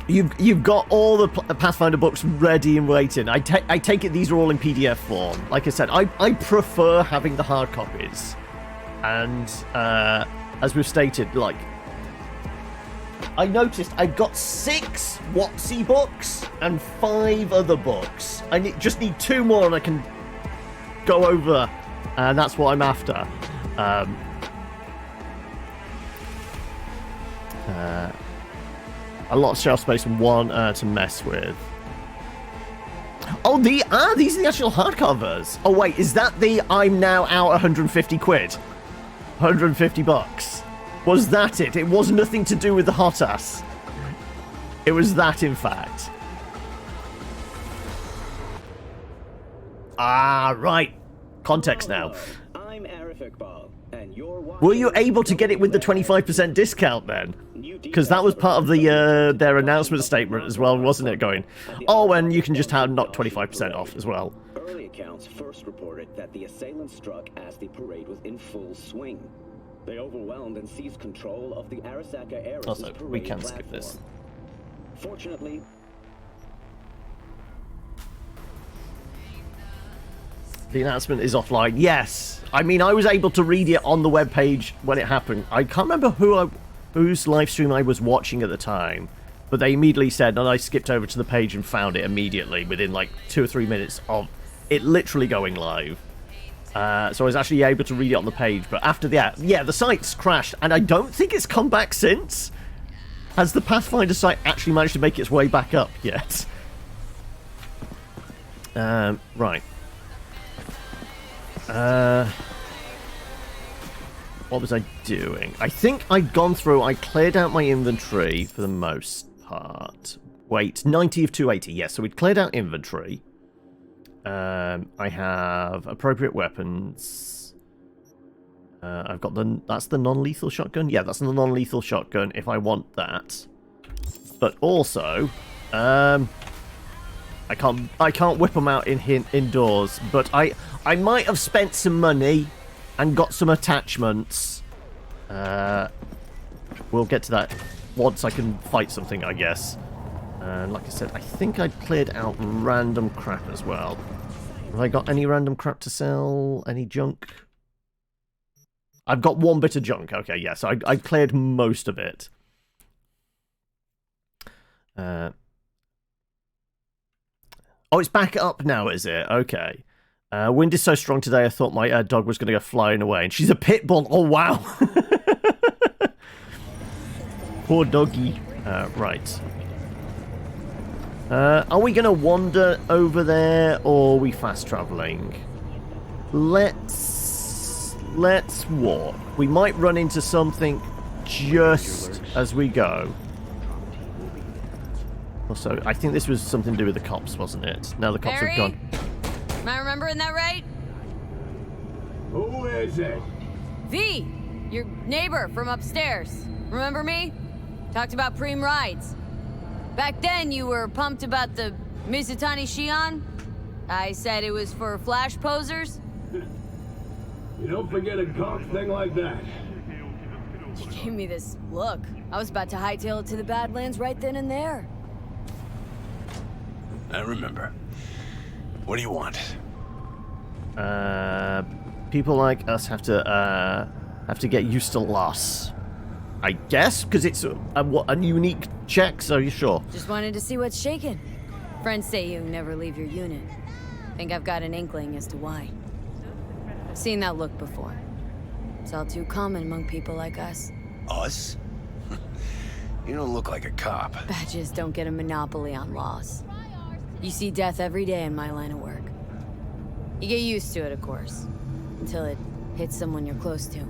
You've got all the Pathfinder books ready and waiting. I take it these are all in PDF form. Like I said, I prefer having the hard copies. And as we've stated, like, I noticed I've got 6 WotC books and 5 other books. I just need 2 more and I can go over, and that's what I'm after. A lot of shelf space and 1 to mess with. Oh, these are the actual hardcovers. Oh wait, is that the I'm now out 150 quid? 150 bucks. Was that it? It was nothing to do with the hot ass. It was that, in fact. Ah, right. Context now. I'm Arif Iqbal, and you're Were you able to get it with the 25% discount then? Because that was part of the their announcement statement as well, wasn't it? Going, oh, and you can just have knock 25% off as well. Early accounts first reported that the assailants struck as the parade was in full swing. They overwhelmed and seized control of the Arasaka Air. Also, we can skip this. Fortunately, the announcement is offline. Yes, I mean I was able to read it on the webpage when it happened. I can't remember whose live stream I was watching at the time, but they immediately said, and I skipped over to the page and found it immediately within like 2 or 3 minutes of it literally going live. So I was actually able to read it on the page, but after that, yeah, the site's crashed, and I don't think it's come back since. Has the Pathfinder site actually managed to make its way back up yet? Right. What was I doing? I think I'd gone through, I cleared out my inventory for the most part. Wait, 90 of 280, yes, so we'd cleared out inventory. I have appropriate weapons. I've got that's the non-lethal shotgun. Yeah, that's the non-lethal shotgun if I want that. But also, I can't whip them out indoors. But I might have spent some money and got some attachments. We'll get to that once I can fight something, I guess. And like I said, I think I cleared out random crap as well. Have I got any random crap to sell? Any junk? I've got 1 bit of junk. Okay, yeah, so I cleared most of it. Oh, it's back up now, is it? Okay. Wind is so strong today, I thought my dog was going to go flying away. And she's a pit bull. Oh, wow. Poor doggy. Right. Are we going to wander over there, or are we fast traveling? Let's walk. We might run into something just as we go. Also, I think this was something to do with the cops, wasn't it? Now the cops have gone. Am I remembering that right? Who is it? V, your neighbor from upstairs. Remember me? Talked about preem rides. Back then, you were pumped about the Mizutani Shion. I said it was for flash posers. You don't forget a cock thing like that. You gave me this look. I was about to hightail it to the Badlands right then and there. I remember. What do you want? People like us have to get used to loss. I guess, because it's a unique check, so you sure? Just wanted to see what's shaking. Friends say you never leave your unit. Think I've got an inkling as to why. I've seen that look before. It's all too common among people like us. Us? You don't look like a cop. Badges don't get a monopoly on loss. You see death every day in my line of work. You get used to it, of course, until it hits someone you're close to.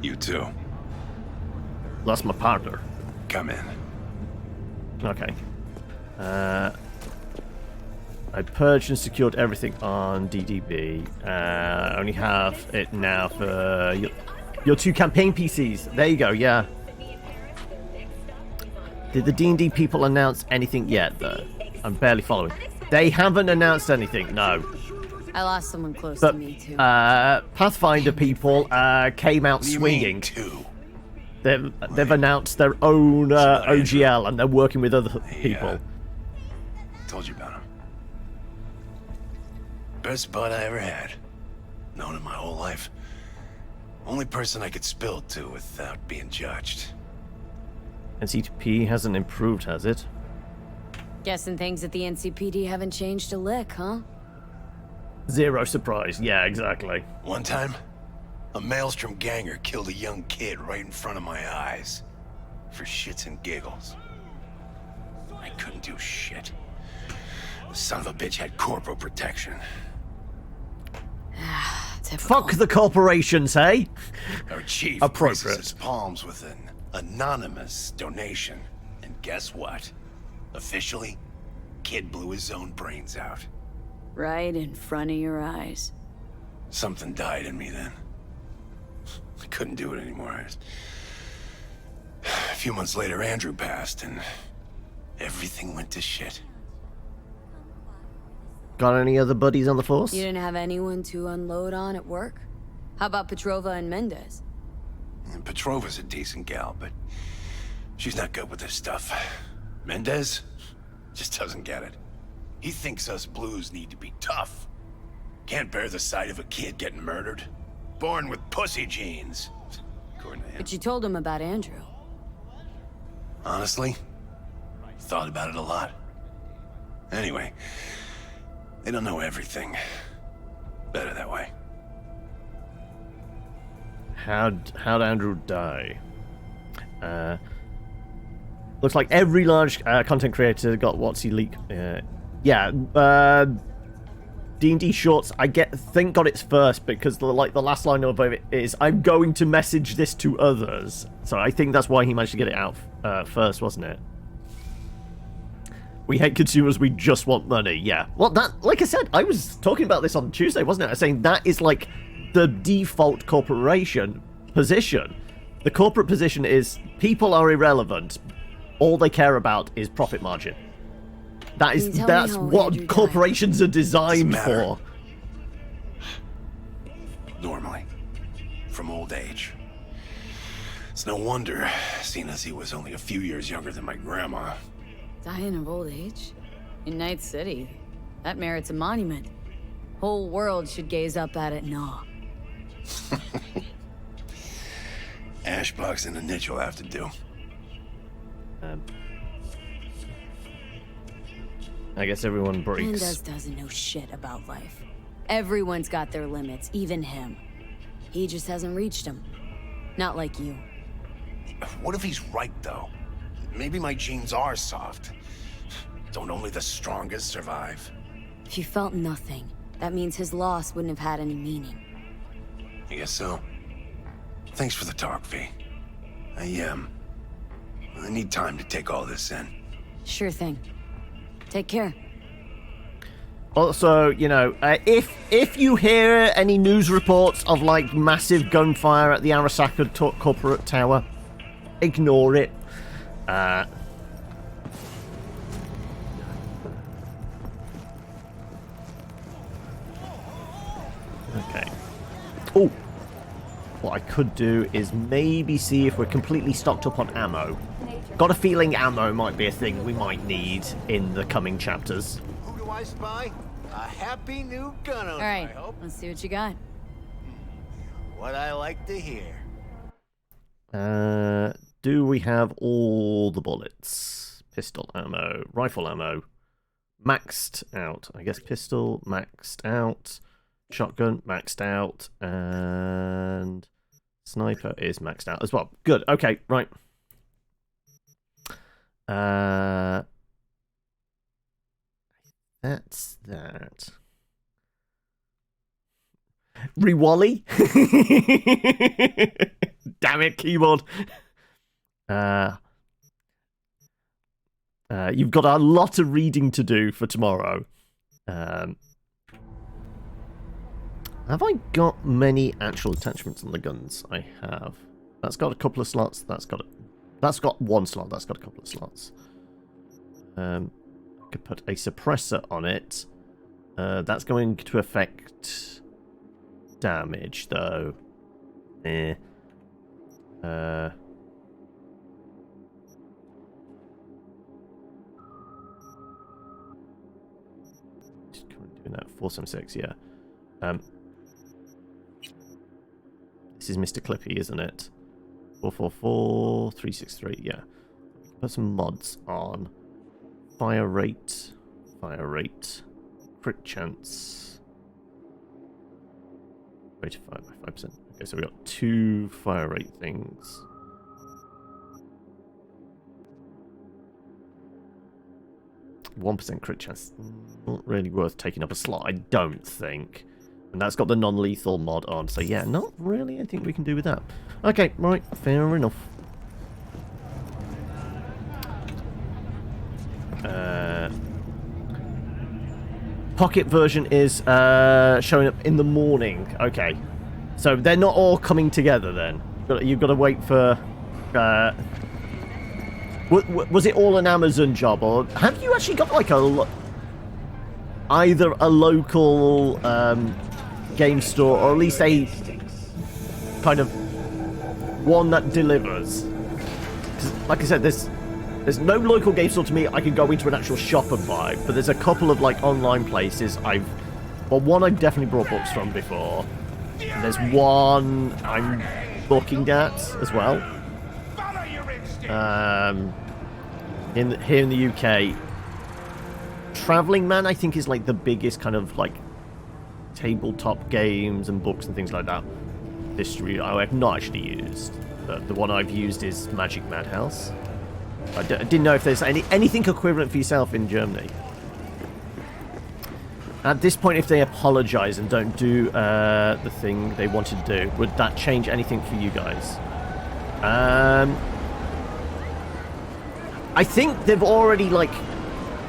You too. That's my partner. Come in. Okay. I purged and secured everything on DDB. I only have it now for your 2 campaign PCs. There you go, yeah. Did the D&D people announce anything yet, though? I'm barely following. They haven't announced anything, no. I lost someone close to But me, too. Pathfinder people came out What do you mean, swinging. too? They've announced their own OGL, and they're working with other people. Told you about him. Best bud I ever had. Known him my whole life. Only person I could spill to without being judged. NCP hasn't improved, has it? Guessing things at the NCPD haven't changed a lick, huh? Zero surprise. Yeah, exactly. One time, a Maelstrom ganger killed a young kid right in front of my eyes. For shits and giggles. I couldn't do shit. The son of a bitch had corporal protection. Typical. Fuck the corporations, hey? Our chief Appropriate. graces his palms with an anonymous donation. And guess what? Officially, kid blew his own brains out. Right in front of your eyes. Something died in me then. I couldn't do it anymore. A few months later, Andrew passed, and everything went to shit. Got any other buddies on the force? You didn't have anyone to unload on at work? How about Petrova and Mendez? And Petrova's a decent gal, but she's not good with this stuff. Mendez just doesn't get it. He thinks us blues need to be tough. Can't bear the sight of a kid getting murdered. Born with pussy genes. According to him. But you told him about Andrew. Honestly, thought about it a lot. Anyway, they don't know everything. Better that way. How'd Andrew die? Looks like every large content creator got what's he leak. D&D Shorts, I think got it first because the last line of it is, "I'm going to message this to others." So I think that's why he managed to get it out first, wasn't it? We hate consumers, we just want money. Yeah. Well, that, like I said, I was talking about this on Tuesday, wasn't it? I was saying that is like the default corporation position. The corporate position is people are irrelevant. All they care about is profit margin. That's what corporations are designed for. Normally. From old age. It's no wonder, seeing as he was only a few years younger than my grandma. Dying of old age? In Night City. That merits a monument. Whole world should gaze up at it in awe. Ashbox and a niche will have to do. I guess everyone breaks. Mendez doesn't know shit about life. Everyone's got their limits, even him. He just hasn't reached them. Not like you. What if he's right, though? Maybe my genes are soft. Don't only the strongest survive? If you felt nothing, that means his loss wouldn't have had any meaning. I guess so. Thanks for the talk, V. I need time to take all this in. Sure thing. Take care. Also, you know, if you hear any news reports of like massive gunfire at the Arasaka corporate tower, ignore it. Okay. Oh, what I could do is maybe see if we're completely stocked up on ammo. Got a feeling ammo might be a thing we might need in the coming chapters. Who do I spy? A happy new gun owner, All right, I hope. let's see what you got. What I like to hear. Do we have all the bullets? Pistol ammo, rifle ammo, maxed out. I guess pistol maxed out, shotgun maxed out, and sniper is maxed out as well. Good. Okay, right. That's that. Rewally? Damn it, keyboard. You've got a lot of reading to do for tomorrow. Have I got many actual attachments on the guns? I have. That's got a couple of slots. That's got one slot. That's got a couple of slots. I could put a suppressor on it. That's going to affect damage, though. Just doing that 476, yeah. This is Mr. Clippy, isn't it? 444 363, yeah. Put some mods on. Fire rate, crit chance. Rate of fire by 5%. Okay, so we got 2 fire rate things. %1 crit chance. Not really worth taking up a slot, I don't think. And that's got the non-lethal mod on, so yeah, not really anything we can do with that. Okay, right, fair enough. Pocket version is showing up in the morning. Okay, so they're not all coming together then. You've got to wait for. Was it all an Amazon job, or have you actually got like either a local game store, or at least a kind of one that delivers? 'Cause, like I said, there's no local game store to me I can go into an actual shop and buy, but there's a couple of like online places one I've definitely brought books from before. And there's one I'm looking at as well. Here in the UK, Travelling Man I think is like the biggest kind of like tabletop games and books and things like that distributor I have not actually used. The one I've used is Magic Madhouse. I didn't know if there's anything equivalent for yourself in Germany. At this point, if they apologise and don't do the thing they wanted to do, would that change anything for you guys? I think they've already, like,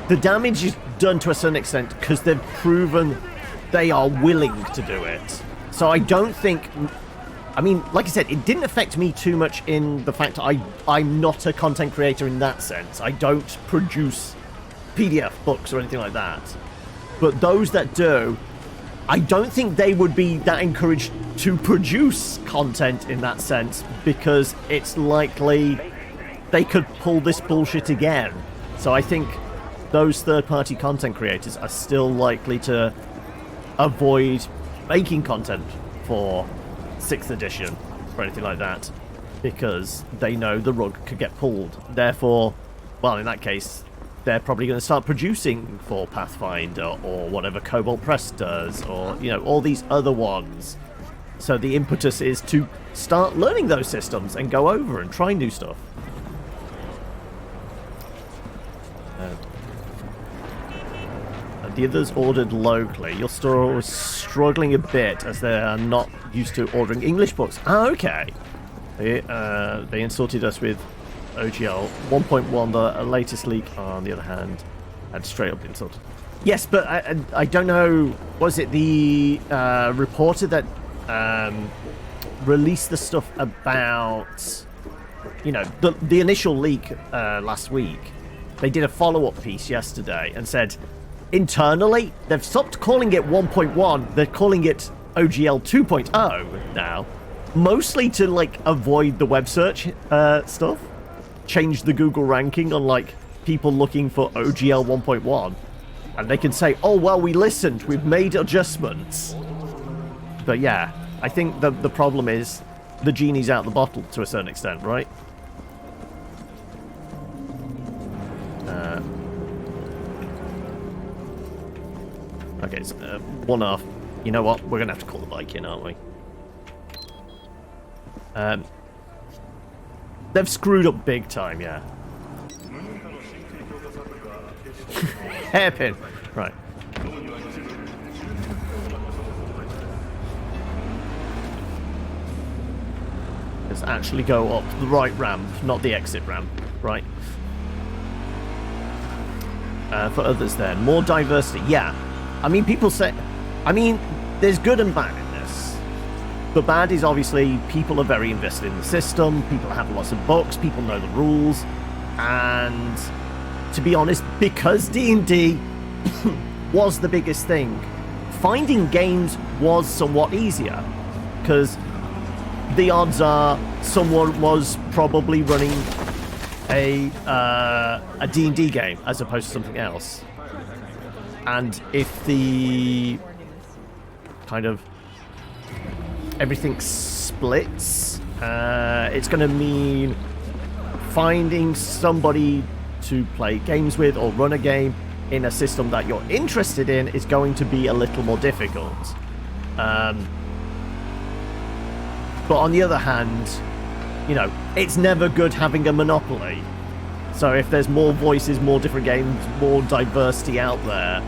the damage is done to a certain extent because they've proven they are willing to do it. So I don't think... I mean, like I said, it didn't affect me too much in the fact I'm not a content creator in that sense. I don't produce PDF books or anything like that. But those that do, I don't think they would be that encouraged to produce content in that sense, because it's likely they could pull this bullshit again. So I think those third-party content creators are still likely to avoid making content for 6th edition or anything like that, because they know the rug could get pulled. Therefore, well, in that case, they're probably going to start producing for Pathfinder or whatever Cobalt Press does, or, you know, all these other ones. So the impetus is to start learning those systems and go over and try new stuff. The others ordered locally. Your store was struggling a bit as they are not used to ordering English books. Ah, okay. They insulted us with OGL 1.1. The latest leak, on the other hand, had straight up insulted. Yes, but I don't know. Was it the reporter that released the stuff about, you know, the initial leak last week? They did a follow-up piece yesterday and said, internally, they've stopped calling it 1.1. They're calling it OGL 2.0 now. Mostly to, like, avoid the web search stuff. Change the Google ranking on, like, people looking for OGL 1.1. And they can say, oh, well, we listened. We've made adjustments. But, yeah, I think the problem is the genie's out the bottle to a certain extent, right? Okay, so, one off. You know what? We're going to have to call the bike in, aren't we? They've screwed up big time, yeah. Hairpin. Right. Let's actually go up the right ramp, not the exit ramp. Right. For others then. More diversity. Yeah. I mean, people say... I mean, there's good and bad in this. The bad is obviously people are very invested in the system, people have lots of books, people know the rules, and to be honest, because D&D was the biggest thing. Finding games was somewhat easier, because the odds are someone was probably running a D&D game as opposed to something else. And if the kind of everything splits, it's going to mean finding somebody to play games with or run a game in a system that you're interested in is going to be a little more difficult. But on the other hand, you know, it's never good having a monopoly. So if there's more voices, more different games, more diversity out there,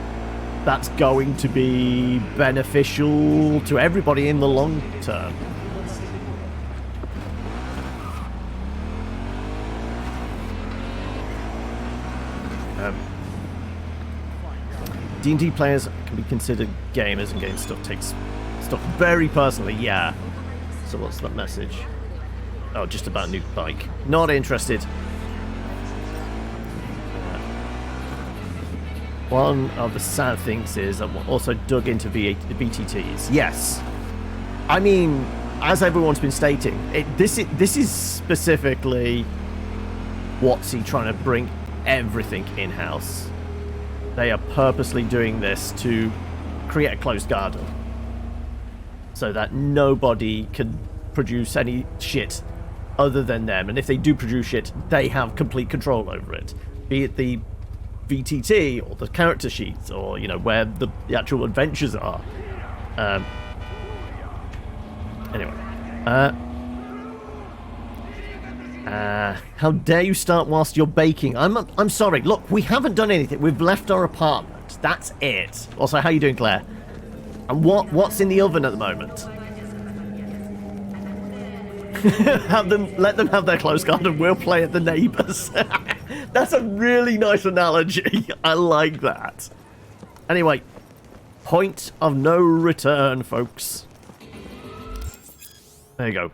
that's going to be beneficial to everybody in the long term. D&D players can be considered gamers and game stuff takes stuff very personally, yeah. So what's that message? Oh, just about new bike. Not interested. One of the sad things is I've also dug into VTTs. Yes. I mean, as everyone's been stating, this is specifically WotC trying to bring everything in-house. They are purposely doing this to create a closed garden so that nobody can produce any shit other than them. And if they do produce shit, they have complete control over it. Be it the VTT or the character sheets or, you know, where the actual adventures are. Anyway. How dare you start whilst you're baking? I'm sorry. Look, we haven't done anything. We've left our apartment. That's it. Also, how you doing, Claire? And what's in the oven at the moment? Let them have their closed garden. We'll play at the neighbours. That's a really nice analogy. I like that. Anyway, point of no return, folks. There you go.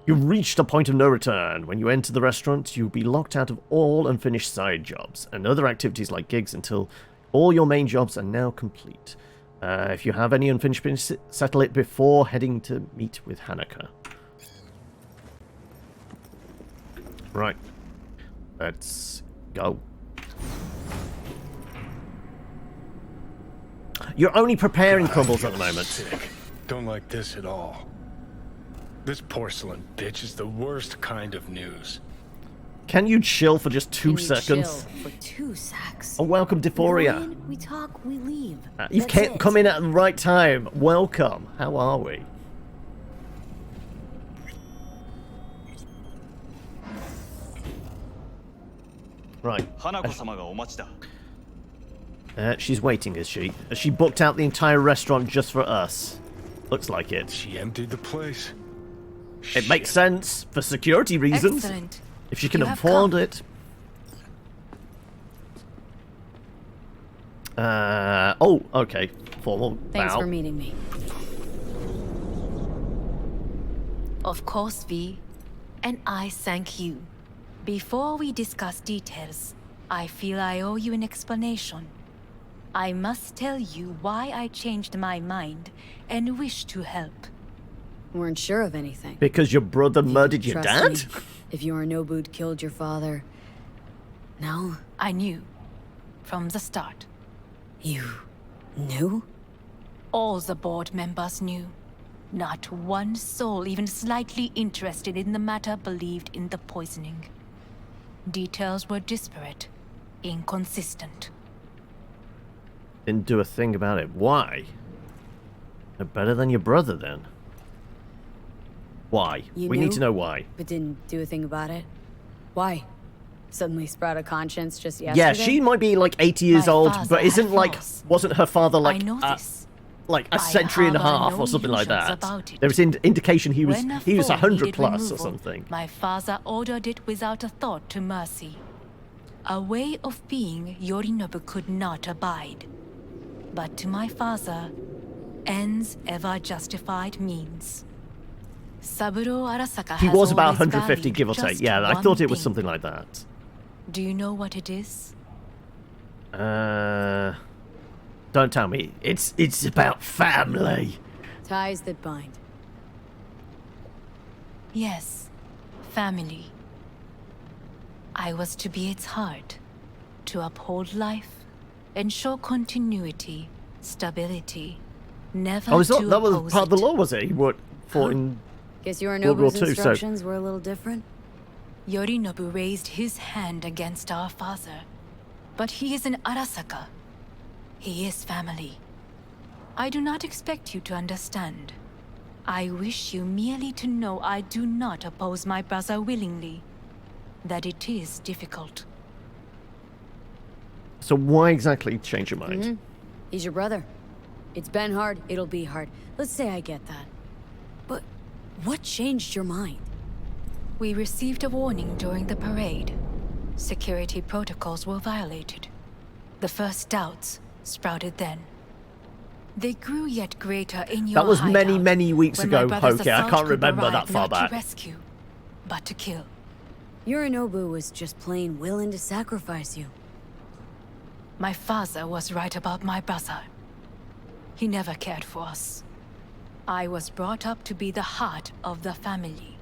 You've reached a point of no return. When you enter the restaurant, you'll be locked out of all unfinished side jobs and other activities like gigs until all your main jobs are now complete. If you have any unfinished business, settle it before heading to meet with Hanukkah. Right. Let's go. You're only preparing crumbles at the moment. Sick. Don't like this at all. This porcelain bitch is the worst kind of news. Can you chill for just 2 seconds? Chill for 2 seconds. Oh, welcome, Dephoria. We talk, we leave. You've come in at the right time. Welcome. How are we? Right. She's waiting, is she? Has she booked out the entire restaurant just for us? Looks like it. She emptied the place. It makes sense for security reasons. Excellent. If she can You have afford come. it. Oh, okay. Formal Thanks bow. for meeting me. Of course, V. And I thank you. Before we discuss details, I feel I owe you an explanation. I must tell you why I changed my mind and wish to help. Weren't sure of anything. Because your brother murdered your dad? Trust me, if Yorinobu'd killed your father... No? I knew. From the start. You... knew? All the board members knew. Not one soul even slightly interested in the matter believed in the poisoning. Details were disparate, inconsistent. Didn't do a thing about it. Why? They're better than your brother, then. Why? You We knew, need to know why. But didn't do a thing about it? Why? Suddenly sprout a conscience just yesterday? Yeah, she might be like 80 years My old, father but isn't had like... flaws. Wasn't her father like... I know this. Like a I century and a harbor half no or something like illusions that. about it. There was indication he was When a 100 foe plus needed or removal, something. My father ordered it without a thought to mercy. A way of being Yorinobu could not abide. But to my father, ends ever justified means. Saburo Arasaka He has was about always 150, valued give or take. just Yeah, I one thought it was thing. something like that. Do you know what it is? Don't tell me. It's about family. Ties that bind. Yes, family. I was to be its heart, to uphold life, ensure continuity, stability, never I was to thought that was oppose part of the it. law, was it? He fought in Guess your World War Nobu's II, so- instructions were a little different? Yorinobu raised his hand against our father, but he is an Arasaka. He is family. I do not expect you to understand. I wish you merely to know I do not oppose my brother willingly, that it is difficult. So why exactly change your mind? He's your brother. It's been hard, it'll be hard. Let's say I get that. But what changed your mind? We received a warning during the parade. Security protocols were violated. The first doubts sprouted then. They grew yet greater in your That was many, hideout many weeks when my ago, brother's Poke. I assault can't group remember that arrived far not back. to rescue, but to kill. Yorinobu was just plain willing to sacrifice you. My father was right about my brother. He never cared for us. I was brought up to be the heart of the family.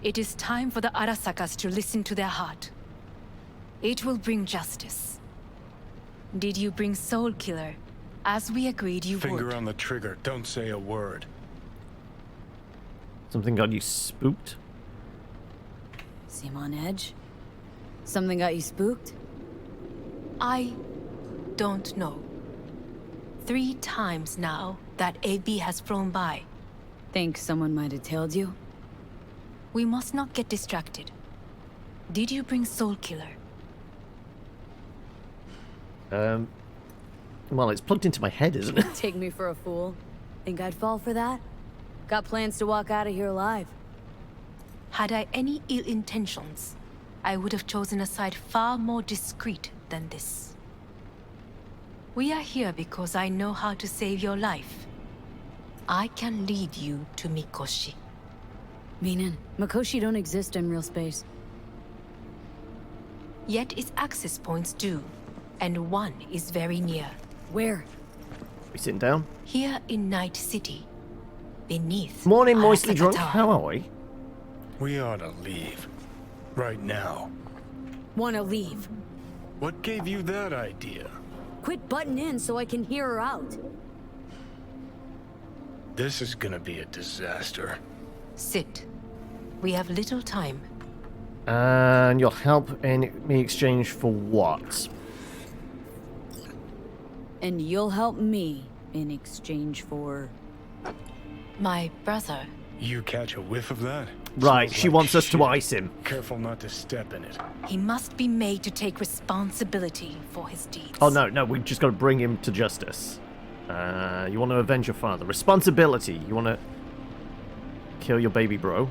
It is time for the Arasakas to listen to their heart. It will bring justice. Did you bring Soul Killer, as we agreed you Finger would? on the trigger. Don't say a word. Something got you spooked? Seem on edge? Something got you spooked? I don't know. 3 times now that AB has flown by. Think someone might have tailed you? We must not get distracted. Did you bring Soul Killer? Well, it's plugged into my head, isn't it? Take me for a fool. Think I'd fall for that? Got plans to walk out of here alive. Had I any ill intentions, I would have chosen a side far more discreet than this. We are here because I know how to save your life. I can lead you to Mikoshi. Meaning, Mikoshi don't exist in real space. Yet its access points do, and one is very near. Where? We sitting down? Here in Night City, beneath Morning, moistly Arasaka drunk. Tower. How are we? We ought to leave. Right now. Wanna leave. What gave you that idea? Quit butting in so I can hear her out. This is gonna be a disaster. Sit. We have little time. And you'll help in me exchange for what? And you'll help me in exchange for... My brother. You catch a whiff of that? Right, Smells she like wants us to shit. ice him. Careful not to step in it. He must be made to take responsibility for his deeds. Oh, no, we've just got to bring him to justice. You want to avenge your father. Responsibility. You want to kill your baby bro.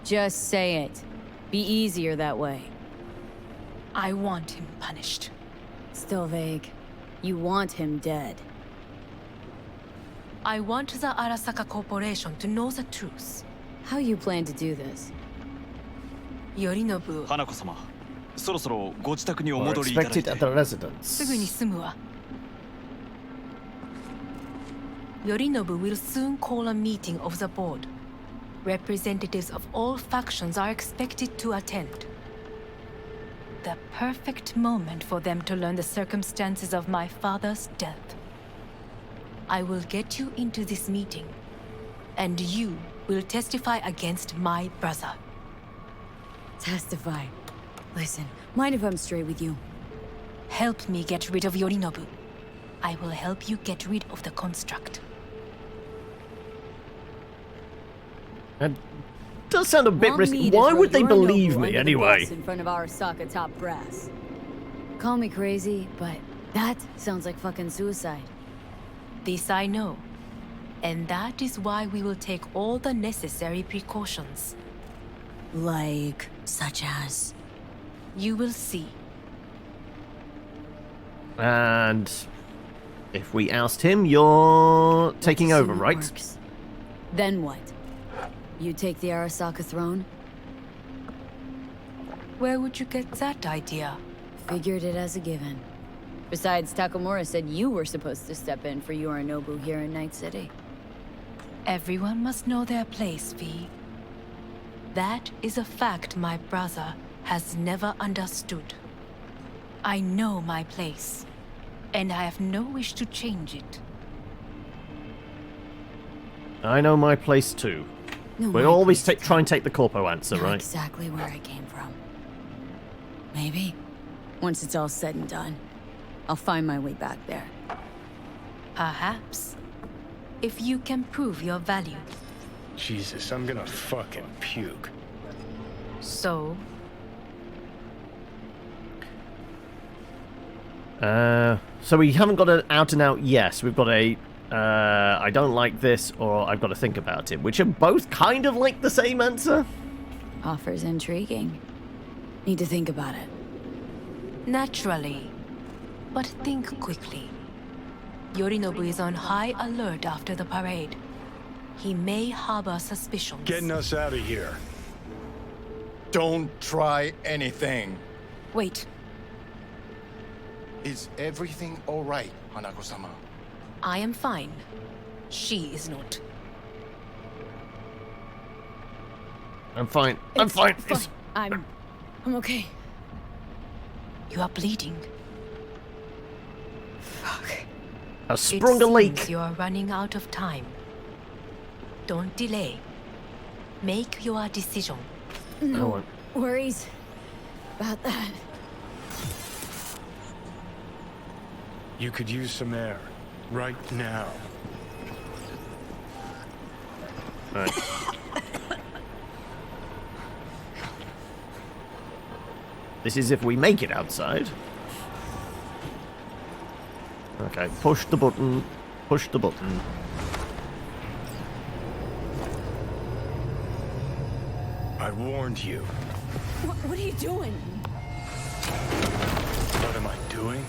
Just say it. Be easier that way. I want him punished. Still vague. You want him dead. I want the Arasaka Corporation to know the truth. How you plan to do this? Yorinobu, 花子様、そろそろご自宅にお We're 戻りいただい expected て at the residence. すぐに住むわ。Yorinobu will soon call a meeting of the board. Representatives of all factions are expected to attend. The perfect moment for them to learn the circumstances of my father's death. I will get you into this meeting, and you will testify against my brother. Testify. Listen, mind if I'm straight with you? Help me get rid of Yorinobu. I will help you get rid of the construct. That does sound a bit Want risky. me to Why throw would they Yorinobu believe me under the anyway? bus in front of Arasaka top brass. Call me crazy, but that sounds like fucking suicide. This I know. And that is why we will take all the necessary precautions. Like, such as... You will see. And if we oust him, you're taking over, Assume it right? works. Then what? You take the Arasaka throne? Where would you get that idea? Figured it as a given. Besides, Takamura said you were supposed to step in for Yorinobu here in Night City. Everyone must know their place, V. That is a fact my brother has never understood. I know my place, and I have no wish to change it. I know my place too. No, We my always place try and take the corpo answer, Know right? exactly where I came from. Maybe, once it's all said and done, I'll find my way back there. Perhaps. If you can prove your value. Jesus, I'm gonna fucking puke. So, So we haven't got an out-and-out yes. We've got a, I don't like this, or I've got to think about it, which are both kind of like the same answer. Offers intriguing. Need to think about it. naturally. But think quickly. Yorinobu is on high alert after the parade. He may harbor suspicions. Getting us out of here. Don't try anything. Wait. Is everything all right, Hanako-sama? I am fine. She is not. I'm fine. I'm fine. Fine. I'm okay. You are bleeding. Fuck. I sprung a leak. You are running out of time. Don't delay. Make your decision. No worries about that. You could use some air. Right now. Right. This is if we make it outside. Okay, push the button. Push the button. I warned you. What are you doing? What am I doing?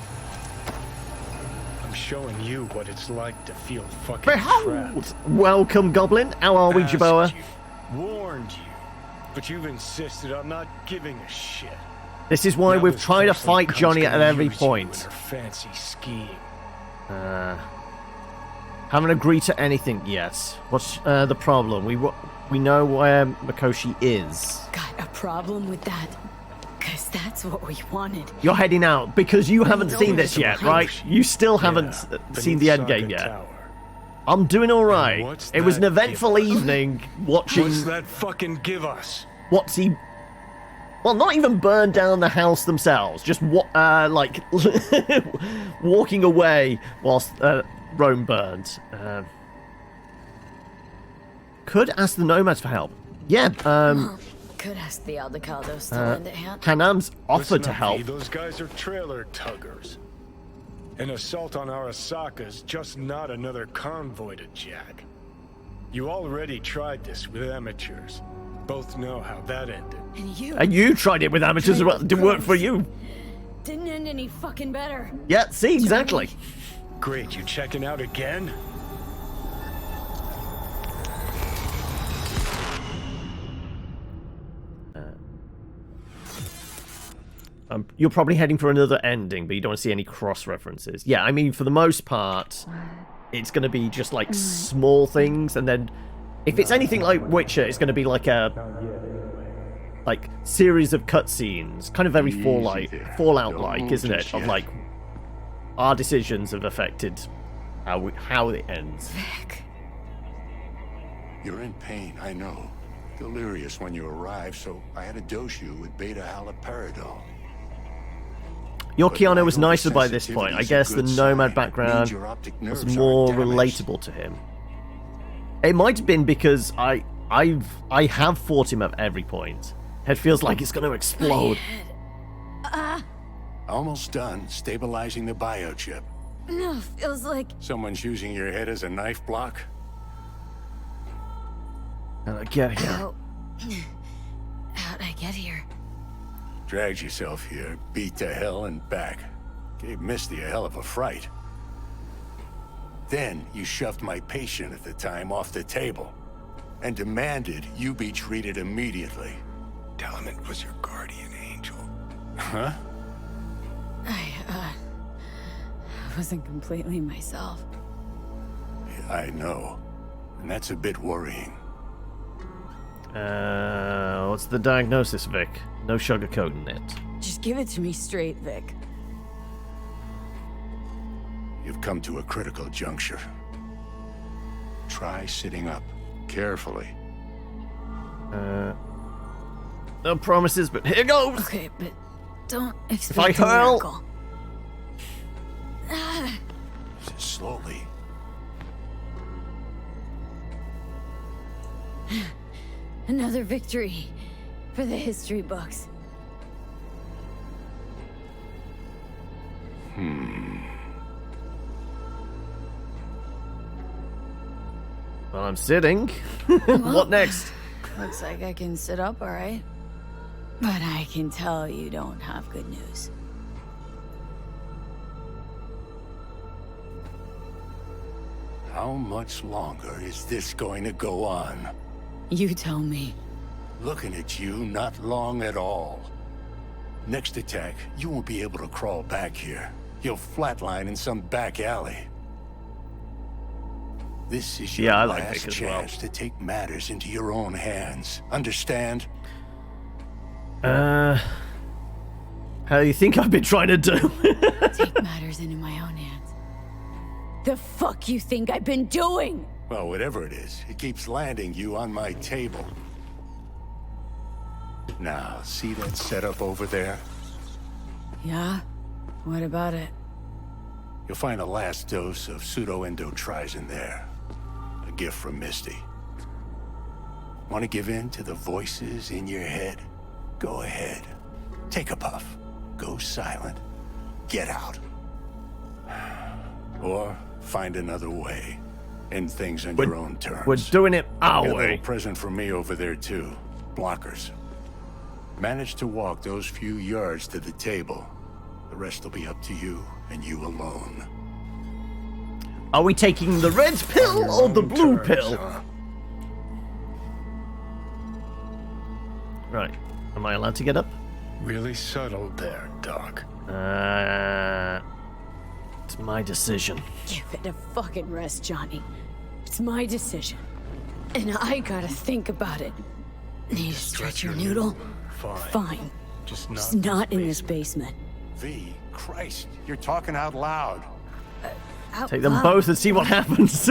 I'm showing you what it's like to feel fucking Behold! trapped. Welcome, Goblin. How are we, Asked Jaboa? you, warned you. But you've insisted on not giving a shit. This is why Now we've this tried to person fight comes Johnny at gonna every use you point. in her fancy scheme. Haven't agreed to anything yet. What's the problem? We know where Mikoshi is. Got a problem with that? Because that's what we wanted. You're heading out because you haven't know seen where this the yet, Mikoshi- right? You still haven't seen the end game yet. I'm doing all right. what's It was an that eventful give us? evening watching. What's that fucking give us? What's he? Well, not even burn down the house themselves. Just like walking away whilst Rome burned. Could ask the nomads for help. Yeah. Could ask the Aldecaldos to lend a hand. Hanam's offered Listen to up, help. V, those guys are trailer tuggers. An assault on Arasaka's just not another convoy to jack. You already tried this with amateurs. Both know how that ended. And You tried it with amateurs as well. It didn't work for you. Didn't end any fucking better. Yeah. See, exactly. Great, you checking out again? You're probably heading for another ending, but you don't want to see any cross references. Yeah, I mean, for the most part, it's going to be just like small things, and then if it's anything like Witcher, it's going to be like a series of cutscenes, kind of very Fallout-like, isn't it? Of like our decisions have affected how it ends. Vic. You're in pain, I know. Delirious when you arrived, so I had to dose you with beta-haloperidol. Your But Keanu my was nicer by this point. I oversensitivity's a guess the good nomad sign. background Means your optic was nerves more aren't damaged. relatable to him. It might have been because I have fought him at every point. Head feels like it's going to explode. Almost done stabilizing the biochip. No, feels like Someone's using your head as a knife block? Get here. How'd I get here? Dragged yourself here, beat to hell and back. Gave Misty a hell of a fright. Then you shoved my patient at the time off the table and demanded you be treated immediately. Tell him it was your guardian angel. Huh? wasn't completely myself. I know. And that's a bit worrying. What's the diagnosis, Vic? No sugarcoating it. Just give it to me straight, Vic. You've come to a critical juncture. Try sitting up. Carefully. No promises, but here goes! Okay, but don't expect If I hurl... a miracle. Slowly. Another victory for the history books. Well, I'm sitting. What next? Looks like I can sit up, all right. But I can tell you don't have good news. How much longer is this going to go on? You tell me. Looking at you, not long at all. Next attack, you won't be able to crawl back here. You'll flatline in some back alley. This is your I like last Vic as chance to take matters into your own hands. Understand? How do you think I've been trying to do? Take matters into my own hands. The fuck you think I've been doing? Well, whatever it is, it keeps landing you on my table. Now, see that setup over there? Yeah? What about it? You'll find a last dose of pseudo-endotrizin there. A gift from Misty. Want to give in to the voices in your head? Go ahead. Take a puff. Go silent. Get out. Or find another way. End things on your own terms. We're doing it our Got a way. little present from me over there, too. Blockers. Manage to walk those few yards to the table. The rest will be up to you, and you alone. Are we taking the red pill or the blue pill? Right. Am I allowed to get up? Really subtle there, Doc. It's my decision. Give it a fucking rest, Johnny. It's my decision. And I gotta think about it. Need to stretch your noodle? Fine. Just not in this basement. V, Christ, you're talking out loud. Out Take them loud. both and see what happens.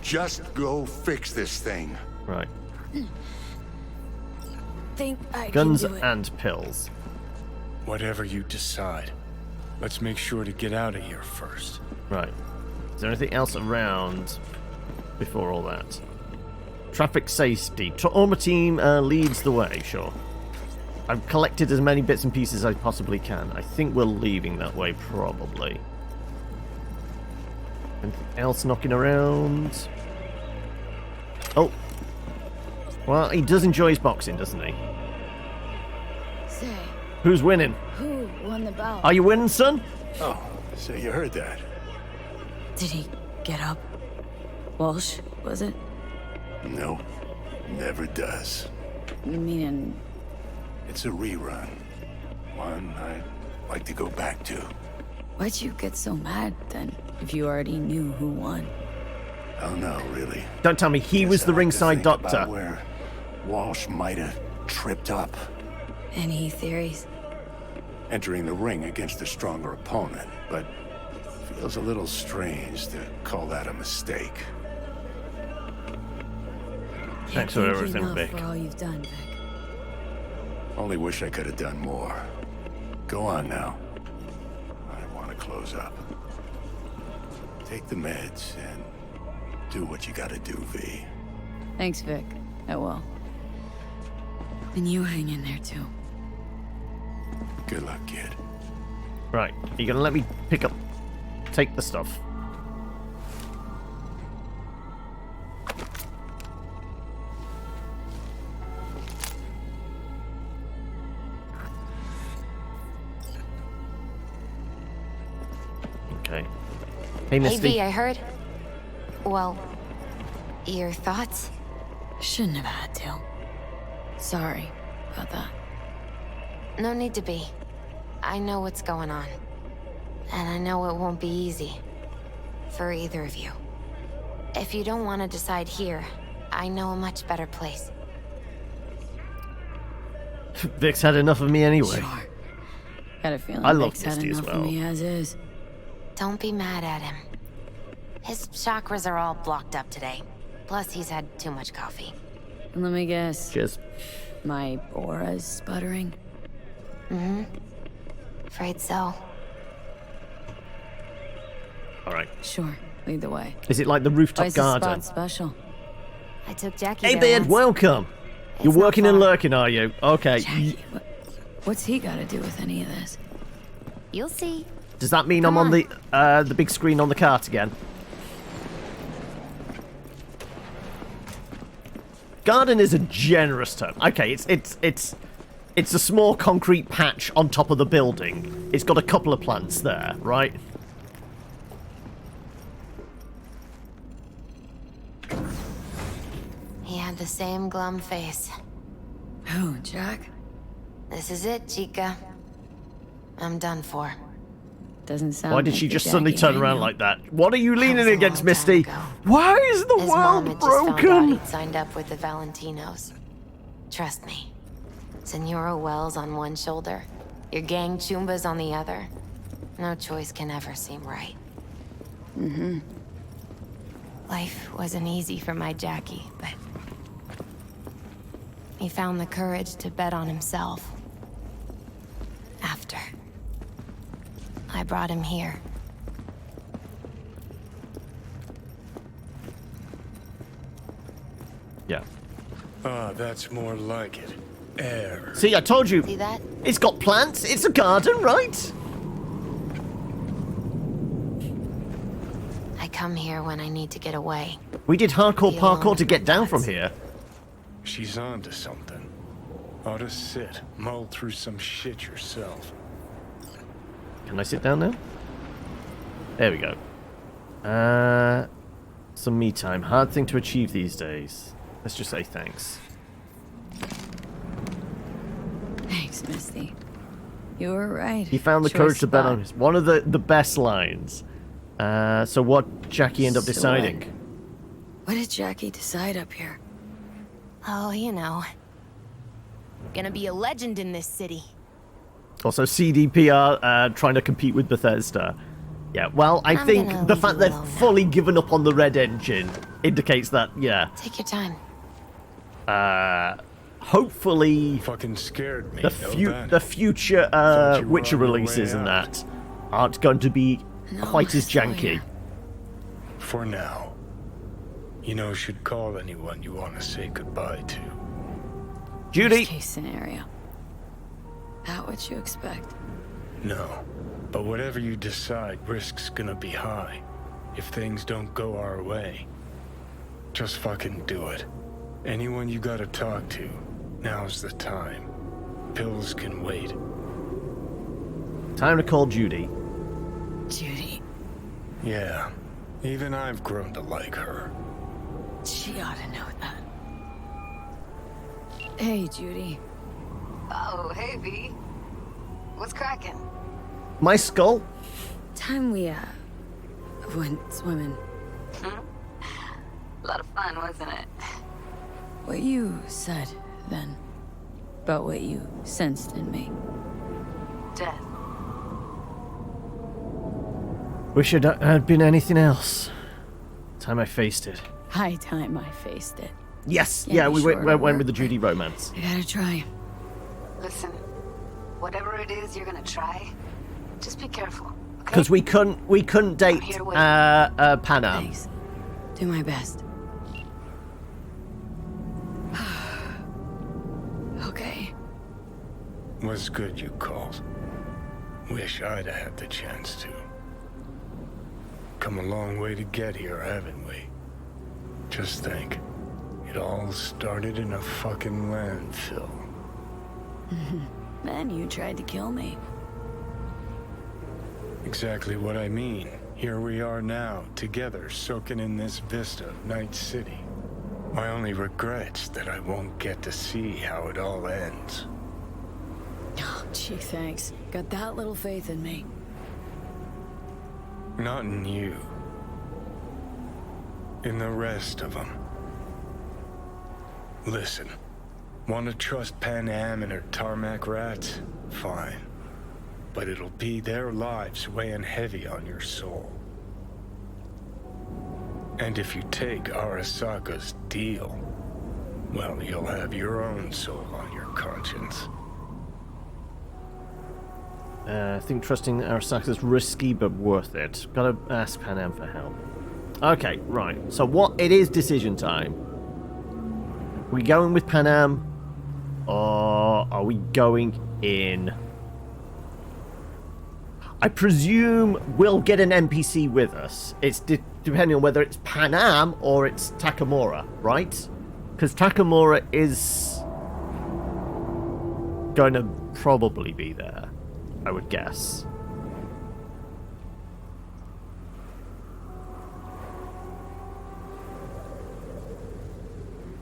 Just go fix this thing. Right. Think I Guns can do it. and pills. Whatever you decide. Let's make sure to get out of here first. Right. Is there anything else around before all that? Traffic safety. Trauma team leads the way, sure. I've collected as many bits and pieces as I possibly can. I think we're leaving that way, probably. Anything else knocking around? Oh. Well, he does enjoy his boxing, doesn't he? Say, Who's winning? who won the bout? Are you winning, son? Oh, so you heard that. Did he get up? Walsh, was it? No, never does. Meaning... It's a rerun. One I'd like to go back to. Why'd you get so mad, then, if you already knew who won? Oh no, really. Don't tell me he was the Guess I'd like to ringside think doctor. about where Walsh might have tripped up. Any theories? Entering the ring against a stronger opponent, but feels a little strange to call that a mistake. Thanks for Thank you everything, enough Vic. for all you've done, Vic. Only wish I could have done more. Go on now. I want to close up. Take the meds and do what you gotta do, V. Thanks, Vic. I will. And you hang in there, too. Good luck, kid. Right. Are you gonna let me take the stuff? Okay. Hey, Hey, Misty. V, I heard. Well, your thoughts? Shouldn't have had to. Sorry about that. No need to be. I know what's going on. And I know it won't be easy. For either of you. If you don't want to decide here, I know a much better place. Vic's had enough of me anyway. Sure. Got a feeling I love Vic's had Misty as enough well. of me as is. Don't be mad at him. His chakras are all blocked up today. Plus, he's had too much coffee. Let me guess. Cheers. My aura's sputtering? Mm-hmm. Afraid so. Alright. Sure. Lead the way. Is it like the rooftop Why's this garden? spot special? I took Jackie Hey, there Beard, once. welcome. You're not working and far. lurking, are you? Okay. Jackie, what's he got to do with any of this? You'll see. Does that mean Come I'm on on. the big screen on the cart again? Garden is a generous term. Okay, it's a small concrete patch on top of the building. It's got a couple of plants there, right? He had the same glum face. Who, Jack? This is it, Chica. I'm done for. Doesn't sound Why did like she the just suddenly Jackie turn I around know. like that? What are you leaning was a against, long Misty? time ago. Why is the His mom world had just found out broken? he'd signed up with the Valentinos. Trust me. Senora Wells on one shoulder, your gang Chumbas on the other. No choice can ever seem right. Mm-hmm. Life wasn't easy for my Jackie, but he found the courage to bet on himself. After I brought him here. Yeah. Ah, that's more like it. Air. See, I told you. See that? It's got plants. It's a garden, right? I come here when I need to get away. We did hardcore Be parkour alone to get with down my from thoughts. here. She's onto something. Ought to sit, mull through some shit yourself. Can I sit down now? There we go. Some me time. Hard thing to achieve these days. Let's just say thanks. Thanks, Misty. You were right. He found the Choice courage to bet spot. on his. One of the best lines. So what Jackie ended up So deciding? What did Jackie decide up here? Oh, you know. Gonna be a legend in this city. Also, CDPR trying to compete with Bethesda. Yeah, well, I I'm think gonna the leave fact you they've alone now. fully given up on the Red Engine indicates that, yeah. Take your time. Hopefully Fucking scared me. the future Thought you were Witcher on your way releases and out. that aren't going to be No, quite as still janky. here. For now. You know, should call anyone you want to say goodbye to. Judy! Worst case scenario. Not what you expect. No. But whatever you decide, risk's gonna be high. If things don't go our way. Just fucking do it. Anyone you gotta talk to, now's the time. Pills can wait. Time to call Judy. Judy, Yeah. Even I've grown to like her. she ought to know that. Hey, Judy. Oh, hey, V. What's cracking? My skull? Time we, went swimming. A lot of fun, wasn't it? What you said, then, about what you sensed in me. Death. Wish it had been anything else. Time I faced it. High time I faced it. Yes, Yeah, yeah, we sure, went it'll with work, the Judy romance. I gotta try. Listen, whatever it is you're gonna try, just be careful, okay? Because we couldn't date here waiting. Pan Am. Thanks. Do my best. Okay. Was good you called. Wish I'd had the chance to. Come a long way to get here, haven't we? Just think. It all started in a fucking landfill. Then you tried to kill me. Exactly what I mean. Here we are now, together, soaking in this vista of Night City. My only regret's that I won't get to see how it all ends. Oh, gee, thanks. Got that little faith in me. Not in you. In the rest of them. Listen, want to trust Pan Am and her tarmac rats? Fine. But it'll be their lives weighing heavy on your soul. And if you take Arasaka's deal, well, you'll have your own soul on your conscience. I think trusting Arasaka's risky, but worth it. Gotta ask Pan Am for help. Okay, right. So what? It is decision time. We going with Pan Am, or are we going in? I presume we'll get an NPC with us. It's depending on whether it's Pan Am or it's Takamura, right? Because Takamura is going to probably be there, I would guess.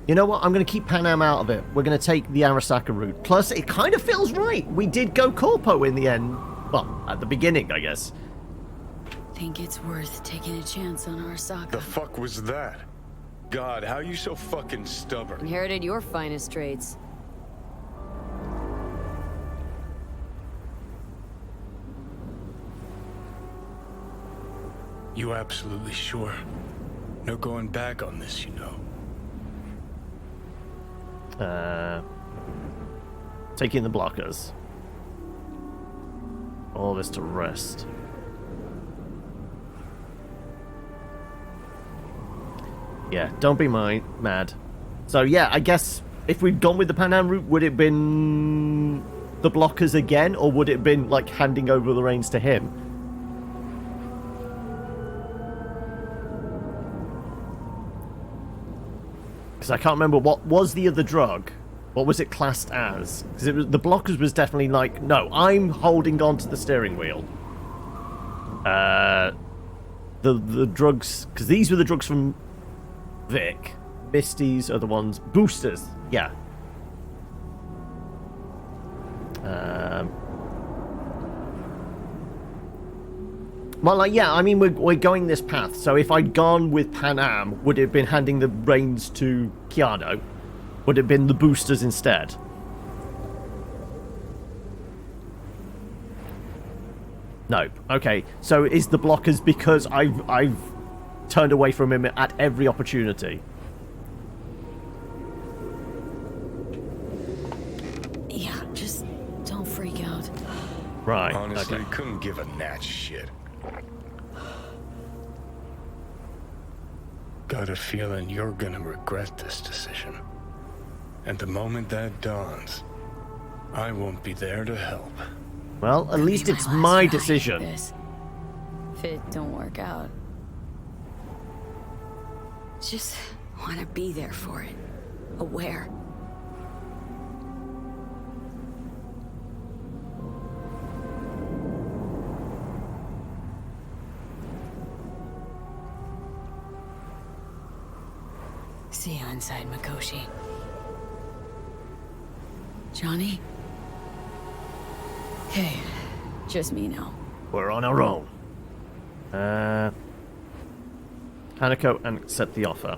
You know what? I'm going to keep Pan Am out of it. We're going to take the Arasaka route. Plus, it kind of feels right. We did go Corpo in the end. Well, at the beginning, I guess. Think it's worth taking a chance on Arasaka. The fuck was that? God, how you so fucking stubborn? Inherited your finest traits. You absolutely sure? No going back on this, you know. Taking the blockers. All this to rest. Yeah, don't be mad. So yeah, I guess if we'd gone with the Pan Am route, would it been the blockers again, or would it been like handing over the reins to him? Because I can't remember what was the other drug. What was it classed as? Because it was the blockers was definitely like, no, I'm holding on to the steering wheel. The drugs, because these were the drugs from Vic. Misty's are the ones. Boosters, yeah. Well, like, yeah, I mean, we're going this path. So if I'd gone with Pan Am, would it have been handing the reins to Keanu? Would it have been the boosters instead? No. Okay. So is the blockers because I've turned away from him at every opportunity? Yeah, just don't freak out. Right. Honestly, okay. couldn't give a gnat's shit. Got a feeling you're gonna regret this decision. And the moment that dawns, I won't be there to help. Well, at least it's my decision. If it don't work out. Just want to be there for it. Aware. See you inside, Mikoshi. Johnny? Okay, just me now. We're on our own. Hanako and accept the offer.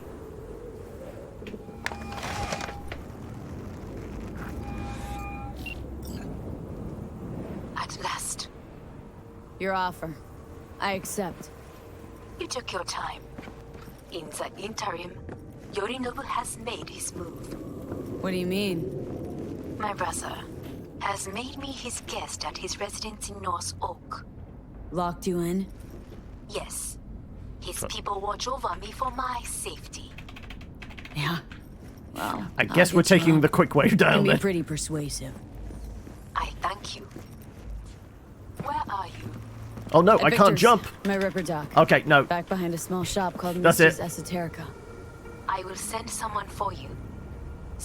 At last. Your offer. I accept. You took your time. In the interim, Yorinobu has made his move. What do you mean? My brother has made me his guest at his residence in North Oak. Locked you in? Yes. His people watch over me for my safety. Yeah. Well, I guess we're taking the quick way down Can there. be pretty persuasive. I thank you. Where are you? Oh no, At I can't Victor's, jump. My Ripper Dock. Okay, no. Back behind a small shop called That's Misty's it. Esoterica. I will send someone for you.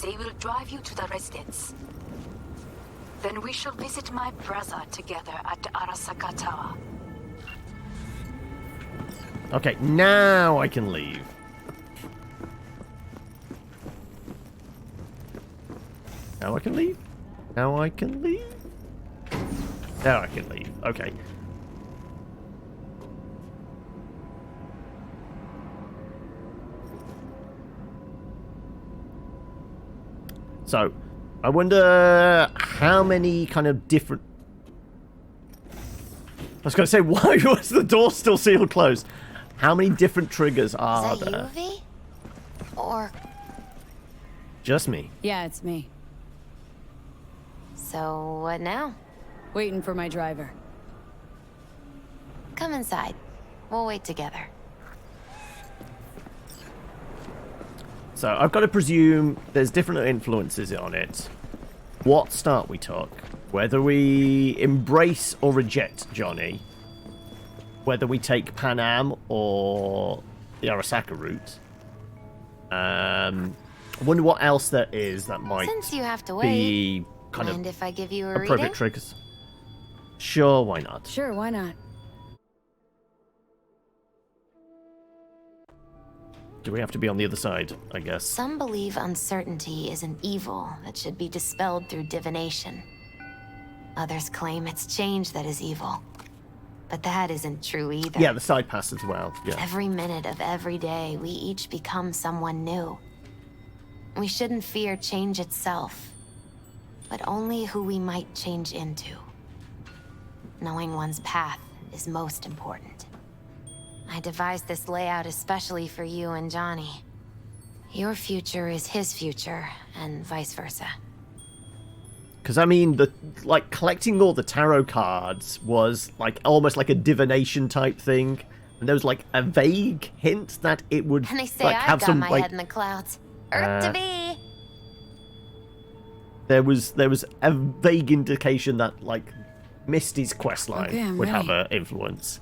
They will drive you to the residence. Then we shall visit my brother together at Arasaka Tower. Okay, now I can leave. Now I can leave? Now I can leave? Now I can leave. Okay. So, I wonder how many kind of different... I was going to say, why was the door still sealed closed? How many different triggers are there? Is that you, V? Or... Just me. Yeah, it's me. So, what now? Waiting for my driver. Come inside. We'll wait together. So, I've got to presume there's different influences on it. What start we took. Whether we embrace or reject Johnny. Whether we take Pan Am or the Arasaka route. I wonder what else there is that might Since you have to be wait, kind mind of if I give you a appropriate reading? triggers. Sure, why not? Sure, why not? Do we have to be on the other side, I guess? Some believe uncertainty is an evil that should be dispelled through divination. Others claim it's change that is evil. But that isn't true either. Yeah, the side pass as well. Yeah. Every minute of every day, we each become someone new. We shouldn't fear change itself, but only who we might change into. Knowing one's path is most important. I devised this layout especially for you and Johnny. Your future is his future, and vice versa. Because, I mean, collecting all the tarot cards was, almost like a divination type thing. And there was, a vague hint that it would, And they say have got some, my head in the clouds. Earth to be! There was a vague indication that, Misty's questline Okay, I'm would have ready. an influence.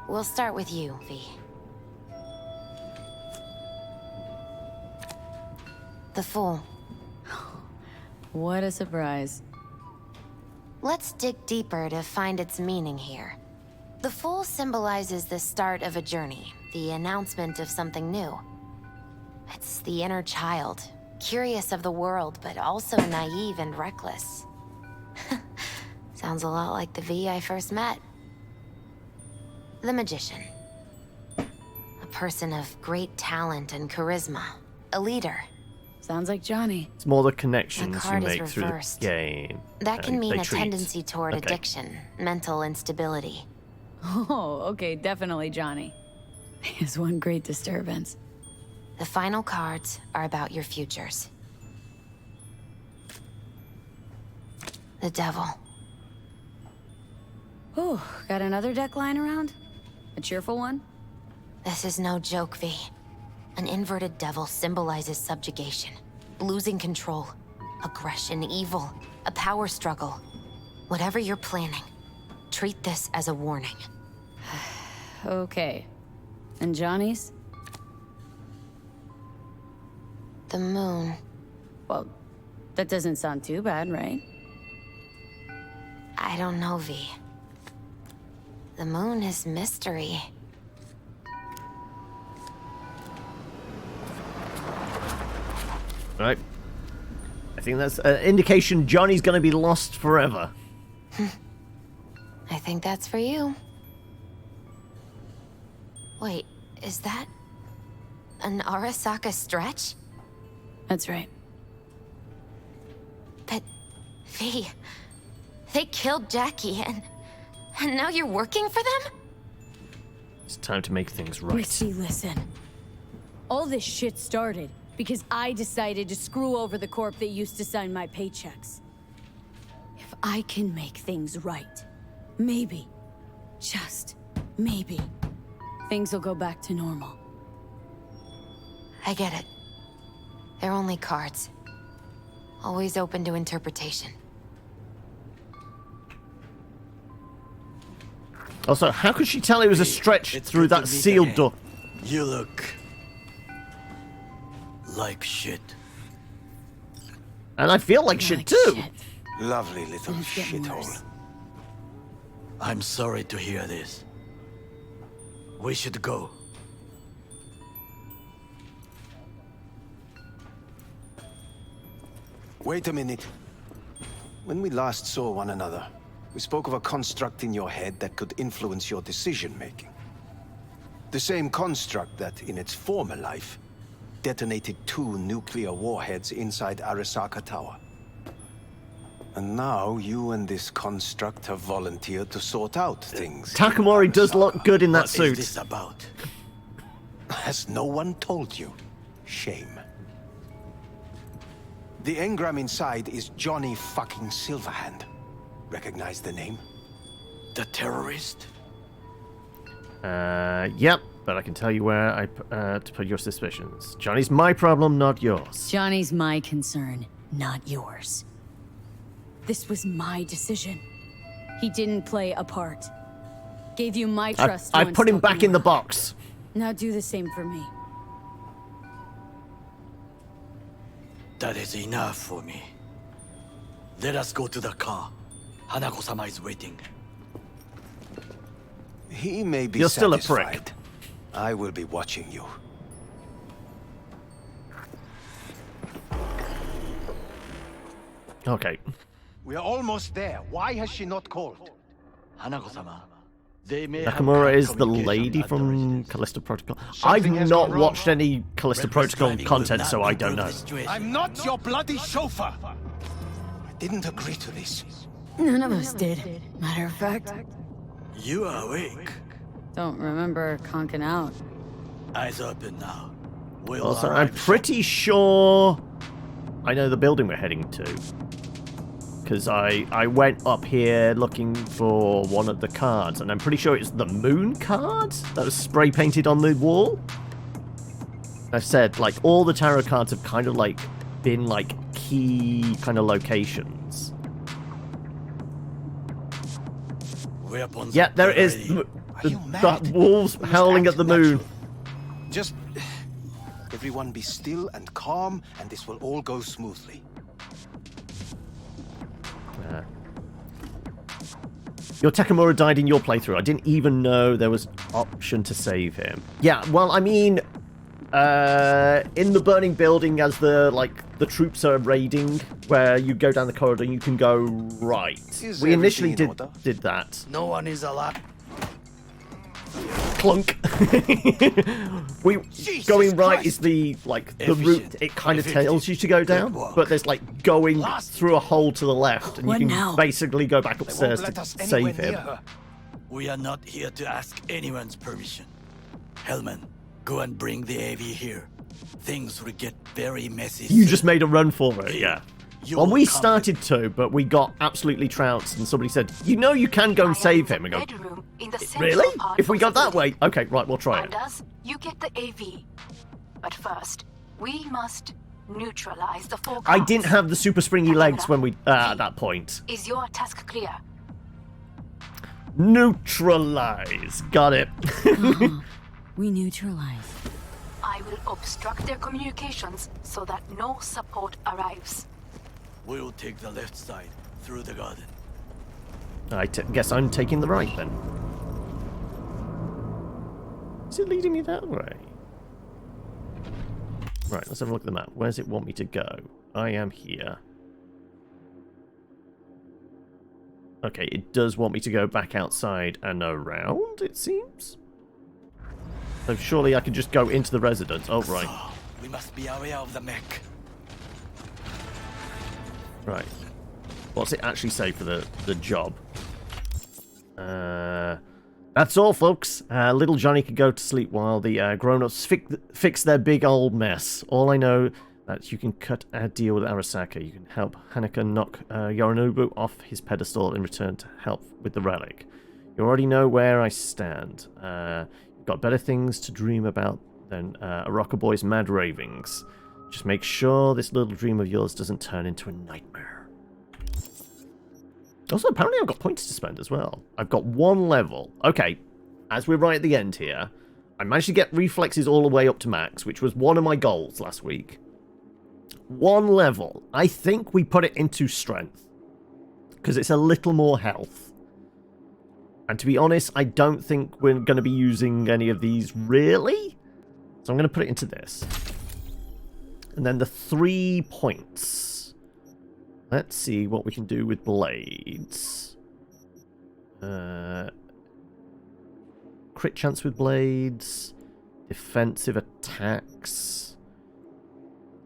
We'll start with you, V. The Fool. What a surprise. Let's dig deeper to find its meaning here. The Fool symbolizes the start of a journey, the announcement of something new. It's the inner child, curious of the world, but also naive and reckless. Sounds a lot like the V I first met. The Magician. A person of great talent and charisma. A leader. Sounds like Johnny. It's more the connections The you card is make through the reversed. game. That can mean they a treat. tendency toward Okay. addiction, mental instability. Oh, okay, definitely Johnny. He's one great disturbance. The final cards are about your futures. The Devil. Ooh, got another deck lying around? A cheerful one? This is no joke, V. An inverted devil symbolizes subjugation, losing control, aggression, evil, a power struggle. Whatever you're planning, treat this as a warning. Okay. And Johnny's? The Moon. Well, that doesn't sound too bad, right? I don't know, V. The Moon is mystery. Right. I think that's an indication Johnny's going to be lost forever. I think that's for you. Wait, is that an Arasaka stretch? That's right. But, V, they killed Jackie and now you're working for them? It's time to make things right. Misty, listen. All this shit started because I decided to screw over the corp that used to sign my paychecks. If I can make things right, maybe, just maybe, things will go back to normal. I get it. They're only cards. Always open to interpretation. Also, how could she tell it was a stretch through that sealed door? You look like shit. And I feel like shit too. Lovely little shithole. I'm sorry to hear this. We should go. Wait a minute. When we last saw one another, we spoke of a construct in your head that could influence your decision-making. The same construct that, in its former life, detonated 2 nuclear warheads inside Arasaka Tower. And now you and this construct have volunteered to sort out things. Takamori does look good in that suit. What is this about? Has no one told you? Shame. The engram inside is Johnny fucking Silverhand. Recognize the name? The terrorist? Yep, but I can tell you where to put your suspicions. Johnny's my problem, not yours. Johnny's my concern, not yours. This was my decision. He didn't play a part. Gave you my trust. I put him back in the box. Now do the same for me. That is enough for me. Let us go to the car. Hanako-sama is waiting. He may be You're still a satisfied. prick. I will be watching you. Okay. We are almost there. Why has she not called? Hanako-sama, they may Nakamura have is the lady communication from Callisto Protocol. Something I've has not gone wrong. watched any Callisto Protocol driving content, will so not I don't improve know. the situation. I'm not your bloody chauffeur. I didn't agree to this. None of us did. Matter of fact, You are awake. don't remember conking out. Eyes open now. We'll Also, I'm arrive pretty sure I know the building we're heading to. Because I went up here looking for one of the cards, and I'm pretty sure it's the moon card that was spray painted on the wall. I've said, like, all the tarot cards have kind of, like, been, like, key kind of locations. Weapons Yeah, there it is. ready. The wolves howling at the moon. Just everyone be still and calm, and this will all go smoothly. Your Takamura died in your playthrough. I didn't even know there was an option to save him. Yeah, well, I mean, in the burning building, as the troops are raiding, where you go down the corridor, you can go right. Is We initially everything in did order? that. No one is alive. Clunk. Going right Christ. is the Efficient. route it kind of tells you to go down, work. but there's like going through a hole to the left, and you What can now? basically go back They won't upstairs let to us anywhere save near him. her. We are not here to ask anyone's permission. Hellman, go and bring the AV here. Things will get very messy. You soon. just made a run for it, yeah. You Well, will we come started to, but we got absolutely trounced, and somebody said, "You know, you can go and save him." And go, Bedroom in the central "Really? part If we of go the that building. way, okay, right, we'll try And it." us, you get the AV. But first, we must neutralize the four I guards. didn't have the super springy legs when we at that point. Is your task clear? Neutralize, got it. We neutralize. I will obstruct their communications so that no support arrives. We'll take the left side through the garden. I guess I'm taking the right then. Is it leading me that way? Right, let's have a look at the map. Where does it want me to go? I am here. Okay, it does want me to go back outside and around, it seems. So surely I could just go into the residence. Oh, right. We must be aware of the mech. Right. What's it actually say for the job? That's all, folks. Little Johnny can go to sleep while the grown-ups fix their big old mess. All I know that you can cut a deal with Arasaka. You can help Hanaka knock Yorinobu off his pedestal in return to help with the relic. You already know where I stand. You've got better things to dream about than a rocker boy's mad ravings. Just make sure this little dream of yours doesn't turn into a nightmare. Also, apparently I've got points to spend as well. I've got 1 level. Okay, as we're right at the end here, I managed to get reflexes all the way up to max, which was one of my goals last week. 1 level. I think we put it into strength, because it's a little more health. And to be honest, I don't think we're going to be using any of these really. So I'm going to put it into this. And then the 3 points. Let's see what we can do with blades. Crit chance with blades. Defensive attacks.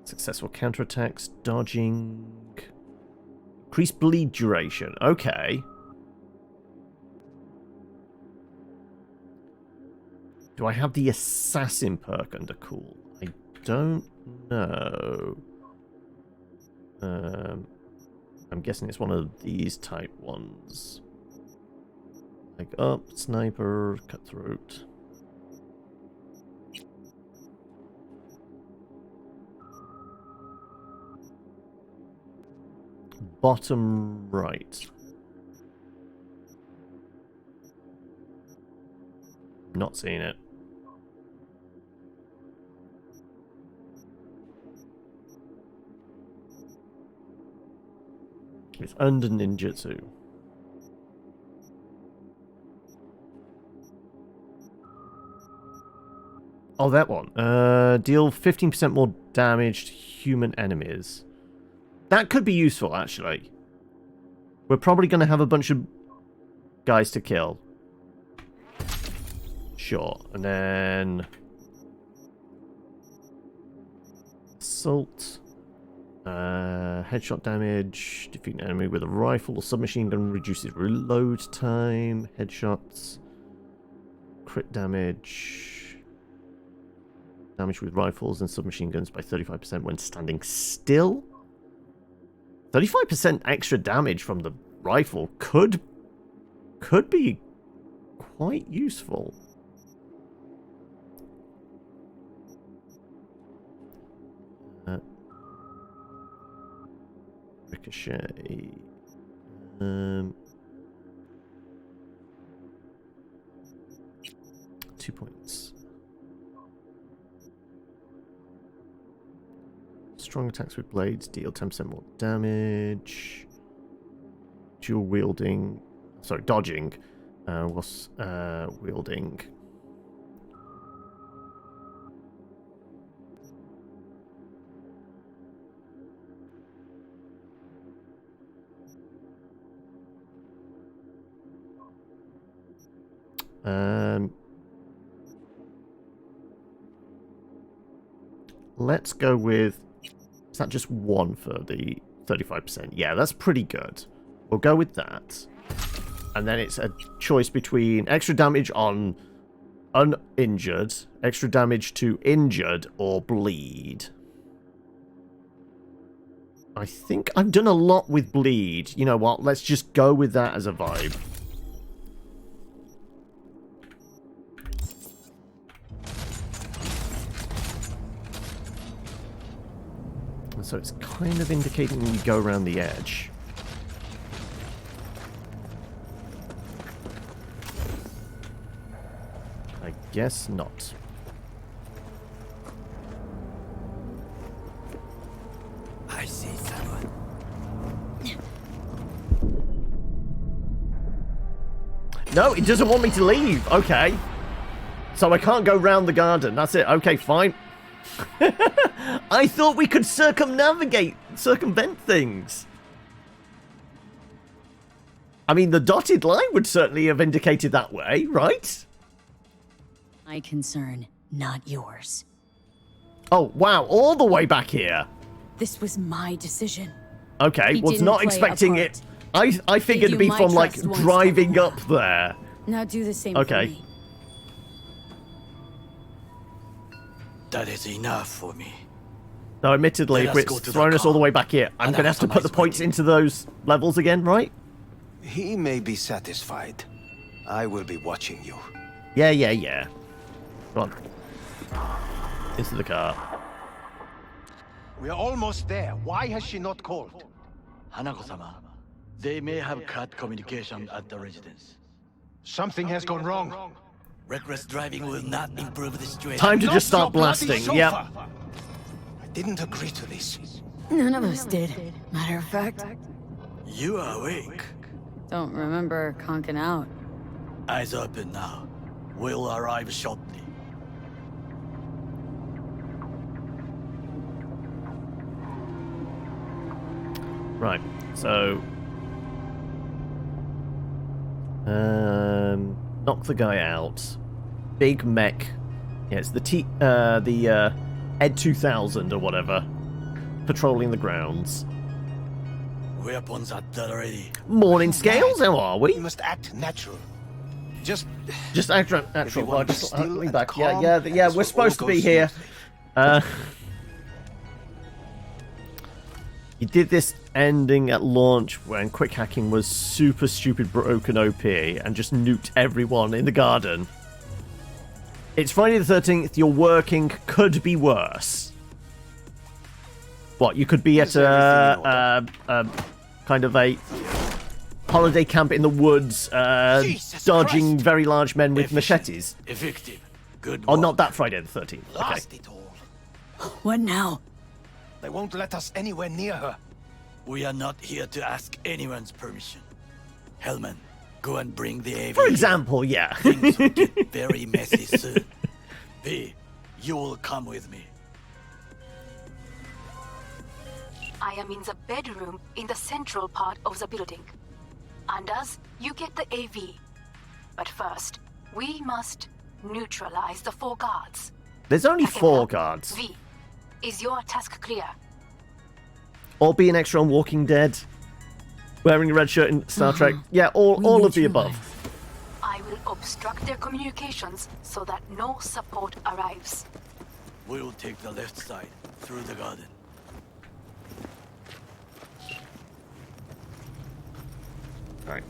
Successful counterattacks, dodging. Increased bleed duration. Okay. Do I have the assassin perk under cool? I don't know. I'm guessing it's one of these type ones. Like up, sniper, cutthroat. Bottom right. Not seeing it. It's under ninjutsu. Oh, that one. Deal 15% more damage to human enemies. That could be useful, actually. We're probably going to have a bunch of guys to kill. Sure. And then... Assault. Headshot damage. Defeat an enemy with a rifle or submachine gun reduces reload time. Headshots. Crit damage. Damage with rifles and submachine guns by 35% when standing still. 35% extra damage from the rifle could be quite useful. Ricochet. 2 points. Strong attacks with blades deal 10% more damage. Dual wielding. Sorry, dodging. What's wielding? Let's go with... Is that just 1 for the 35%? Yeah, that's pretty good. We'll go with that. And then it's a choice between extra damage on uninjured, extra damage to injured, or bleed. I think I've done a lot with bleed. You know what? Let's just go with that as a vibe. So it's kind of indicating when you go around the edge. I guess not. I see someone. No, it doesn't want me to leave. Okay. So I can't go round the garden. That's it. Okay, fine. I thought we could circumvent things. I mean, the dotted line would certainly have indicated that way, right? My concern, not yours. Oh, wow, all the way back here. This was my decision. Okay, was not expecting it. I figured it'd be from, like, driving up there. Now do the same for me. That is enough for me. No, admittedly, if it's throwing us all the way back here, I'm going to have to put the points into those levels again, right? He may be satisfied. I will be watching you. Yeah. Come on. Into the car. We are almost there. Why has she not called? Hanako-sama, they may have cut communication at the residence. Something has gone wrong. Reckless driving will not improve the situation. Time to just start blasting. Yep. I didn't agree to this. None of us did. Matter of fact. You are awake. Don't remember conking out. Eyes open now. We'll arrive shortly. Right, so... knock the guy out. Big mech. Yeah, it's the Ed 2000 or whatever. patrolling the grounds. Weapons at the ready. Morning, Scales. How are we? You must act natural. Just act natural. Well, just lean back. Yeah. We're supposed to be here. You did this ending at launch when quick hacking was super stupid broken OP and just nuked everyone in the garden. It's Friday the 13th. You're working. Could be worse. What? You could be at a kind of a holiday camp in the woods, dodging Christ. Very large men with machetes. Effective. Good. Oh, not that Friday the 13th. Lost it all. What now? They won't let us anywhere near her. We are not here to ask anyone's permission. Hellman, go and bring the AV. For example, yeah. Things will get very messy soon. P, you will come with me. I am in the bedroom in the central part of the building. Anders, you get the AV. But first, we must neutralize the 4 guards. There's only 4 guards. V, is your task clear? Or be an extra on Walking Dead. Wearing a red shirt in Star Trek. Yeah, all of the above. I will obstruct their communications so that no support arrives. We will take the left side through the garden. Right.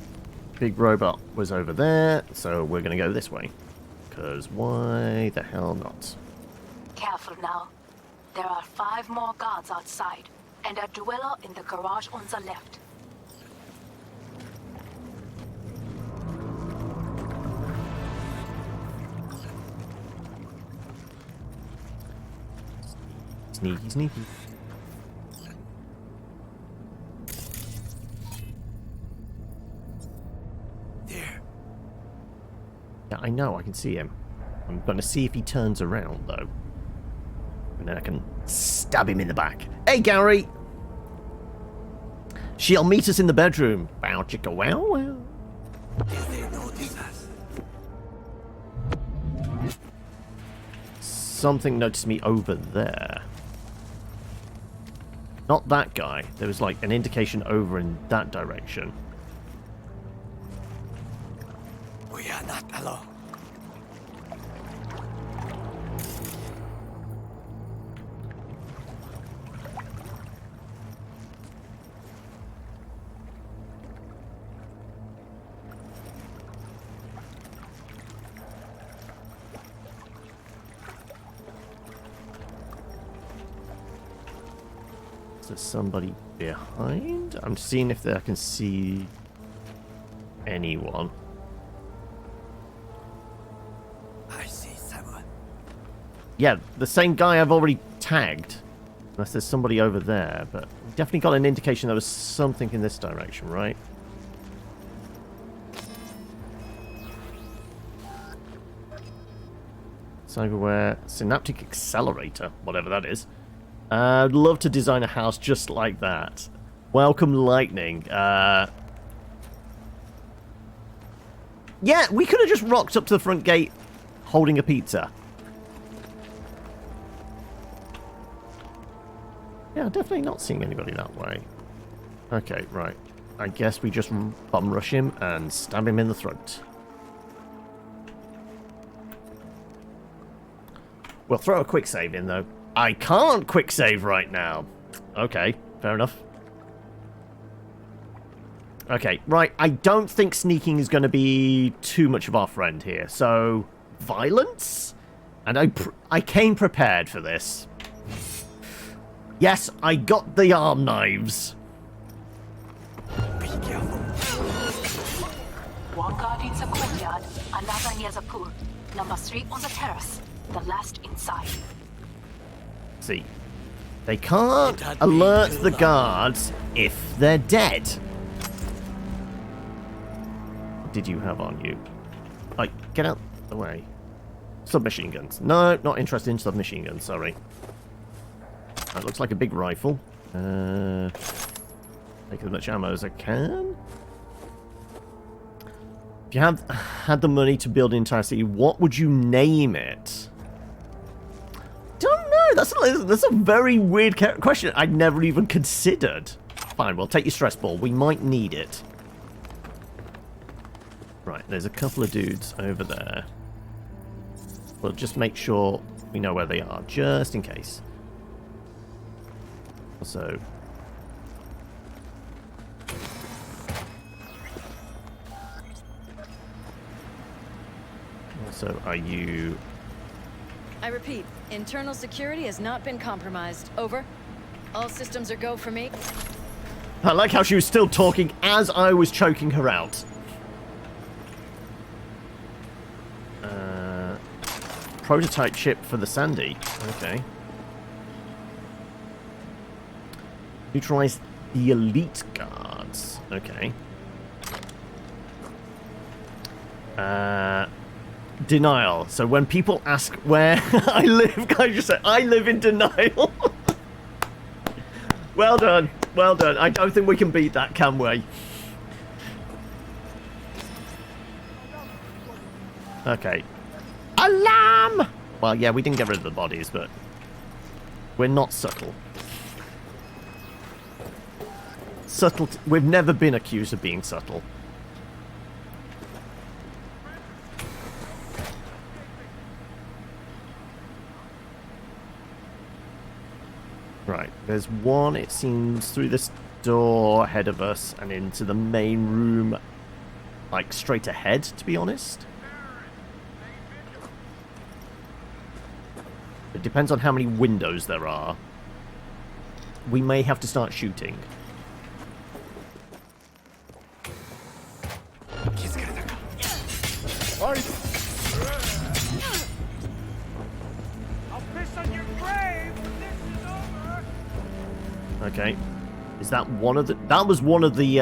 Big robot was over there, so we're going to go this way. Because why the hell not? Careful now. There are 5 more guards outside, and a dweller in the garage on the left. Sneaky, sneaky. There. Yeah, I know, I can see him. I'm going to see if he turns around, though. And then I can stab him in the back. Hey, Gary! She'll meet us in the bedroom. Bow chicka wow wow. Did they notice us? Something noticed me over there. Not that guy. There was like an indication over in that direction. We are not alone. Is there somebody behind? I'm seeing if I can see anyone. I see someone. Yeah, the same guy I've already tagged. Unless there's somebody over there, but definitely got an indication there was something in this direction, right? Cyberware Synaptic Accelerator, whatever that is. I'd love to design a house just like that. Welcome lightning. Yeah, we could have just rocked up to the front gate holding a pizza. Yeah, definitely not seeing anybody that way. Okay, right. I guess we just bum rush him and stab him in the throat. We'll throw a quick save in, though. I can't quick save right now. Okay, fair enough. Okay, right. I don't think sneaking is going to be too much of our friend here. So, violence? And I came prepared for this. Yes, I got the arm knives. Be careful. One guard in the courtyard, another near the pool. Number 3 on the terrace, the last inside. See, they can't alert the guards if they're dead. What did you have on you? Like, get out the way. Submachine guns. No, not interested in submachine guns, sorry. That looks like a big rifle. Take as much ammo as I can. If you had the money to build an entire city, what would you name it? Don't know. That's a very weird question I'd never even considered. Fine, we'll take your stress ball. We might need it. Right, there's a couple of dudes over there. We'll just make sure we know where they are, just in case. Also... Also, are you... I repeat, internal security has not been compromised. Over. All systems are go for me. I like how she was still talking as I was choking her out. Prototype ship for the Sandy. Okay. Neutralize the elite guards. Okay. Denial. So when people ask where I live, can I just say, I live in denial? Well done. Well done. I don't think we can beat that, can we? Okay. Alarm! Well, yeah, we didn't get rid of the bodies, but we're not subtle. Subtle. We've never been accused of being subtle. Right, there's one, it seems, through this door ahead of us and into the main room, like straight ahead, to be honest. It depends on how many windows there are. We may have to start shooting. I'll piss on your grave when this is over. Okay. Is that one of the... That was one of the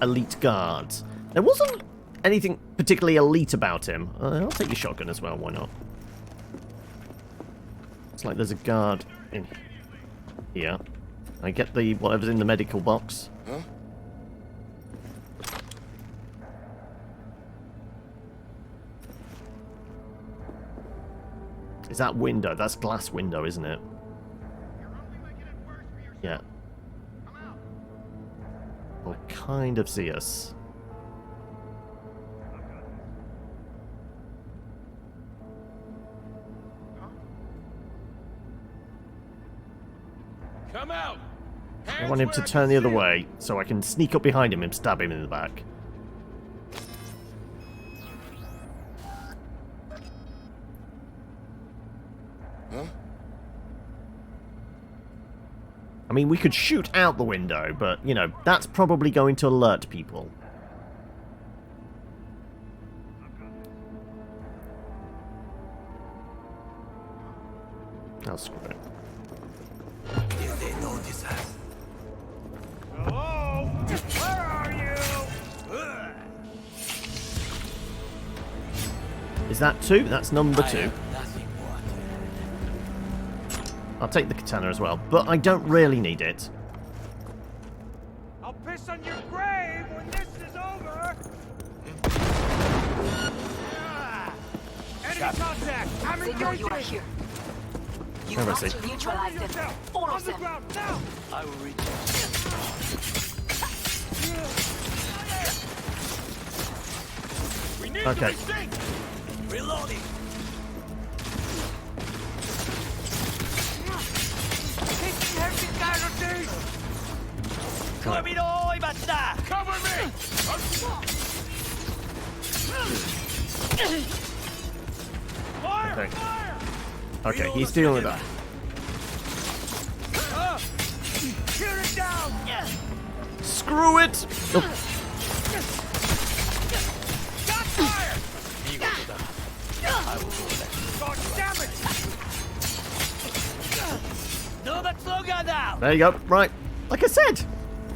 elite guards. There wasn't anything particularly elite about him. I'll take your shotgun as well, why not? It's like there's a guard in here. I get the whatever's in the medical box. Huh? Is that window? That's glass window, isn't it? Yeah. Will kind of see us. Come out. I want him to turn the other way so I can sneak up behind him and stab him in the back. Huh? I mean, we could shoot out the window, but, you know, that's probably going to alert people. Oh, screw it. If they notice us. Hello? Where are you? Is that two? That's number two. I'll take the katana as well, but I don't really need it. I'll piss on your grave when this is over. Enemy contact. I'm They know you are engaging. here. You Where must is he? neutralize them. All On of the them. ground now. I will reach. We need Okay. to resync. Reloading. Taking heavy casualties. Cover me. Fire! Okay. Fire! Okay, he's dealing with that. Shoot it down! Screw it! Oh. Got fire! God damn it! There you go. Right. Like I said,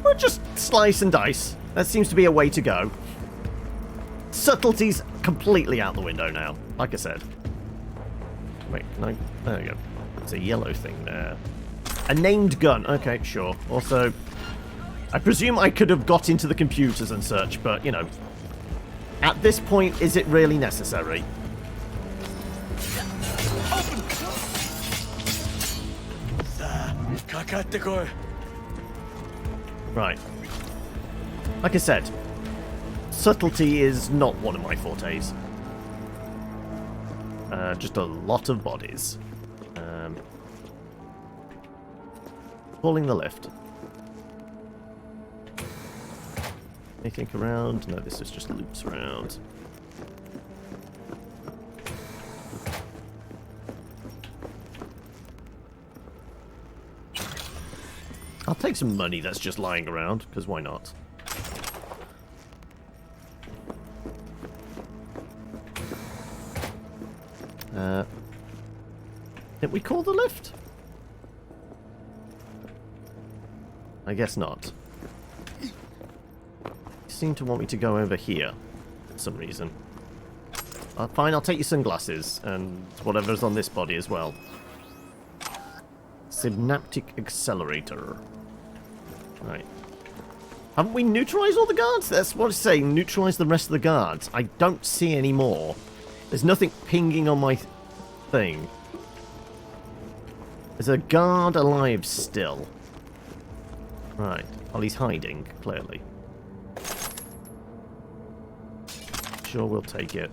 we'll just slice and dice. That seems to be a way to go. Subtlety's completely out the window now. Like I said. Wait, can I... There you go. There's a yellow thing there. A named gun. Okay, sure. Also, I presume I could have got into the computers and such, but, you know, at this point, is it really necessary? Right. Like I said, subtlety is not one of my fortes. Just a lot of bodies. Calling the lift. Anything around? No, this is just loops around. I'll take some money that's just lying around, because why not? Did we call the lift? I guess not. You seem to want me to go over here for some reason. Fine, I'll take your sunglasses and whatever's on this body as well. Synaptic accelerator. Right. Haven't we neutralized all the guards? That's what it's saying. Neutralize the rest of the guards. I don't see any more. There's nothing pinging on my thing. There's a guard alive still. Right. Well, he's hiding, clearly. Sure, we'll take it.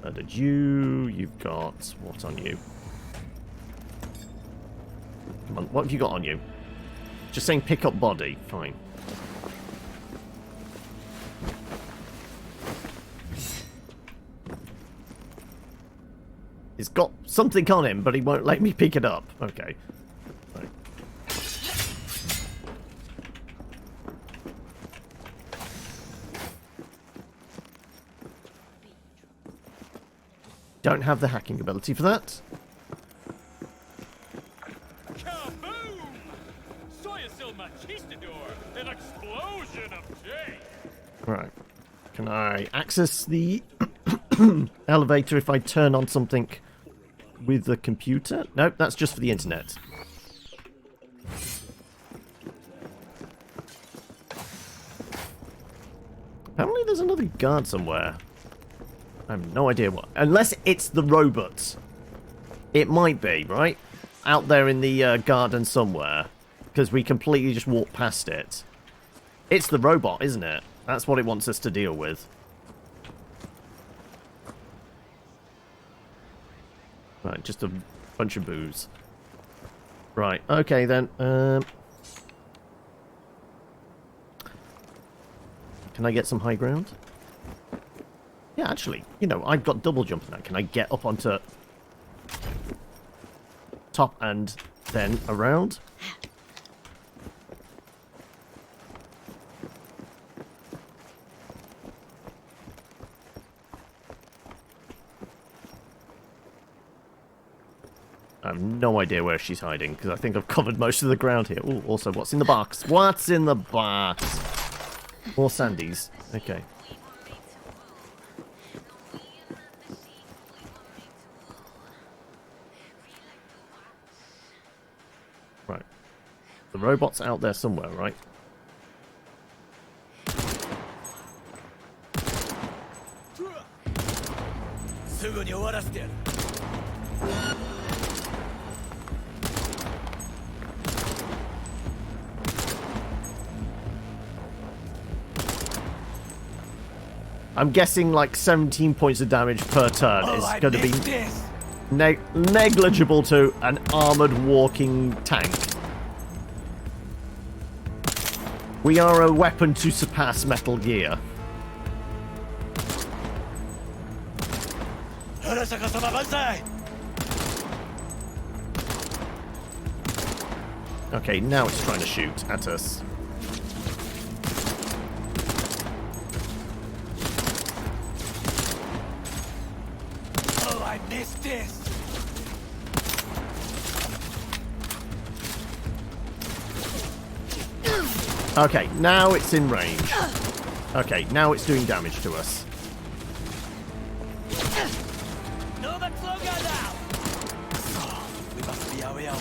Murdered you. You've got... what on you? Come on, what have you got on you? Just saying pick up body. Fine. He's got something on him, but he won't let me pick it up. Okay. Right. Don't have the hacking ability for that. Kaboom! Soy el machistador! An explosion of J! Right. Can I access the elevator if I turn on something with the computer? Nope, that's just for the internet. Apparently there's another guard somewhere. I have no idea what. Unless it's the robots. It might be, right? Out there in the garden somewhere. Because we completely just walked past it. It's the robot, isn't it? That's what it wants us to deal with. Right, just a bunch of booze. Right, okay then. Can I get some high ground? Yeah, actually, you know, I've got double jump now. Can I get up onto top and then around? I have no idea where she's hiding, because I think I've covered most of the ground here. Ooh, also, what's in the box? What's in the box? More sandies. Okay. Right. The robot's out there somewhere, right? I'm guessing like 17 points of damage per turn is going to be negligible to an armored walking tank. We are a weapon to surpass Metal Gear. Okay, now it's trying to shoot at us. This. Okay, now it's in range. Okay, now it's doing damage to us. We must be our way out.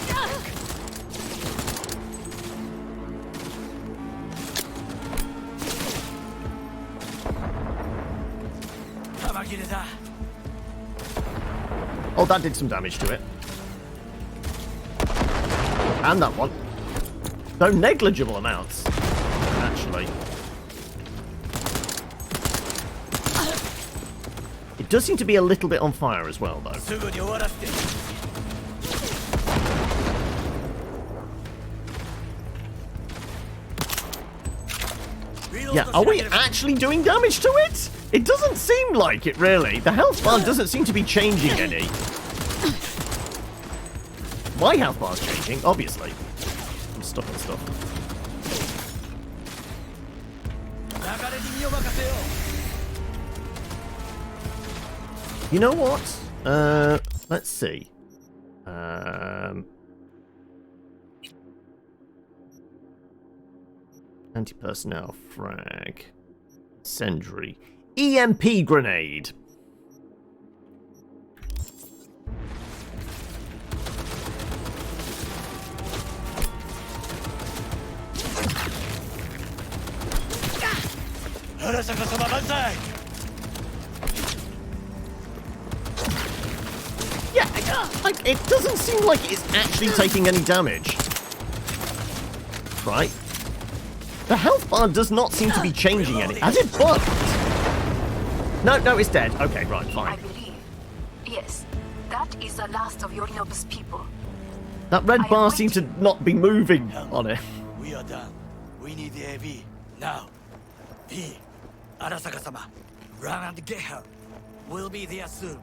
Oh, that did some damage to it. And that one. Though negligible amounts, actually. It does seem to be a little bit on fire as well, though. Yeah, are we actually doing damage to it? It doesn't seem like it, really. The health bar doesn't seem to be changing any. My health bar's changing, obviously. I'm stuck on stuff. You know what? Let's see. Anti-personnel frag. Incendiary. EMP grenade. Yeah, like, it doesn't seem like it's actually taking any damage. Right. The health bar does not seem to be changing any. Has it bugged? No, it's dead. Okay, right, fine. I believe. Yes, that is the last of Yorinobu's people. That red bar seems to not be moving on it. We are done. We need the AV. Now. V. Arasaka-sama. Run and get her. We'll be there soon.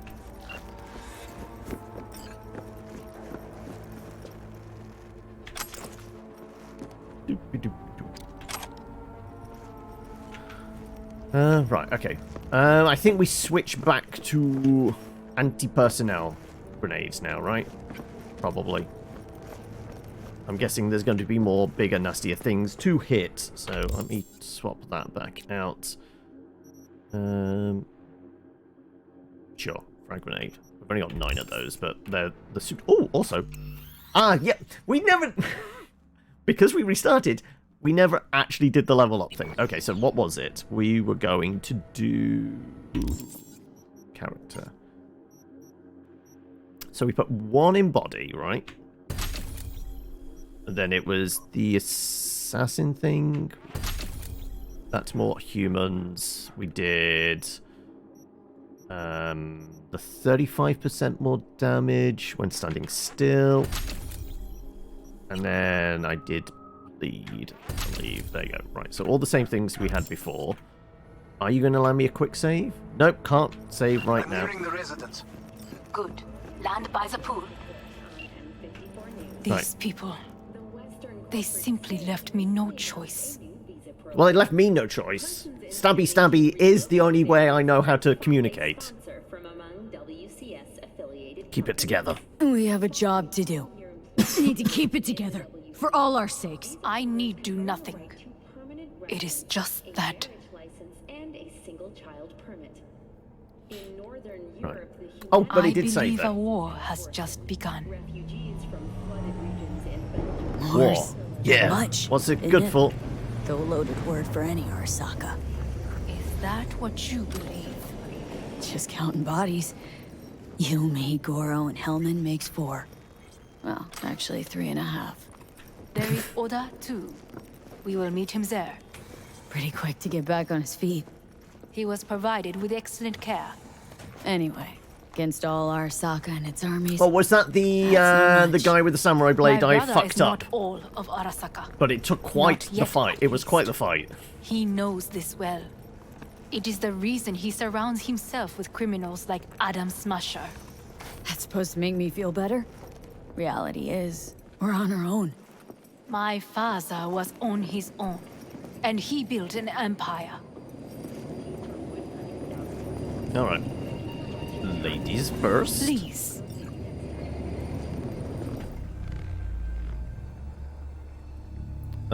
Right, okay. I think we switch back to anti-personnel grenades now, right? Probably. I'm guessing there's going to be more bigger, nastier things to hit, so let me swap that back out. Sure, frag grenade. I've only got 9 of those, but they're the suit. Oh, also. Yeah, we never... because we restarted, we never actually did the level up thing. Okay, so what was it? We were going to do... character. So we put 1 in body, right? And then it was the assassin thing. That's more humans. We did... the 35% more damage when standing still. And then I did bleed, I believe. There you go. Right, so all the same things we had before. Are you going to allow me a quick save? Nope, can't save right now. The residence. Good. Land by the pool. These people, they simply left me no choice. Well, they left me no choice. Stabby stabby is the only way I know how to communicate. Keep it together. We have a job to do. We need to keep it together. For all our sakes. I need do nothing. It is just that. Right. Oh, but he did say that. I believe a war has just begun. War. Yeah. Much, What's it isn't good it? for? The loaded word for any Arasaka. Is that what you believe? Just counting bodies. You, me, Goro, and Hellman makes 4. Well, actually 3.5. There is Oda, too. We will meet him there. Pretty quick to get back on his feet. He was provided with excellent care. Anyway, against all Arasaka and its armies... Oh, was that the guy with the samurai blade My I brother fucked is up? not all of Arasaka. But it took quite Not the yet, fight. It was quite the fight. He knows this well. It is the reason he surrounds himself with criminals like Adam Smasher. That's supposed to make me feel better? Reality is, we're on our own. My father was on his own, and he built an empire. All right. Ladies first. Please.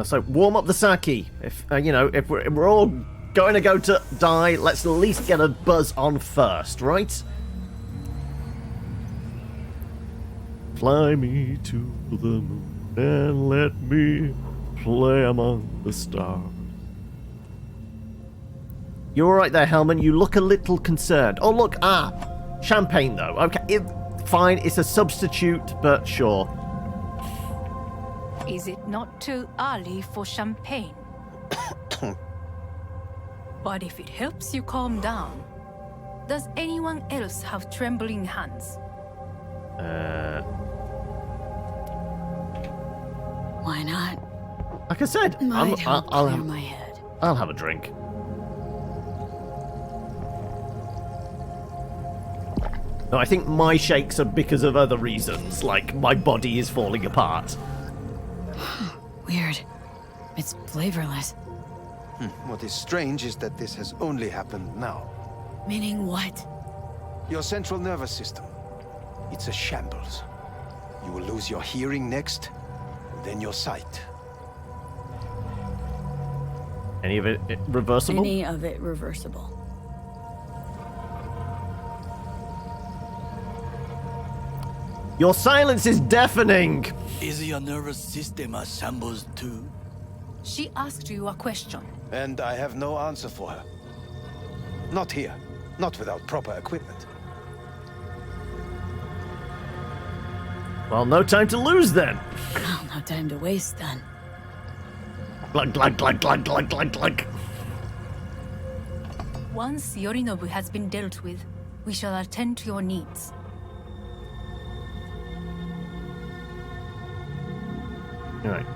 So warm up the sake. If if we're all going to go to die, let's at least get a buzz on first, right? Fly me to the moon and let me play among the stars. You all right there, Hellman? You look a little concerned. Oh, look, champagne, though. Okay, fine, it's a substitute, but sure. Is it not too early for champagne? But if it helps you calm down, does anyone else have trembling hands? Why not? Like I said, I'll clear my head. I'll have a drink. No, I think my shakes are because of other reasons, like my body is falling apart. Weird. It's flavorless. What is strange is that this has only happened now. Meaning what? Your central nervous system. It's a shambles. You will lose your hearing next, then your sight. Any of it reversible? Any of it reversible. Your silence is deafening! Is your nervous system a shambles too? She asked you a question. And I have no answer for her. Not here. Not without proper equipment. Well, no time to lose then. Well, no time to waste then. Glug, glug, glug, glug, glug, glug, glug. Once Yorinobu has been dealt with, we shall attend to your needs. Alright.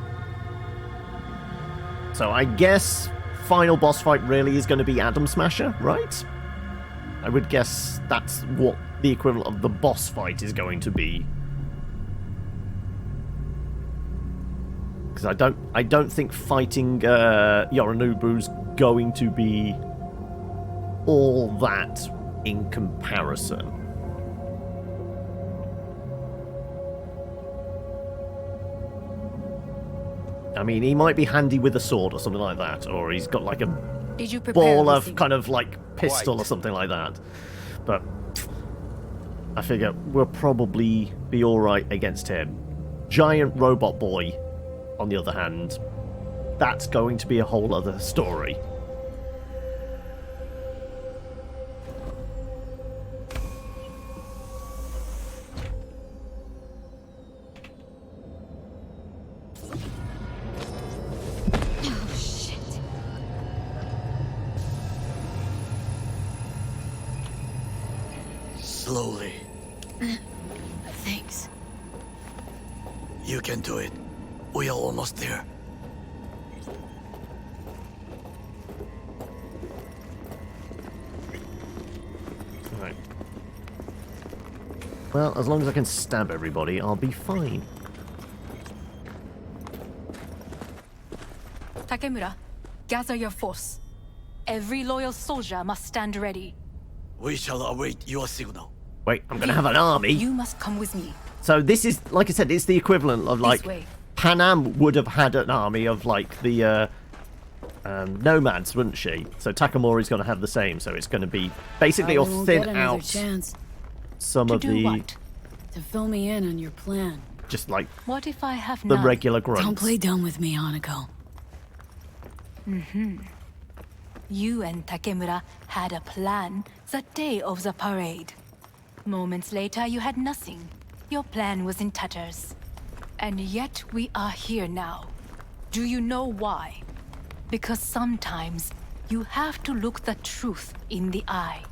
So I guess final boss fight really is going to be Atom Smasher, right? I would guess that's what the equivalent of the boss fight is going to be. Because I don't think fighting Yorinobu's going to be all that in comparison. I mean, he might be handy with a sword or something like that, or he's got like a ball of kind of like pistol or something like that. But I figure we'll probably be alright against him. Giant robot boy, on the other hand, that's going to be a whole other story. Slowly. Thanks. You can do it. We are almost there. Right. Well, as long as I can stab everybody, I'll be fine. Takemura, gather your force. Every loyal soldier must stand ready. We shall await your signal. Wait, I'm gonna have an army? You must come with me. So this is, like I said, it's the equivalent of like... Panam would have had an army of like the nomads, wouldn't she? So Takamori's going to have the same. So it's going to be basically or thin out some of the... What? To fill me in on your plan. Just like what if I have the regular grunts. Don't play dumb with me, Hanako. You and Takemura had a plan the day of the parade. Moments later, you had nothing. Your plan was in tatters. And yet we are here now. Do you know why? Because sometimes you have to look the truth in the eye.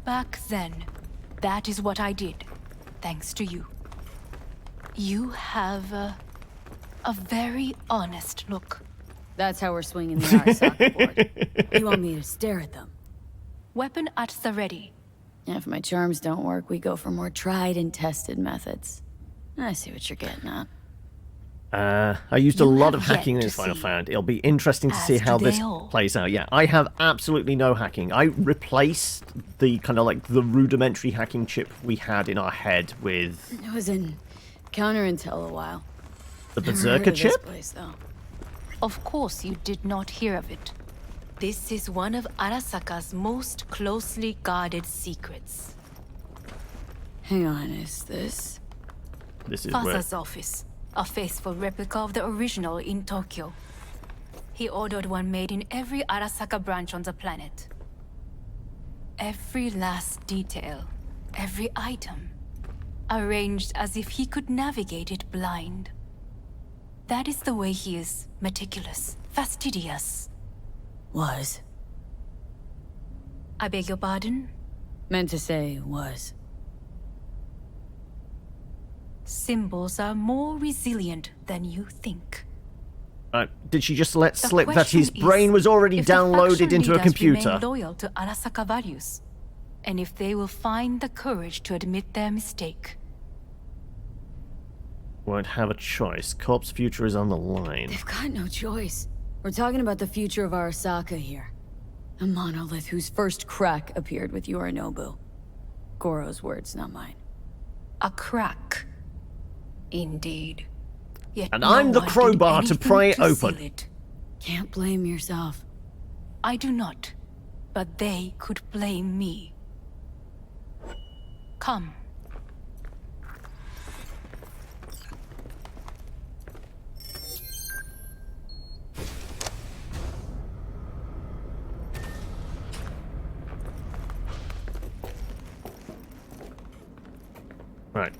Back then, that is what I did, thanks to you. You have a very honest look. That's how we're swinging the Arasaka board. You want me to stare at them? Weapon at the ready. If my charms don't work, we go for more tried and tested methods. I see what you're getting at. I used a lot of hacking in this Final Fantasy. It'll be interesting to see how this plays out. Yeah, I have absolutely no hacking. I replaced the kind of like the rudimentary hacking chip we had in our head with... It was in Counter Intel a while. The Berserker chip? This place, though. Of course you did not hear of it. This is one of Arasaka's most closely guarded secrets. Hang on, is this... This is Father's office. A faithful replica of the original in Tokyo. He ordered one made in every Arasaka branch on the planet. Every last detail, every item. arranged as if he could navigate it blind. That is the way he is meticulous, fastidious. Was. I beg your pardon? Meant to say was. Symbols are more resilient than you think. Did she just let slip that his brain was already downloaded into a computer? Remain loyal to Arasaka values, and if they will find the courage to admit their mistake. Won't have a choice. Corp's future is on the line. They've got no choice. We're talking about the future of Arasaka here. A monolith whose first crack appeared with Yorinobu. Goro's words, not mine. A crack. Indeed. Yet and no I'm the one did crowbar to pry it anything to open. seal it. Can't blame yourself. I do not. But they could blame me. Come. Right.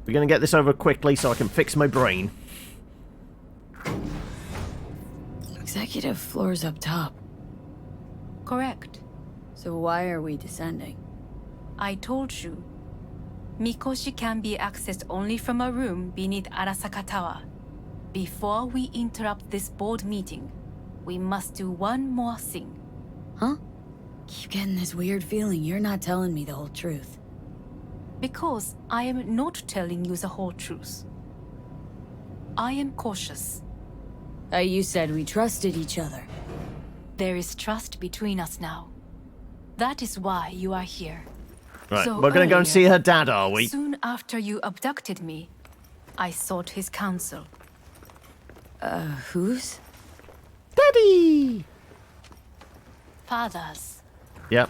We're gonna get this over quickly so I can fix my brain. Executive floor's up top. Correct. So why are we descending? I told you. Mikoshi can be accessed only from a room beneath Arasaka Tower. Before we interrupt this board meeting, we must do one more thing. Huh? Keep getting this weird feeling you're not telling me the whole truth. Because I am not telling you the whole truth. I am cautious. You said we trusted each other. There is trust between us now. That is why you are here. Right, So we're gonna go and see her dad, are we? Soon after you abducted me, I sought his counsel. Whose? Daddy! Father's. Yep.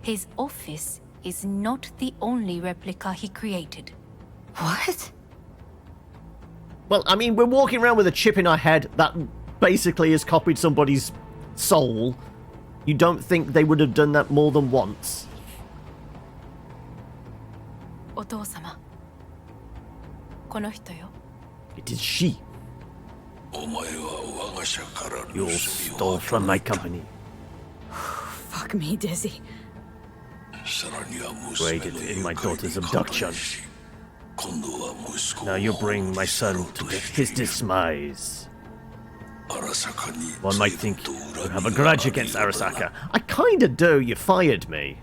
His office is not the only replica he created. What? Well, I mean, we're walking around with a chip in our head that basically has copied somebody's soul. You don't think they would have done that more than once? Otou-sama. この人よ. It is she. You stole from my company. Fuck me, Dizzy. Aided in my daughter's abduction. Now you bring my son to his demise. One might think you have a grudge against Arasaka. I kinda do. You fired me.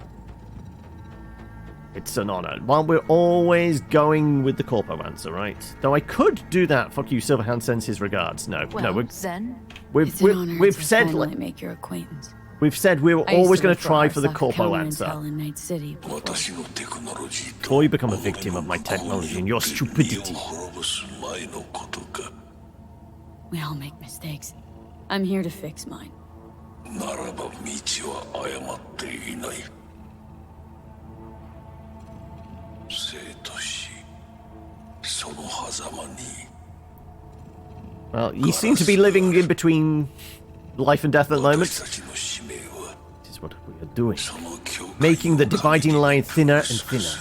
It's an honor. While we're always going with the corpo answer, right? Though I could do that. Fuck you, Silverhand sends his regards. No, Well, no, we've we've said finally make your acquaintance. we've said we were I used always to going work to for try for the Arasaka corpo Counterintel answer. in Night City before. Before you become a victim of my technology and your stupidity. We all make mistakes. I'm here to fix mine. Well, you seem to be living in between life and death at the moment. This is what we are doing. Making the dividing line thinner and thinner.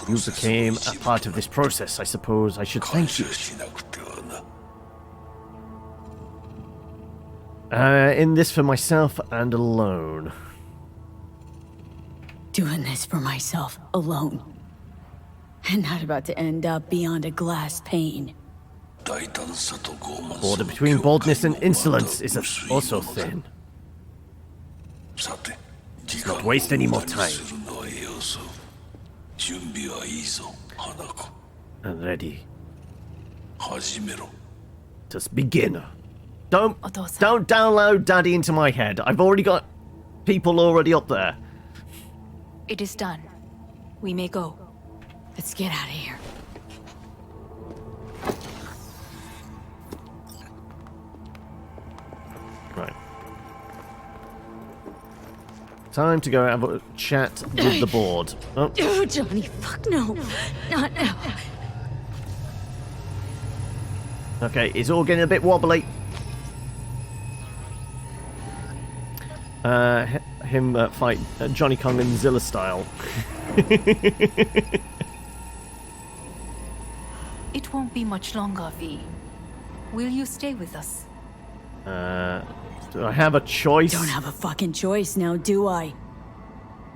You became a part of this process. I suppose I should thank you. In this for myself and alone. Doing this for myself, alone. And not about to end up beyond a glass pane. The border between boldness and insolence is also thin. Let's not waste any more time. I'm ready. Just begin. Don't download Daddy into my head. I've already got people already up there. It is done. We may go. Let's get out of here. Right. Time to go have a chat with the board. Oh. Oh, Johnny, fuck no. Not now. Okay, it's all getting a bit wobbly. him fight Johnny Kong and Zilla style. It won't be much longer, V. Will you stay with us? Do I have a choice? Don't have a fucking choice now, do I?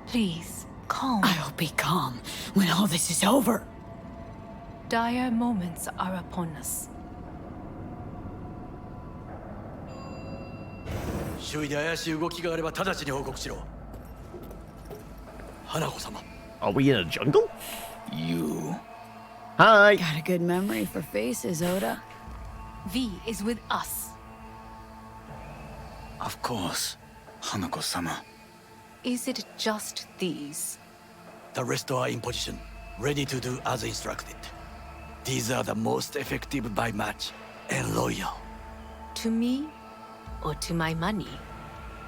Please, calm. I'll be calm when all this is over. Dire moments are upon us. 周囲で怪しい動きがあれば直ちに報告しろ。花子様。Are we in a jungle? You. Hi. Got a good memory for faces, Oda. V is with us. Of course, Hanako-sama. Is it just these? The rest are in position, ready to do as instructed. These are the most effective by match and loyal. To me or to my money?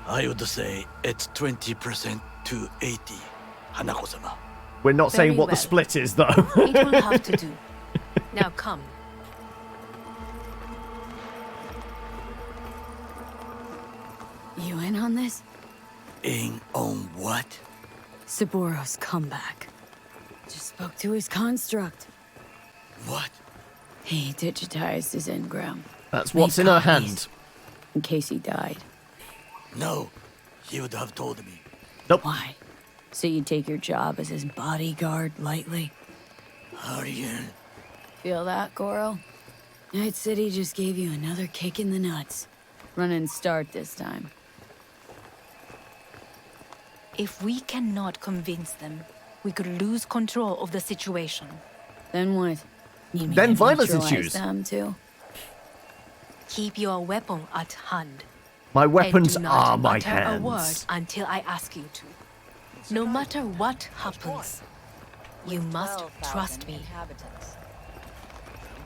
I would say it's 20% to 80, Hanako-sama. We're not Very saying what the well. split is, though. It will have to do. Now come. You in on this? In on what? Saburo's comeback. Just spoke to his construct. What? He digitized his engram. That's what's in her hand. In case he died. No, he would have told me. Nope. Why? So you take your job as his bodyguard lightly? Aryan. Feel that, Goro? Night City just gave you another kick in the nuts. Run and start this time. If we cannot convince them, we could lose control of the situation. Then what? Need me Then to violence neutralize ensues. them too? Keep your weapon at hand. My weapons and do are not my utter a word hands. until I ask you to. No matter what happens, you must trust me.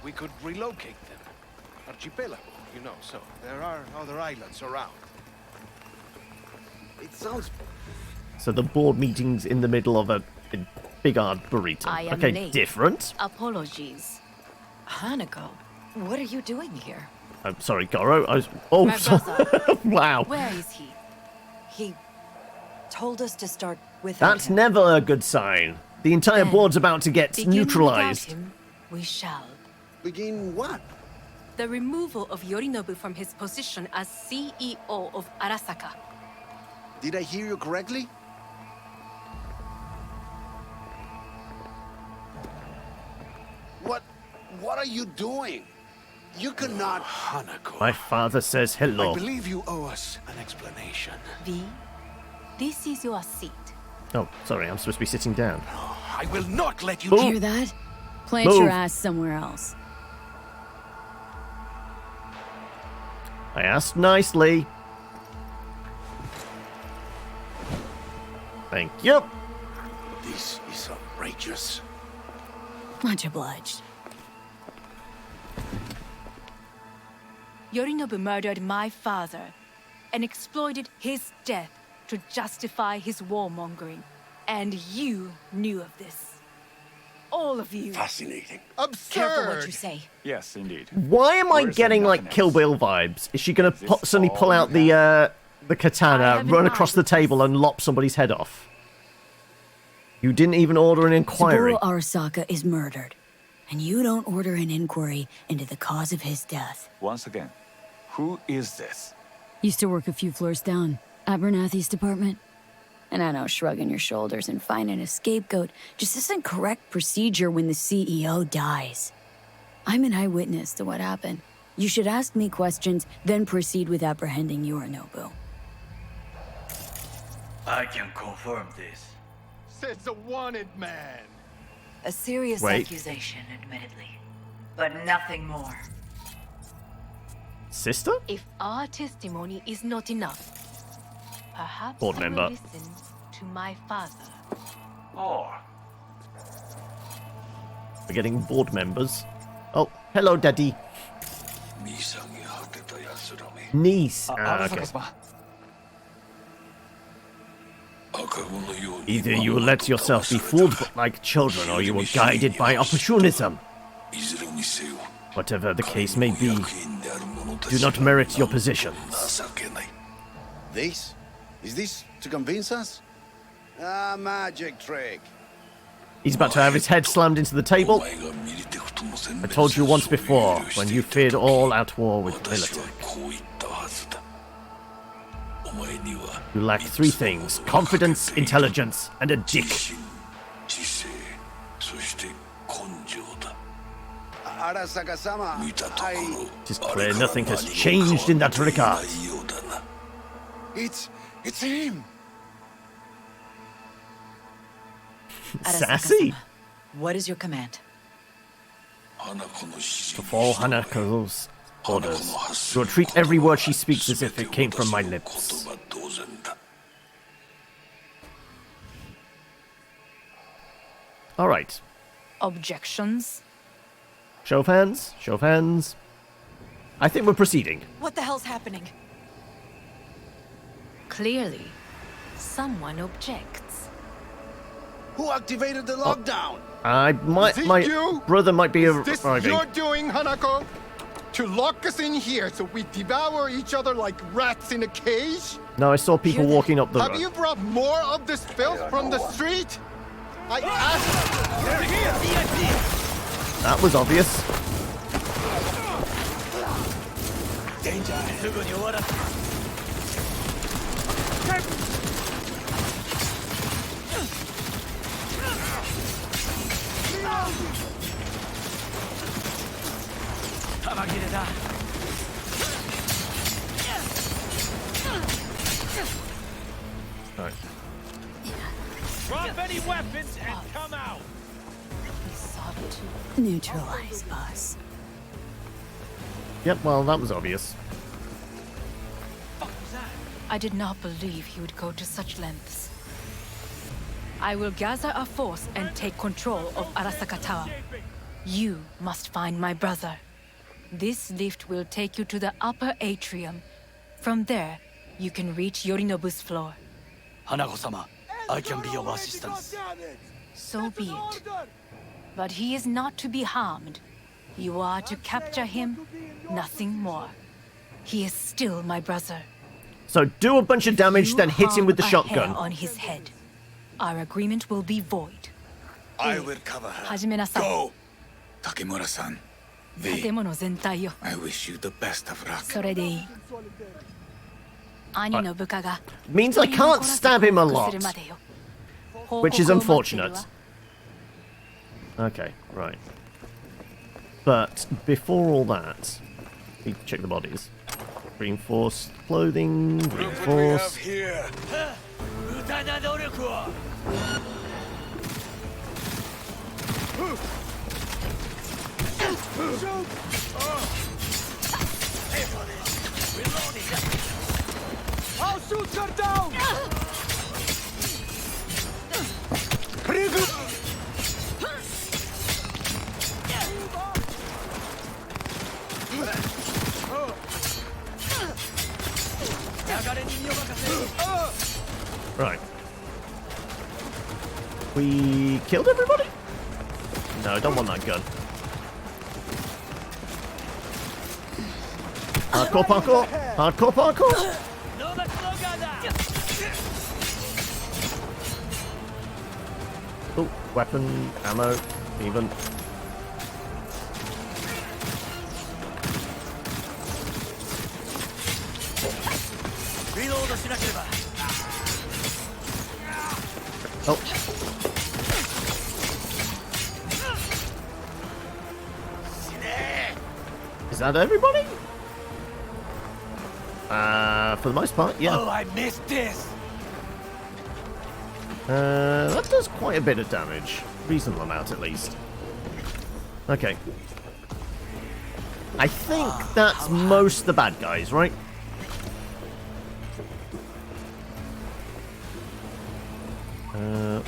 We could relocate them. Archipelago, you know, so there are other islands around. It sounds... So the board meeting's in the middle of a big hard burrito. I am Okay, late. different. Apologies. Hanako, what are you doing here? I'm sorry, Goro. I was... Oh, My sorry. brother. Wow. Where is he? He told us to start with That's him. never a good sign. The entire Then, board's about to get Begin neutralized. without him, we shall. Begin what? The removal of Yorinobu from his position as CEO of Arasaka. Did I hear you correctly? What are you doing? You cannot... Hanako. My father says hello. I believe you owe us an explanation. V, this is your seat. Oh, sorry, I'm supposed to be sitting down. I will not let you... Hear that? Plant Move. your ass somewhere else. I asked nicely. Thank you. This is outrageous. Much obliged. Yorinobu murdered my father and exploited his death to justify his warmongering. And you knew of this. All of you. Fascinating. Careful what you say. Yes, indeed. Why am I Or is getting there like nothing Kill else? Bill vibes? Is she gonna Is this suddenly pull all out you the katana, I have run an across eye the with table, and lop somebody's head off? You didn't even order an inquiry. Saburo Arasaka is murdered. And you don't order an inquiry into the cause of his death. Once again, who is this? Used to work a few floors down. Abernathy's department. And I know shrugging your shoulders and finding a scapegoat just isn't correct procedure when the CEO dies. I'm an eyewitness to what happened. You should ask me questions, then proceed with apprehending Yorinobu. I can confirm this. Says a wanted man. A serious Wait. accusation, admittedly. But nothing more. Sister? If our testimony is not enough, perhaps Board you member. will listen to my father. Or We're getting board members. Oh, hello, Daddy. Niece. Ah, okay. Either you will let yourself be fooled like children, or you will guided by opportunism. Whatever the case may be, do not merit your positions. This? Is this to convince us? Ah, magic trick. He's about to have his head slammed into the table. I told you once before, when you feared all at war with Militech. You lack three things: confidence, intelligence, and a dick. Arasaka-sama, It is clear nothing has changed in that regard. It's him! Sassy! What is your command? To follow Hanako's orders. To treat every word she speaks as if it came from my lips. Alright. Objections? Show of hands. Show of hands. I think we're proceeding. What the hell's happening? Clearly, someone objects. Who activated the lockdown? My brother might be Is this arriving. your doing, Hanako? To lock us in here so we devour each other like rats in a cage? No, I saw people walking up the road. Have you brought more of this filth from the street? I asked. That was obvious. Alright. Drop any weapons and come out. Neutralize us. Yep, well, that was obvious. I did not believe he would go to such lengths. I will gather a force and take control of Arasaka Tower. You must find my brother. This lift will take you to the upper atrium. From there, you can reach Yorinobu's floor. Hanako-sama, I can be of assistance. So be it. But he is not to be harmed. You are to capture him, nothing more. He is still my brother. So do a bunch of damage, then hit him with the Harm a hair shotgun. on his head. Our agreement will be void. I will cover her. Hajimenasai. Go! Takemura-san, V, 建物全体よ。 I wish you the best of luck. それでいい。兄の部下が Means I can't stab him a 報告 lot. するまでよ。 Which is 報告を待っている unfortunate. わ。 Okay, right. But before all that, we check the bodies. Reinforced clothing, reinforced. Here. 無駄な努力を。I'll shoot her down! Right. We killed everybody? No, I don't want that gun. Hardcore parkour! Hardcore parkour! Oh, weapon, ammo, even. Oh. Is that everybody? For the most part, yeah. Oh, I missed this. That does quite a bit of damage. Reasonable amount, at least. Okay. I think that's most the bad guys, right?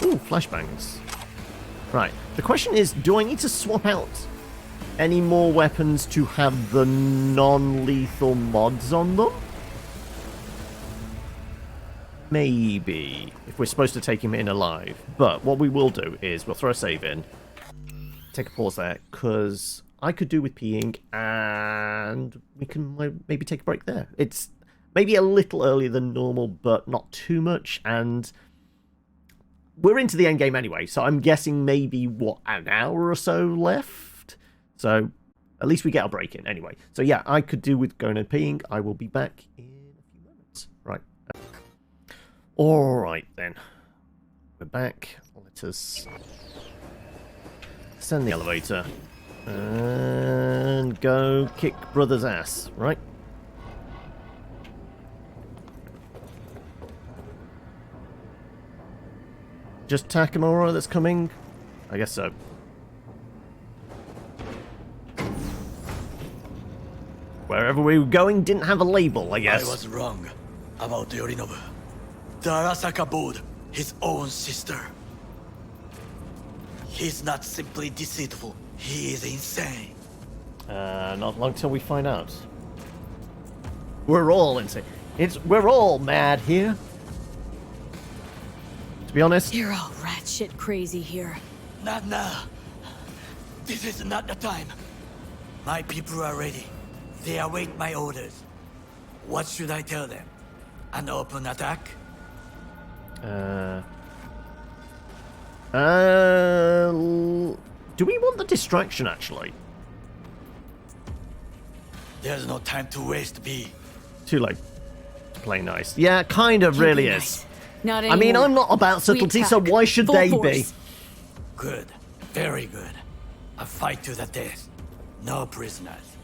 Ooh, flashbangs. Right. The question is, do I need to swap out any more weapons to have the non-lethal mods on them? Maybe, if we're supposed to take him in alive. But what we will do is we'll throw a save in, take a pause there, because I could do with peeing, and we can maybe take a break there. maybe a little earlier than normal, but not too much, and we're into the end game anyway, so I'm guessing maybe, what, an hour or so left? So, at least we get a break in, anyway. So yeah, I could do with going and peeing. I will be back in a few moments. Right. Alright then. We're back. Let us send the elevator. And go kick brother's ass, right? Just Takamura that's coming? I guess so. Wherever we were going didn't have a label, I guess. I was wrong about Yorinobu. The Arasaka board, his own sister. He's not simply deceitful, he is insane. Not long till we find out. We're all insane. We're all mad here. To be honest. You're all rat shit crazy here. Not now. This is not the time. My people are ready. They await my orders. What should I tell them? An open attack? Do we want the distraction, actually? There's no time to waste, B. Too late to play nice. Yeah, kind of really is. Nice. Not I mean, I'm not about subtlety, so why should Full they force. be? Good. Very good. A fight to the death. No prisoners.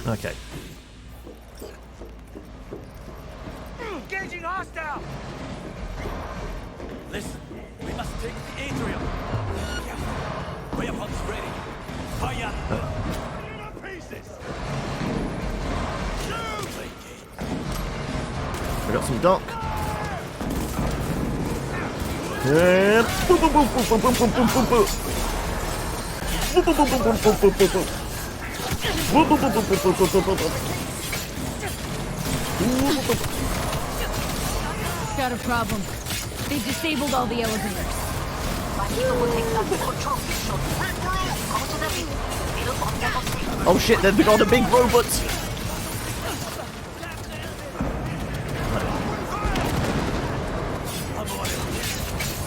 Okay. Engaging hostile! Listen, we must take the atrium. Weapons ready. Fire! We got some dock. Yeah. Boop, boop, boop, boop, boop, boop, boop, boop, boop. Boop, boop, boop, boop, boop, boop, boop, boop, boop. Boop, boop, boop, boop, boop, boop, boop, boop, boop. Got a problem. They've disabled all the elevators. Oh shit, they've got a big robot.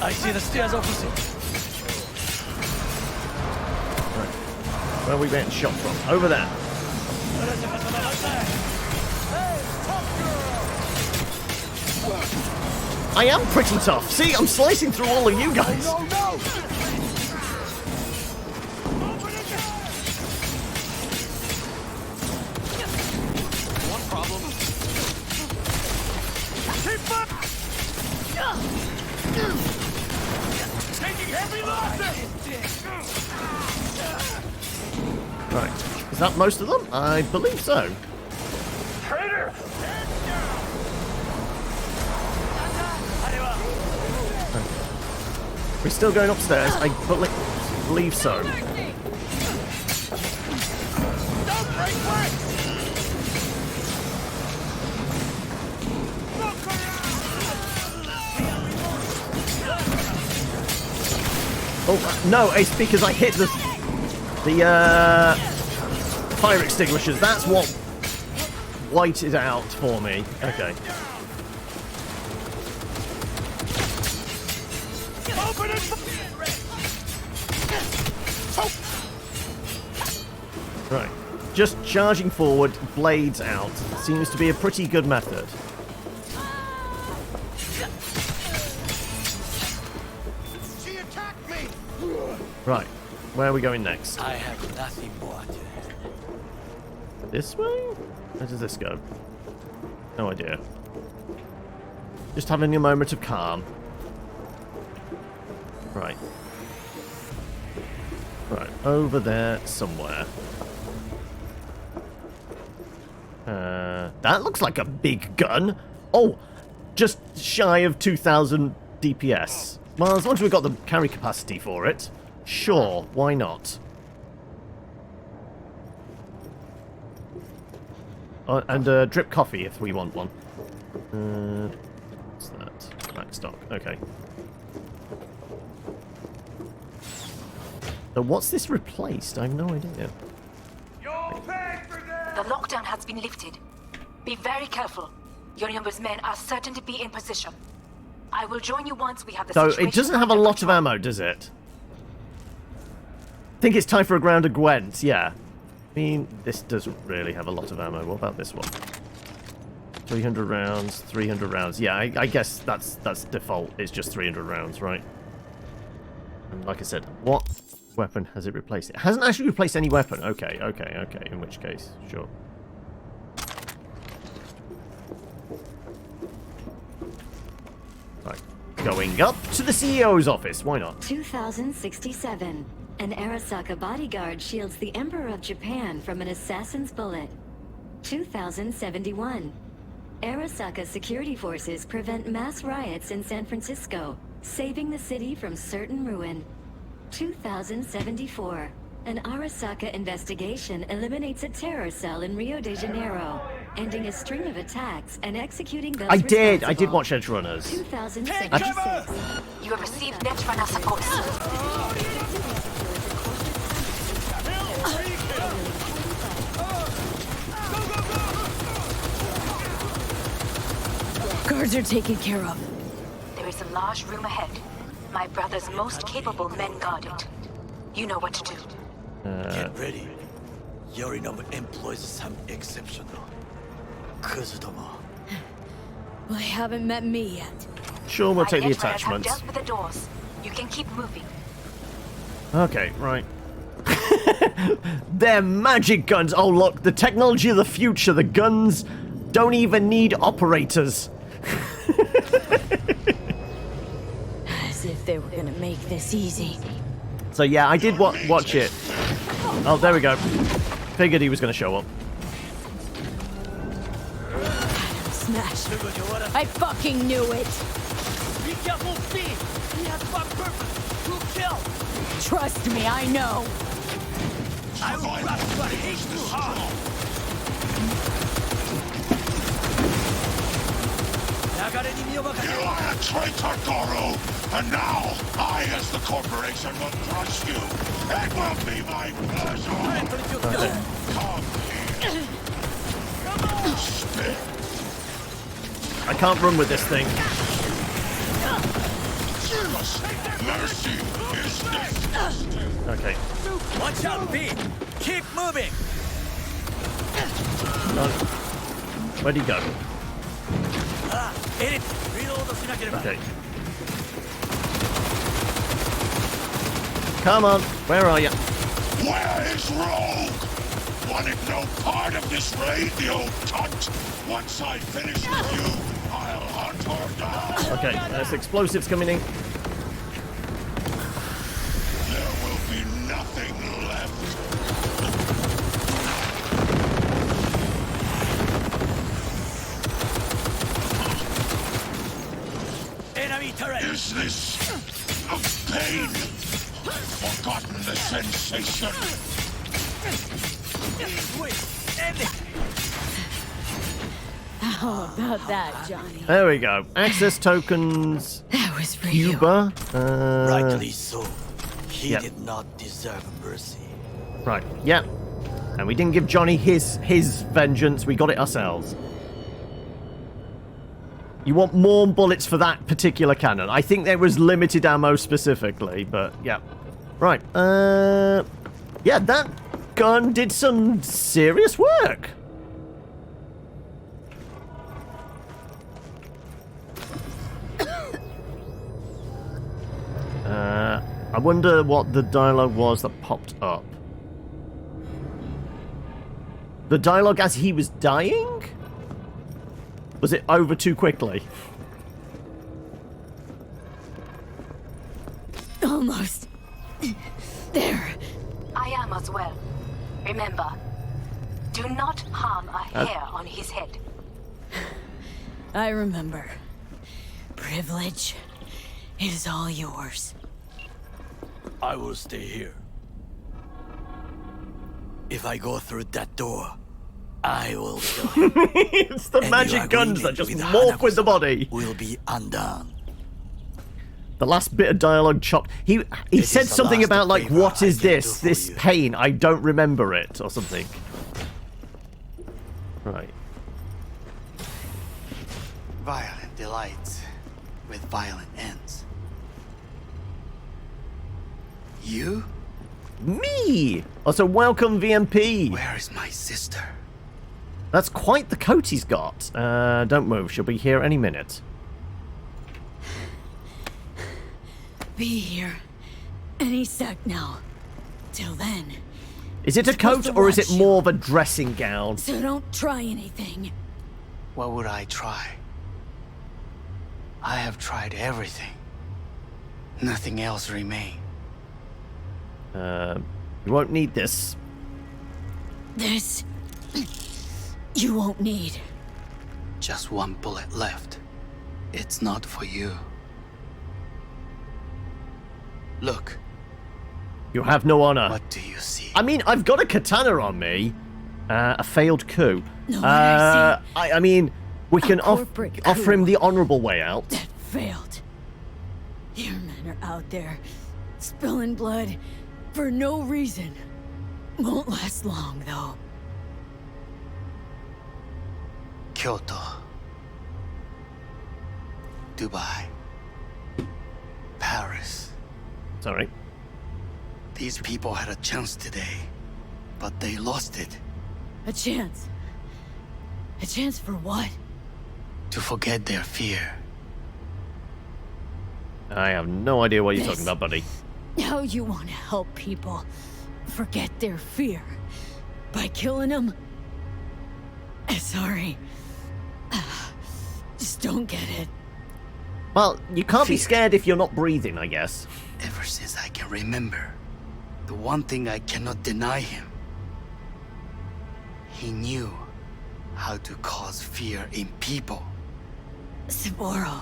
I see the stairs opposite. Right. Where are we getting shot from? Over there. I am pretty tough. See, I'm slicing through all of you guys. No, no! One problem. Keep up! Taking heavy losses! Right. Is that most of them? I believe so. Traitor! We're still going upstairs. I believe so. Don't break away! Oh no! It's because I hit the fire extinguishers. That's what whited it out for me. Okay. Right. Just charging forward, blades out. Seems to be a pretty good method. She attacked me! Right. Where are we going next? I have nothing more to add. This way? Where does this go? No idea. Just having a moment of calm. Right. Right, over there somewhere. That looks like a big gun. Oh, just shy of 2,000 DPS. Well, as long as we've got the carry capacity for it, sure, why not? And drip coffee if we want one. What's that? Max stock. Okay. So what's this replaced? I have no idea. You'll pay for this! The lockdown has been lifted. Be very careful. Yorinobu's men are certain to be in position. I will join you once we have the situation. So it doesn't have a lot of ammo, does it? I think it's time for a round of Gwent, yeah. I mean, this doesn't really have a lot of ammo. What about this one? 300 rounds, 300 rounds. Yeah, I guess that's default. It's just 300 rounds, right? And like I said, what weapon has it replaced? It hasn't actually replaced any weapon. Okay. In which case, sure. Right. Going up to the CEO's office. Why not? 2067. An Arasaka bodyguard shields the Emperor of Japan from an assassin's bullet. 2071. Arasaka security forces prevent mass riots in San Francisco, saving the city from certain ruin. 2074. An Arasaka investigation eliminates a terror cell in Rio de Janeiro, ending a string of attacks and executing those I did watch Edge Runners. 2076. You have received Netrunner support. Guards are taken care of. There is a large room ahead. My brother's most capable men guard it. You know what to do. Get ready. Yorinobu employs some exceptional Kuzutomo. Well, they haven't met me yet. Sure, we'll My take the Netrunner have attachments. dealt with the doors. You can keep moving. Okay, right. They're magic guns. Oh, look, the technology of the future. The guns don't even need operators. As if they were gonna make this easy. So yeah, I did watch it. Oh, there we go. Figured he was going to show up. Smash. I fucking knew it. Be careful, B! He has one purpose, to kill! Trust me, I know. I will crush your hate too hard! You are a traitor, Goro! And now, I, as the corporation, will crush you! It will be my pleasure! Come here! Spit! I can't run with this thing. Mercy is disgusting! Okay. Watch out, B! Keep moving! No. Where'd he go? Okay. Come on, where are you? Where is Rogue? Wanted no part of this raid, the old cunt! Once I finish with you, I'll hunt her down! Okay, there's explosives coming in. There will be nothing left. Enemy turret! Is this a pain? I've forgotten the sensation. Wait, end it! How about that, Johnny? There we go. Access tokens. That was for Cuba. Rightly so. He yep. did not deserve mercy. Right, yeah. And we didn't give Johnny his vengeance, we got it ourselves. You want more bullets for that particular cannon. I think there was limited ammo specifically, but yeah. Right, yeah, that gun did some serious work. I wonder what the dialogue was that popped up. The dialogue as he was dying? Was it over too quickly? Almost. There. I am as well. Remember, do not harm a hair on his head. I remember. Privilege is all yours. I will stay here. If I go through that door, I will kill him. It's the magic guns that just morph with the body. Will be undone. The last bit of dialogue chopped. He said something about like, what is this? This pain. I don't remember it or something. Right. Violent delights with violent ends. You? Me! Also, welcome, VMP! Where is my sister? That's quite the coat he's got. Don't move. She'll be here any minute. Be here any sec now. Till then. Is it a coat or is it more of a dressing gown? So don't try anything. What would I try? I have tried everything. Nothing else remains. You won't need this. This... you won't need. Just one bullet left. It's not for you. Look. You have no honor. What do you see? I mean, I've got a katana on me. A failed coup. No, I mean, we can offer him the honorable way out. That failed. Your men are out there, spilling blood for no reason. Won't last long, though. Kyoto. Dubai. Paris. Sorry. These people had a chance today, but they lost it. A chance? A chance for what? To forget their fear. I have no idea what you're talking about, buddy. How you want to help people forget their fear? By killing them? Sorry. Just don't get it. Well, you can't be scared if you're not breathing, I guess. Ever since I can remember, the one thing I cannot deny him. He knew how to cause fear in people. Saburo.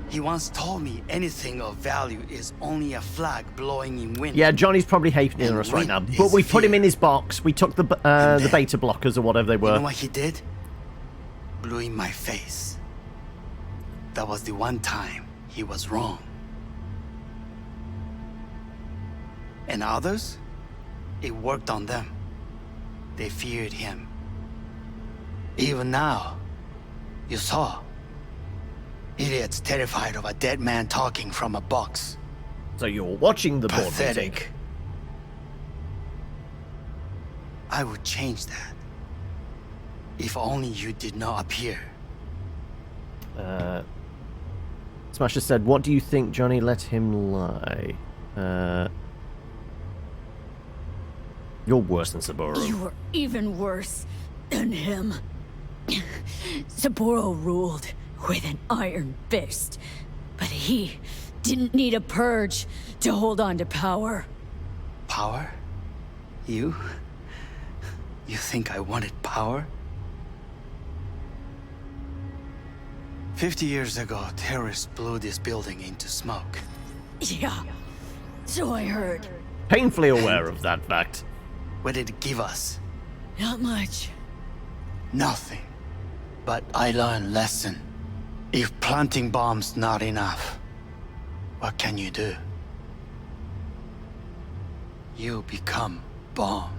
He once told me anything of value is only a flag blowing in wind. Yeah, Johnny's probably hating us right now. But we put him in his box. We took the beta blockers or whatever they were. You know what he did? Blew in my face. That was the one time he was wrong. And others? It worked on them. They feared him. Even now, you saw. Idiots terrified of a dead man talking from a box. So you're watching the board meeting. Pathetic. I would change that. If only you did not appear. Smasher said, what do you think, Johnny? Let him lie. You're worse than Saburo. You were even worse than him. Saburo ruled with an iron fist, but he didn't need a purge to hold on to power. Power? You? You think I wanted power? 50 years ago, terrorists blew this building into smoke. Yeah, so I heard. Painfully aware of that fact. What did it give us? Not much. Nothing. But I learned lesson. If planting bombs not enough, what can you do? You become bomb.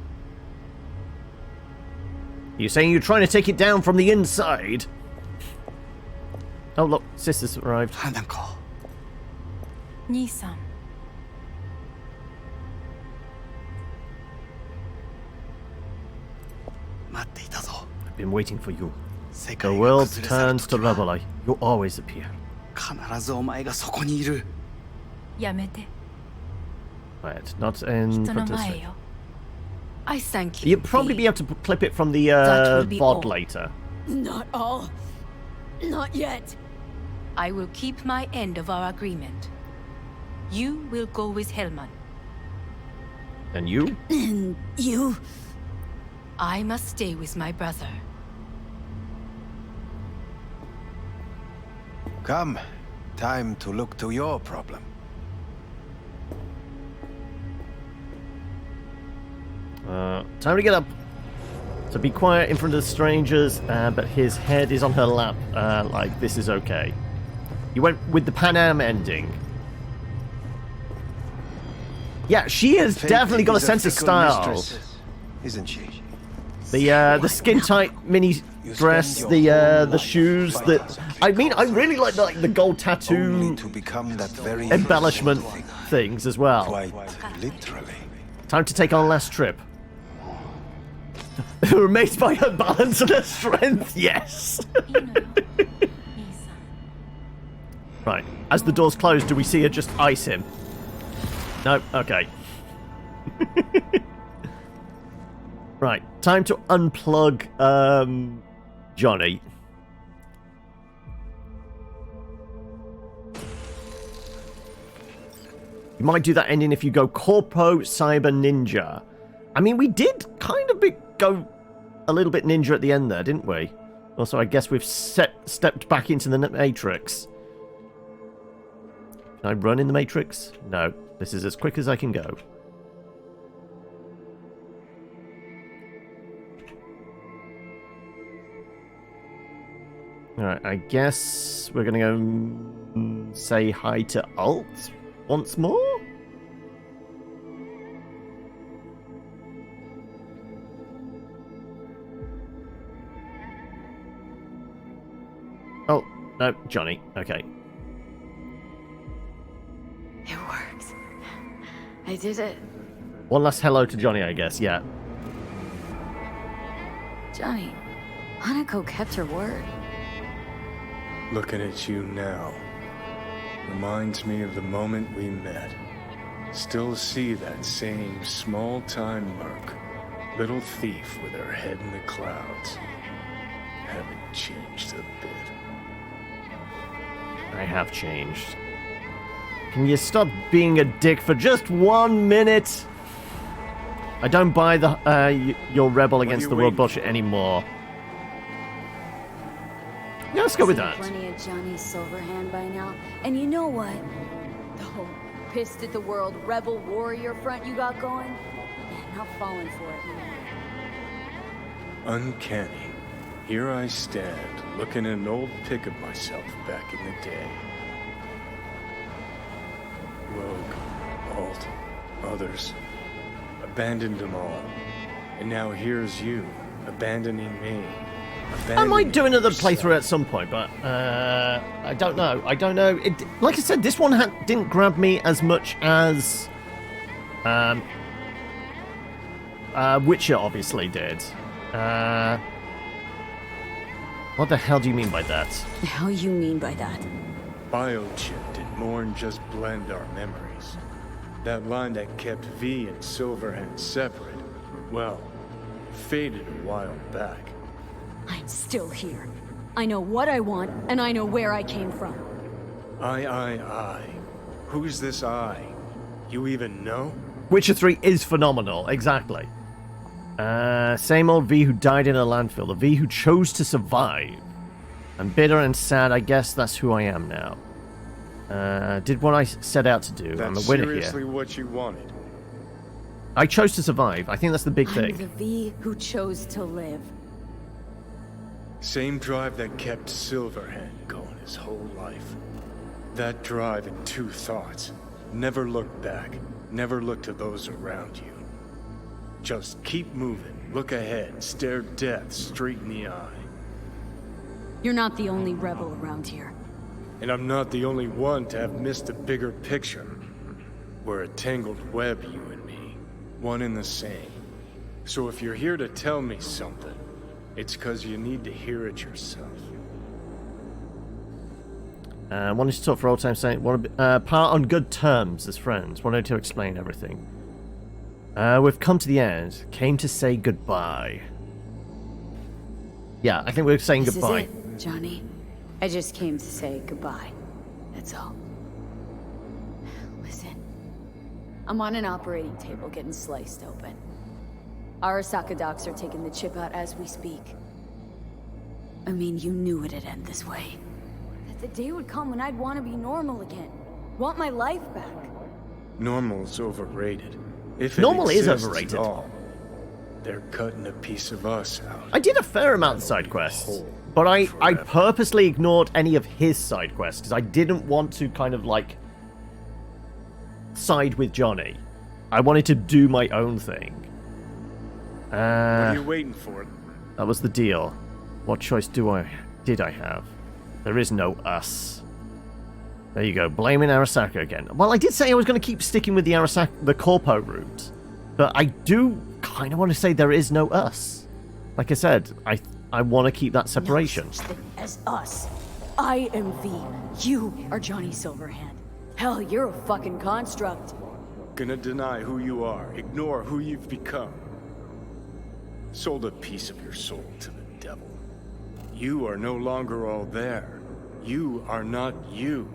You saying you're trying to take it down from the inside? Oh look, sister's arrived. Hanako. Nisan. I've been waiting for you. The world turns to rubble. You always appear. 必ずお前がそこにいる。やめて。 Right, not in 人の front of 前 us. よ。I thank you. You'll probably be able to clip it from the That will be VOD all. later. Not all. Not yet. I will keep my end of our agreement. You will go with Hellman. And you? And you? I must stay with my brother. Come. Time to look to your problem. Time to get up. So be quiet in front of the strangers, but his head is on her lap, like this is okay. You went with the Pan Am ending. Yeah, she has Fate definitely got a is sense of fickle style. mistress. isn't she? The skin tight mini dress, the shoes. That I mean, I really like the gold tattoo to become that very embellishment things as well. Quite literally. Time to take our last trip. We're amazed by her balance and her strength. Yes. Right. As the doors close, do we see her just ice him? No. Okay. Right. Time to unplug Johnny. You might do that ending if you go Corpo Cyber Ninja. I mean, we did kind of go a little bit ninja at the end there, didn't we? Also, I guess we've stepped back into the Matrix. Can I run in the Matrix? No. This is as quick as I can go. Alright, I guess we're going to go say hi to Alt once more? Oh, no, Johnny. Okay. It works. I did it. One last hello to Johnny, I guess, yeah. Johnny, Hanako kept her word. Looking at you now reminds me of the moment we met. Still see that same small-time merc, little thief with her head in the clouds. Haven't changed a bit. I have changed. Can you stop being a dick for just 1 minute? I don't buy the your rebel against the world bullshit anymore. Yeah, let's go with that. Plenty of Johnny Silverhand by now, and you know what? The whole pissed at the world rebel warrior front you got going, man, not falling for it. Uncanny. Here I stand, looking at an old pic of myself back in the day. Rogue, Alt, others. Abandoned them all. And now here's you, abandoning me. I might do another playthrough at some point, but I don't know. I don't know. Like I said, this one didn't grab me as much as Witcher obviously did. What the hell do you mean by that? The hell you mean by that? Biochip did more than just blend our memories. That line that kept V and Silverhand separate, well, faded a while back. I'm still here. I know what I want, and I know where I came from. I. Who's this I? You even know? Witcher 3 is phenomenal, exactly. Same old V who died in a landfill, the V who chose to survive. I'm bitter and sad, I guess that's who I am now. Did what I set out to do. That's I'm a winner seriously here. what you wanted. I chose to survive. I think that's the big thing. I'm the V who chose to live. Same drive that kept Silverhand going his whole life. That drive and two thoughts. Never look back. Never look to those around you. Just keep moving. Look ahead. Stare death straight in the eye. You're not the only rebel around here. And I'm not the only one to have missed the bigger picture. We're a tangled web, you and me. One and the same. So if you're here to tell me something, it's because you need to hear it yourself. Wanted to talk for old time's sake. Part on good terms as friends. Wanted to explain everything. We've come to the end. Came to say goodbye. Yeah, I think we're saying goodbye. This is it, Johnny. I just came to say goodbye. That's all. Listen. I'm on an operating table getting sliced open. Arasaka docs are taking the chip out as we speak. I mean, you knew it'd end this way. That the day would come when I'd want to be normal again. Want my life back. Normal's overrated. If it Normal is exists overrated. at all, they're cutting a piece of us out. I did a fair amount of side quests, but I purposely ignored any of his side quests because I didn't want to kind of like side with Johnny. I wanted to do my own thing. What are you waiting for? That was the deal. What choice did I have? There is no us. There you go, blaming Arasaka again. Well, I did say I was going to keep sticking with the Corpo route, but I do kind of want to say there is no us. Like I said, I want to keep that separation. No such thing as us. I am V. You are Johnny Silverhand. Hell, you're a fucking construct. Gonna deny who you are, ignore who you've become. Sold a piece of your soul to the devil. You are no longer all there. You are not you.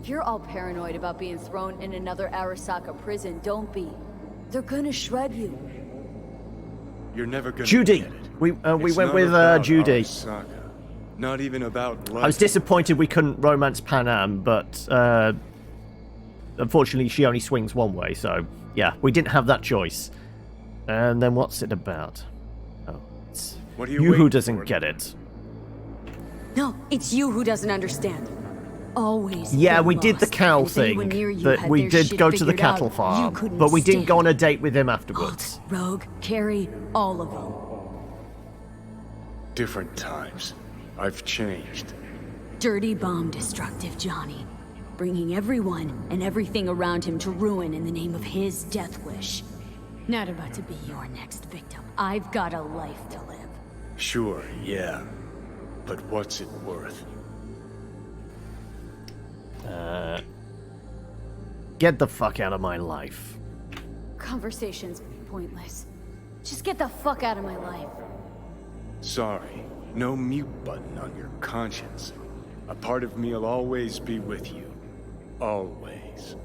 You're all paranoid about being thrown in another Arasaka prison, don't be. They're gonna shred you. You're never gonna Judy! get it. We It's went not with about Judy. Arasaka. Not even about love. I was disappointed we couldn't romance Panam, but unfortunately she only swings one way, so yeah, we didn't have that choice. And then what's it about? Oh, it's what are you who doesn't get it. No, it's you who doesn't understand. Always. Yeah, been we did the lost. cow If anyone thing, near you that had we their did shit go to the figured out, cattle you farm, couldn't but we didn't stand go on a date with him afterwards. Rogue, Carrie, all of them. Different times. I've changed. Dirty bomb destructive Johnny. Bringing everyone and everything around him to ruin in the name of his death wish. Not about to be your next victim. I've got a life to live. Sure, yeah. But what's it worth? Get the fuck out of my life. Conversation's pointless. Just get the fuck out of my life. Sorry, no mute button on your conscience. A part of me'll always be with you. Always.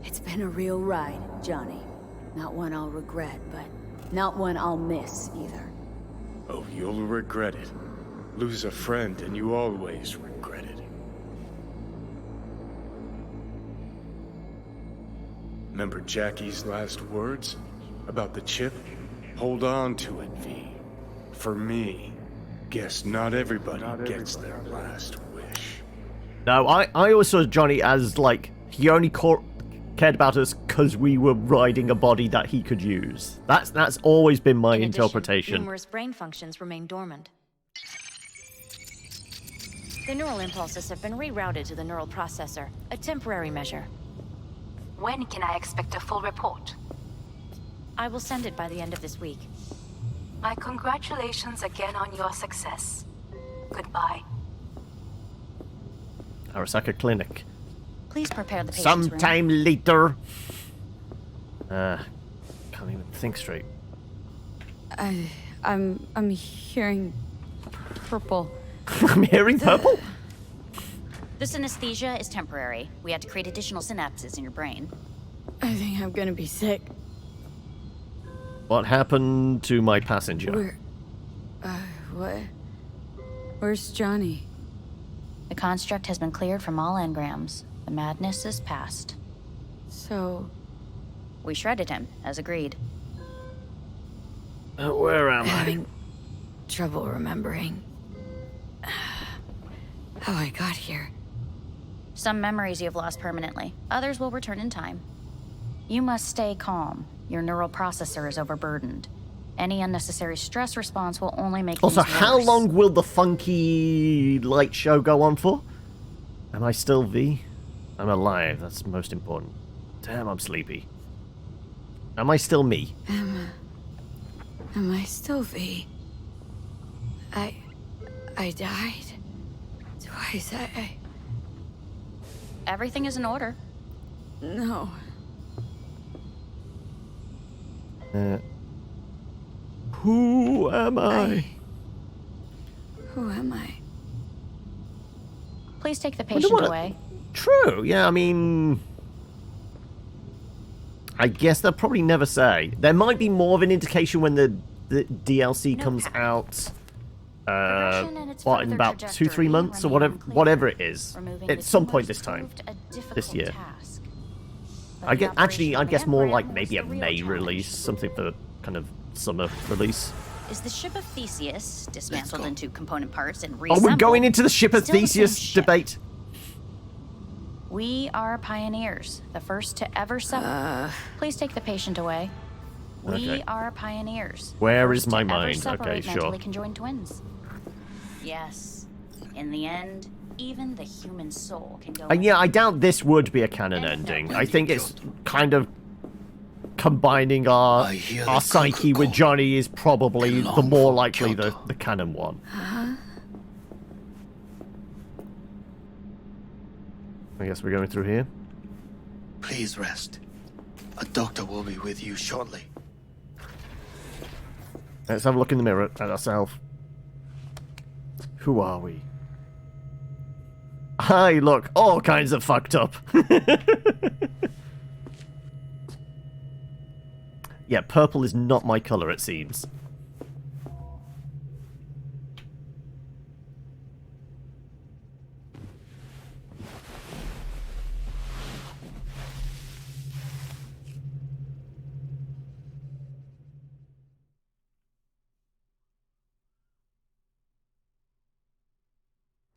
It's been a real ride, Johnny. Not one I'll regret, but not one I'll miss either. Oh, you'll regret it. Lose a friend and you always regret it. Remember Jackie's last words? About the chip? Hold on to it, V. For me, guess not everybody gets their last wish. No, I always saw Johnny as, like, he only cared about us because we were riding a body that he could use. That's always been my In addition, interpretation. numerous brain functions remain dormant. The neural impulses have been rerouted to the neural processor, a temporary measure. When can I expect a full report? I will send it by the end of this week. My congratulations again on your success. Goodbye. Arasaka Clinic. Please prepare the patient's room. Sometime later. Can't even think straight. I'm hearing purple. I'm hearing purple? The synesthesia is temporary. We had to create additional synapses in your brain. I think I'm gonna be sick. What happened to my passenger? What? Where's Johnny? The construct has been cleared from all engrams. The madness is past. So... We shredded him, as agreed. Where am I? Having trouble remembering how I got here. Some memories you have lost permanently. Others will return in time. You must stay calm. Your neural processor is overburdened. Any unnecessary stress response will only make Also, things how worse. long will the funky light show go on for? Am I still V? I'm alive, that's most important. Damn, I'm sleepy. Am I still me? Am I still V? I died twice. Everything is in order. No. Who am I? Who am I? Please take the Wonder patient what- away. True, yeah, I mean... I guess they'll probably never say. There might be more of an indication when the DLC comes out. What, in about 2-3 months or whatever it is. At some point this time. This year. I guess more like maybe a May release. Something for kind of summer release. Is the ship of Theseus dismantled into component parts and Oh, reassembled? we're going into the ship of Still the same Theseus ship. debate. We are pioneers, the first to ever suffer. Please take the patient away. We are pioneers. Where is First my to ever mind? separate Okay, sure. mentally conjoined twins. Yes. In the end, even the human soul can go. And yeah, I doubt this would be a canon ending. I think it's kind of combining our psyche with Johnny is probably the more likely the canon one. I guess we're going through here. Please rest. A doctor will be with you shortly. Let's have a look in the mirror at ourselves. Who are we? I look all kinds of fucked up. Yeah, purple is not my color, it seems.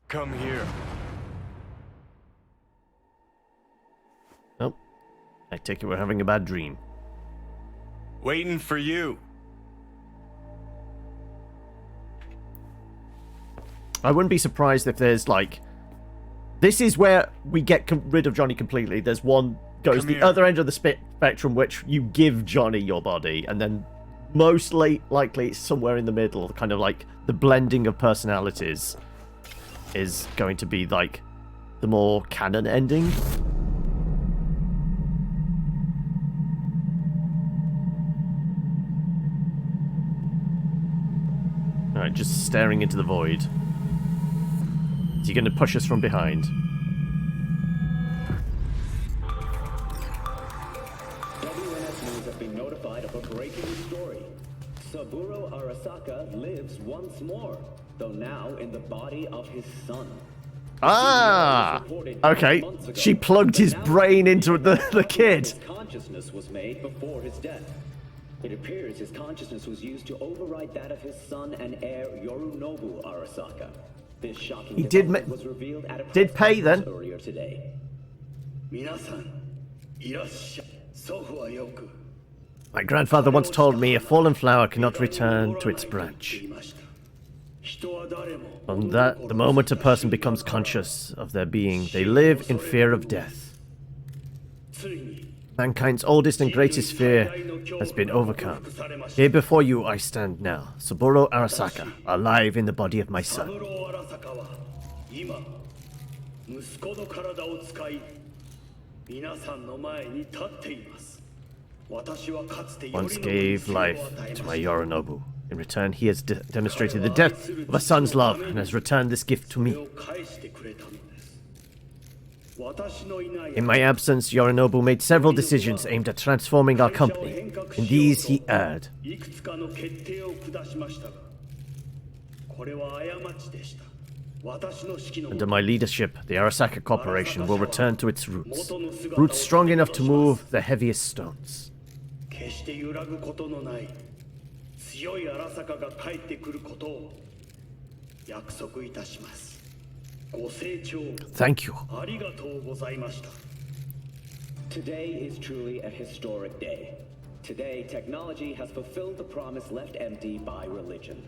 Come here. Oh, I take it we're having a bad dream. Waiting for you. I wouldn't be surprised if there's like... This is where we get rid of Johnny completely. There's one goes the other end of the spectrum, which you give Johnny your body, and then most likely it's somewhere in the middle, kind of like the blending of personalities is going to be like the more canon ending. Alright, just staring into the void. Is he going to push us from behind? WNS News have been notified of a breaking story. Saburo Arasaka lives once more, though now in the body of his son. Ah! Okay, she plugged his brain into the kid. His consciousness was made before his death. It appears his consciousness was used to override that of his son and heir Yorinobu Arasaka. This shocking development was revealed at a press pay then conference earlier today. My grandfather once told me a fallen flower cannot return to its branch. From that, the moment a person becomes conscious of their being, they live in fear of death. Mankind's oldest and greatest fear has been overcome. Here before you I stand now, Saburo Arasaka, alive in the body of my son. Once gave life to my Yorinobu. In return, he has demonstrated the depth of a son's love and has returned this gift to me. In my absence, Yorinobu made several decisions aimed at transforming our company. In these, he erred. Under my leadership, the Arasaka Corporation will return to its roots. Roots strong enough to move the heaviest stones. Thank you. Today is truly a historic day. Today, technology has fulfilled the promise left empty by religion.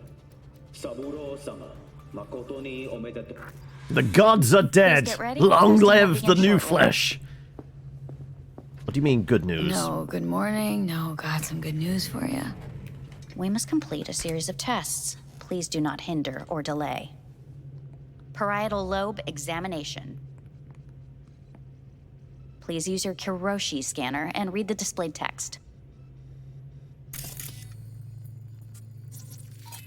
Saburo-sama, makoto ni omedetou. The gods are dead. Long live the new flesh. What do you mean, good news? No, good morning. No, got some good news for you. We must complete a series of tests. Please do not hinder or delay. Parietal lobe examination. Please use your Kiroshi scanner and read the displayed text.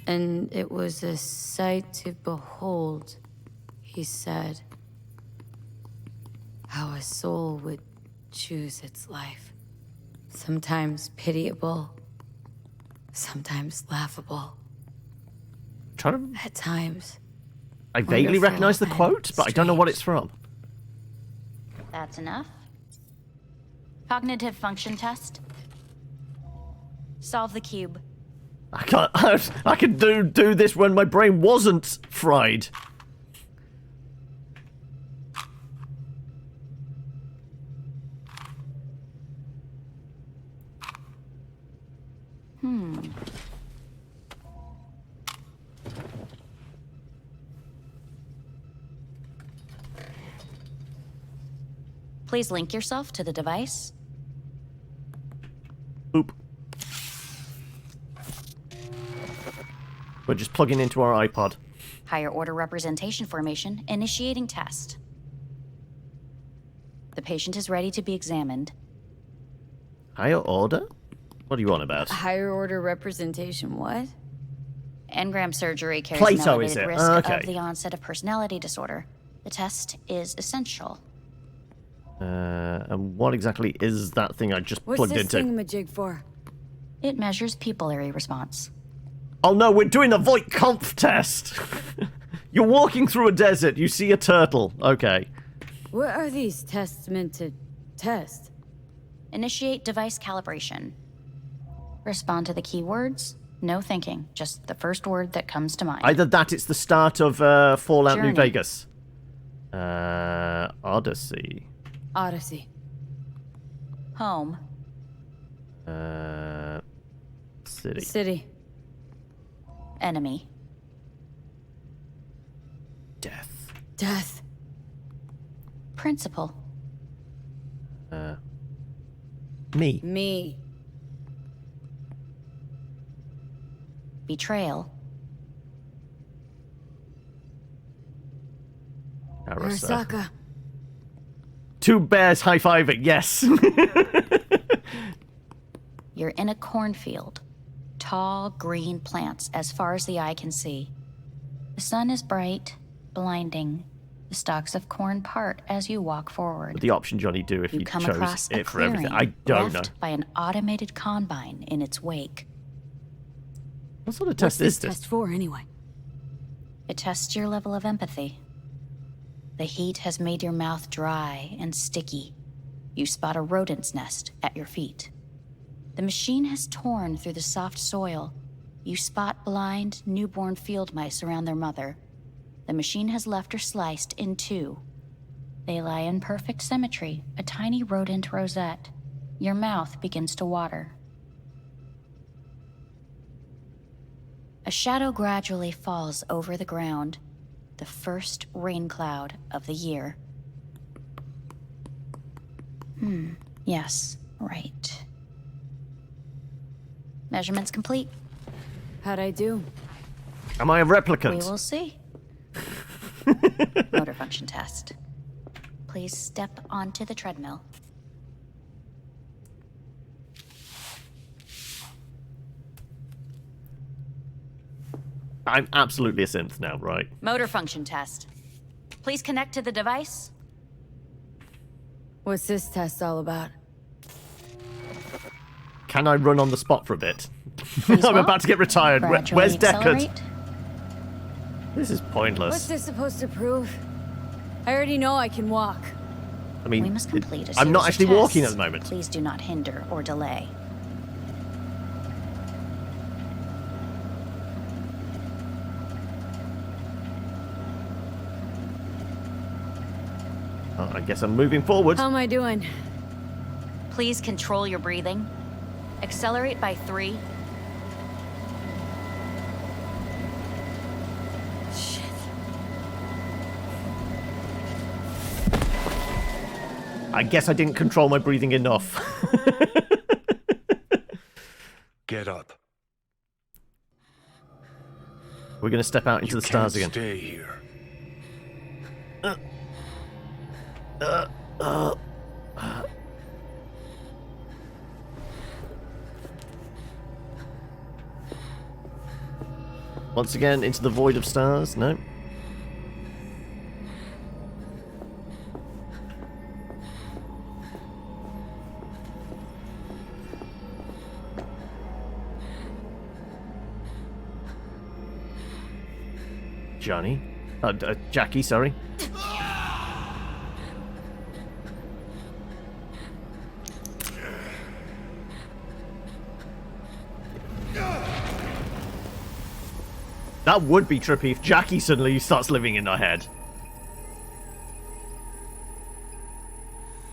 And it was a sight to behold, he said, how a soul would choose its life. Sometimes pitiable, sometimes laughable. At times. I vaguely recognize the quote, but I don't know what it's from. That's enough. Cognitive function test. Solve the cube. I can't. I can do this when my brain wasn't fried. Please link yourself to the device. Boop. We're just plugging into our iPod. Higher order representation formation, initiating test. The patient is ready to be examined. Higher order? What are you on about? Higher order representation, what? Engram surgery carries Plato, an elevated is it? risk Okay. of the onset of personality disorder. The test is essential. And what exactly is that thing I just What's plugged this into? thingamajig for? It measures pupillary response. Oh no, we're doing a Voight Kampf test! You're walking through a desert, you see a turtle. Okay. What are these tests meant to test? Initiate device calibration. Respond to the keywords. No thinking, just the first word that comes to mind. Either that, it's the start of Fallout New Journey. Vegas. Odyssey. Odyssey. Home. City. City. Enemy. Death. Death. Principal. Me. Me. Betrayal. Arasaka. Two bears high-fiving, yes. You're in a cornfield. Tall, green plants as far as the eye can see. The sun is bright, blinding. The stalks of corn part as you walk forward. The option Johnny do if You you come chose across a it for everything. clearing I don't know. left by an automated combine in its wake. What sort of What's test this is this? test for, anyway? It tests your level of empathy. The heat has made your mouth dry and sticky. You spot a rodent's nest at your feet. The machine has torn through the soft soil. You spot blind, newborn field mice around their mother. The machine has left her sliced in two. They lie in perfect symmetry, a tiny rodent rosette. Your mouth begins to water. A shadow gradually falls over the ground, the first rain cloud of the year. Yes, right. Measurements complete. How'd I do? Am I a replicant? We will see. Motor function test. Please step onto the treadmill. I'm absolutely a synth now, right? Motor function test. Please connect to the device. What's this test all about? Can I run on the spot for a bit? Please I'm walk. about to get retired. Gradually Where's Deckard? accelerate. This is pointless. What's this supposed to prove? I already know I can walk. I mean, We must complete a I'm not series actually of walking at tests. the moment. Please do not hinder or delay. Oh, I guess I'm moving forward. How am I doing? Please control your breathing. Accelerate by 3. Shit. I guess I didn't control my breathing enough. Get up. We're going to step out into the stars again. Stay here. Once again, into the void of stars. No. Johnny. Jackie, sorry. That would be trippy if Jackie suddenly starts living in our head.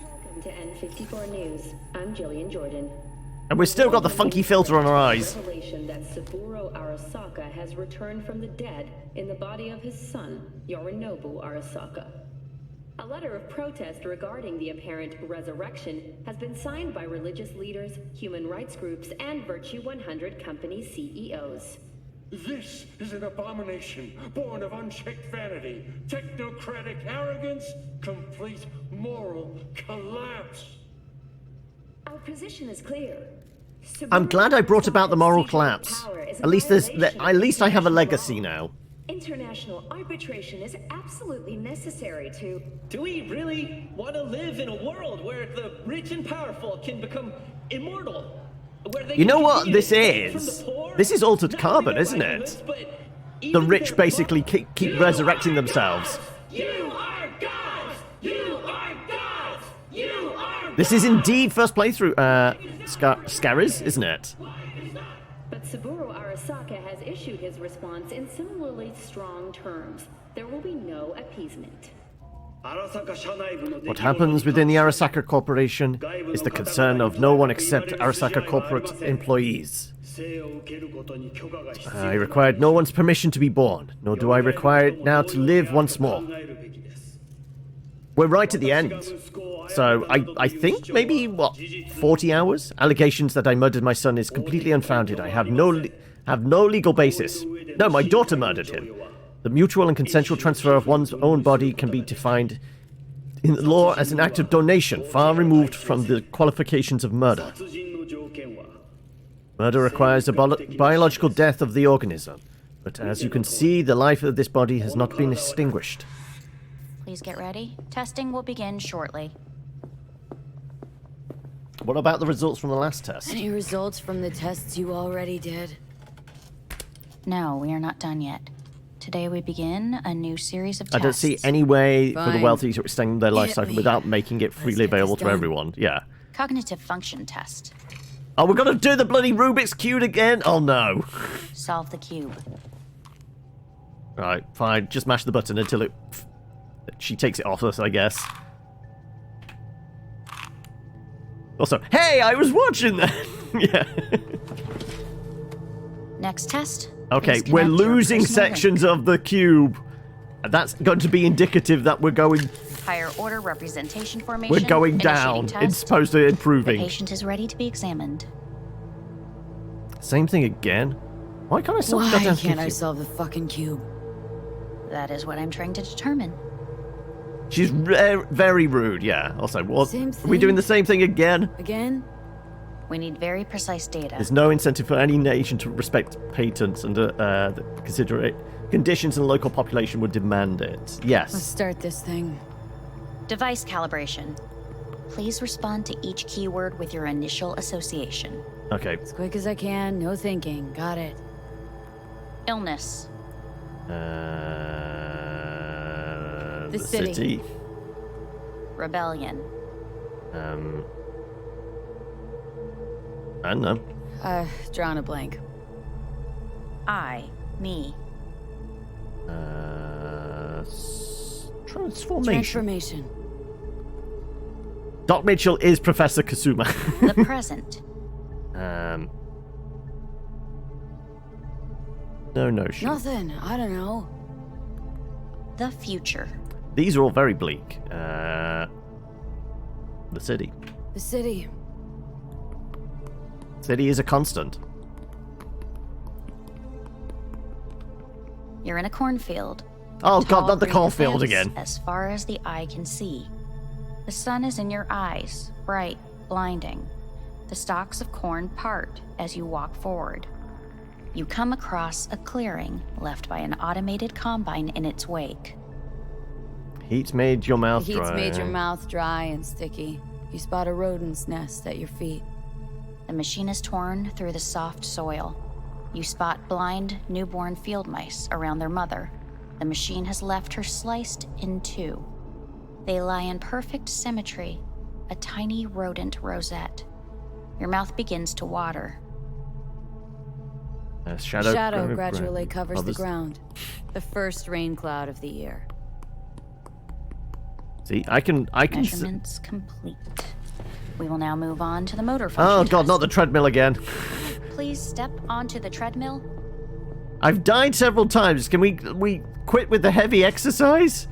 Welcome to N54 News. I'm Jillian Jordan. And we've still got the funky filter on our eyes. Revelation that Saburo Arasaka has returned from the dead in the body of his son, Yorinobu Arasaka. A letter of protest regarding the apparent resurrection has been signed by religious leaders, human rights groups, and Virtue 100 company CEOs. This is an abomination born of unchecked vanity, technocratic arrogance, complete moral collapse. Our position is clear. I'm glad I brought about the moral collapse. At least I have a legacy now. International arbitration is absolutely necessary to... Do we really want to live in a world where the rich and powerful can become immortal? You know what this is? This is altered carbon, isn't it? The rich basically keep resurrecting themselves. You are gods! You are gods! You are... This is indeed first playthrough, Scaris, isn't it? But Saburo Arasaka has issued his response in similarly strong terms. There will be no appeasement. What happens within the Arasaka Corporation is the concern of no one except Arasaka corporate employees. I required no one's permission to be born, nor do I require it now to live once more. We're right at the end. So, I think maybe, 40 hours? Allegations that I murdered my son is completely unfounded. I have no legal basis. No, my daughter murdered him. The mutual and consensual transfer of one's own body can be defined in the law as an act of donation, far removed from the qualifications of murder. Murder requires a biological death of the organism, but as you can see, the life of this body has not been extinguished. Please get ready. Testing will begin shortly. What about the results from the last test? Any results from the tests you already did? No, we are not done yet. Today we begin a new series of tests. I don't see any way for the wealthy to extend their life cycle without making it freely available to everyone. Yeah. Cognitive function test. Oh, we're gonna do the bloody Rubik's Cube again? Oh no. Solve the cube. Right, fine. Just mash the button until she takes it off us, I guess. Also, hey, I was watching that! Yeah. Next test. Okay, we're losing sections of the cube. That's going to be indicative that we're going... Higher order representation formation. We're going down. It's supposed to improving. The patient is ready to be examined. Same thing again? Why can't I solve the goddamn cube? Why can't I solve the fucking cube? That is what I'm trying to determine. She's very rude, yeah. Also, what? Are we doing the same thing again? Again? We need very precise data. There's no incentive for any nation to respect patents and consider it. Conditions and local population would demand it. Yes. Let's start this thing. Device calibration. Please respond to each keyword with your initial association. Okay. As quick as I can, no thinking. Got it. Illness. The city. Rebellion. I don't know. Drawing a blank. Me. Transformation. Doc Mitchell is Professor Kasuma. The present. No notion. Nothing. I don't know. The future. These are all very bleak. The city. The city. City is a constant. You're in a cornfield. Oh god, not the cornfield again. As far as the eye can see. The sun is in your eyes, bright, blinding. The stalks of corn part as you walk forward. You come across a clearing left by an automated combine in its wake. Heat's made your mouth dry. The heat's made your mouth dry and sticky. You spot a rodent's nest at your feet. The machine is torn through the soft soil. You spot blind, newborn field mice around their mother. The machine has left her sliced in two. They lie in perfect symmetry, a tiny rodent rosette. Your mouth begins to water. Shadow gradually covers the ground. The first rain cloud of the year. See, I can Measurements complete. We will now move on to the motor function Oh god, test. not the treadmill again. Please step onto the treadmill. I've died several times. Can we quit with the heavy exercise?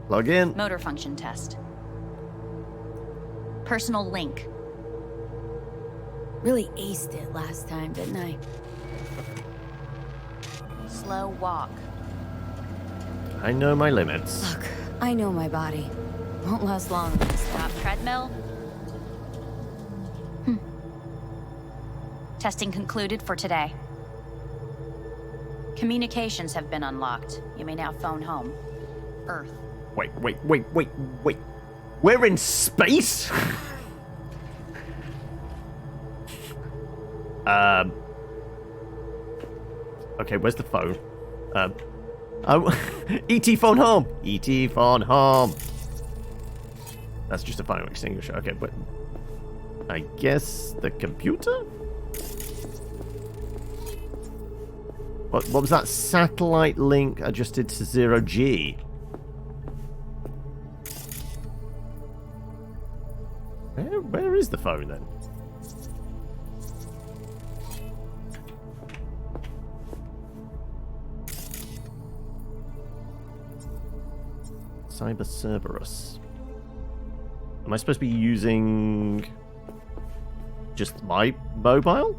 Plug in. Motor function test. Personal link. Really aced it last time, didn't I? Slow walk. I know my limits. Look, I know my body. Won't last long. Stop treadmill. Testing concluded for today. Communications have been unlocked. You may now phone home. Earth. Wait. We're in space? Okay, where's the phone? E.T. phone home! E.T. phone home! That's just a fire extinguisher. Okay, but I guess the computer? What was that? Satellite link adjusted to 0G. Where is the phone then? Cyber Cerberus. Am I supposed to be using just my mobile?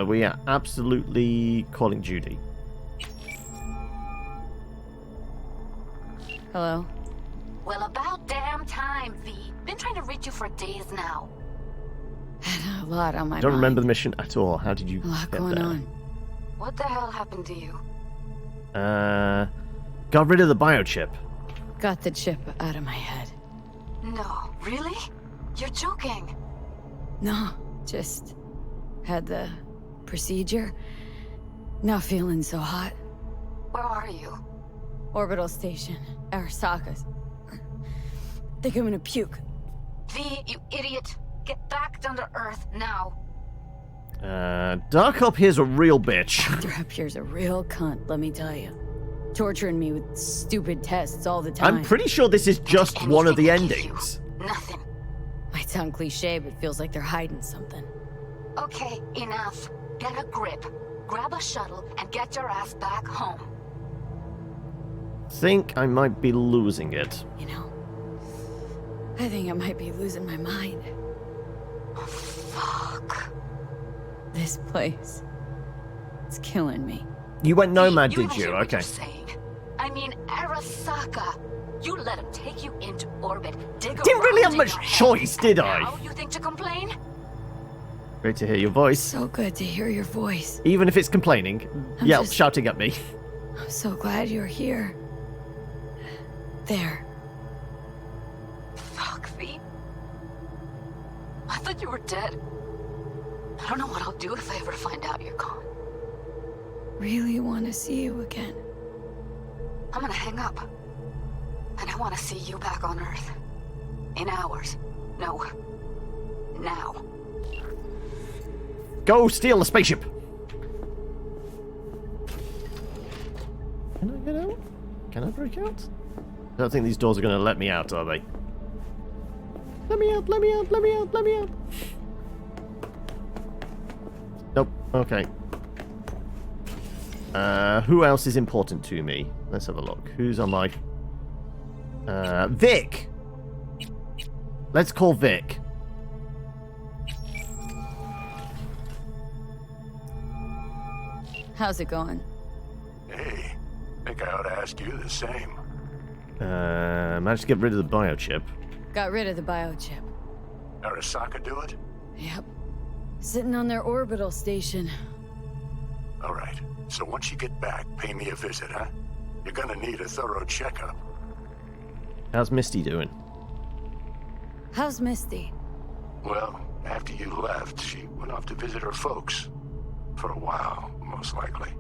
We are absolutely calling Judy. Hello? Well, about damn time, V. Been trying to reach you for days now. Had a lot on my I don't mind. remember the mission at all. How did you A lot get going there? on. What the hell happened to you? Got rid of the biochip. Got the chip out of my head. No, really? You're joking. No, just had the procedure. Not feeling so hot. Where are you? Orbital station. Arasakas. Think I'm gonna puke. V, you idiot. Get back down to Earth now. Dark Up here's a real bitch. Dr. Up here's a real cunt, let me tell you. Torturing me with stupid tests all the time. I'm pretty sure this is just one of the endings. Nothing. Might sound cliche, but feels like they're hiding something. Okay, enough. Get a grip. Grab a shuttle and get your ass back home. Think I might be losing it. You know, I think I might be losing my mind. Oh, fuck. This place. It's killing me. You went nomad, You did don't you? hear what Okay. you're saying. I mean, Arasaka. You let him take you into orbit. Dig Didn't really have around in much your choice, head, did and I? Now you think to complain? Great to hear your voice. So good to hear your voice. Even if it's complaining. Yell, just- shouting at me. I'm so glad you're here. There. Fuck, V. I thought you were dead. I don't know what I'll do if I ever find out you're gone. Really want to see you again. I'm gonna hang up. And I want to see you back on Earth. In hours. No. Now. Go steal the spaceship. Can I get out? Can I break out? I don't think these doors are going to let me out, are they? Let me out, let me out, let me out, let me out. Nope, okay. Who else is important to me? Let's have a look. Who's on my... Vic! Let's call Vic. How's it going? Hey, think I ought to ask you the same. Managed to get rid of the biochip. Got rid of the biochip. Arasaka do it? Yep. Sitting on their orbital station. All right. So once you get back, pay me a visit, huh? You're gonna need a thorough checkup. How's Misty doing? How's Misty? Well, after you left, she went off to visit her folks. For a while, most likely.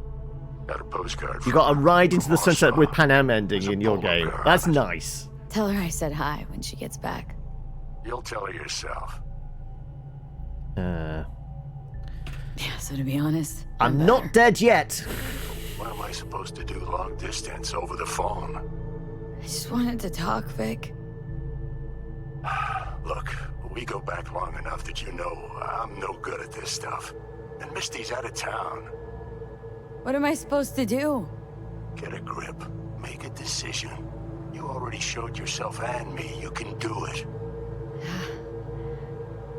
Got a postcard. You got a ride into the from sunset Warsaw. with Pan Am ending in your game. That's nice. Tell her I said hi when she gets back. You'll tell her yourself. Yeah, so to be honest, I'm not dead yet. What am I supposed to do long distance over the phone? I just wanted to talk, Vic. Look, we go back long enough that you know I'm no good at this stuff. And Misty's out of town. What am I supposed to do? Get a grip. Make a decision. You already showed yourself and me you can do it.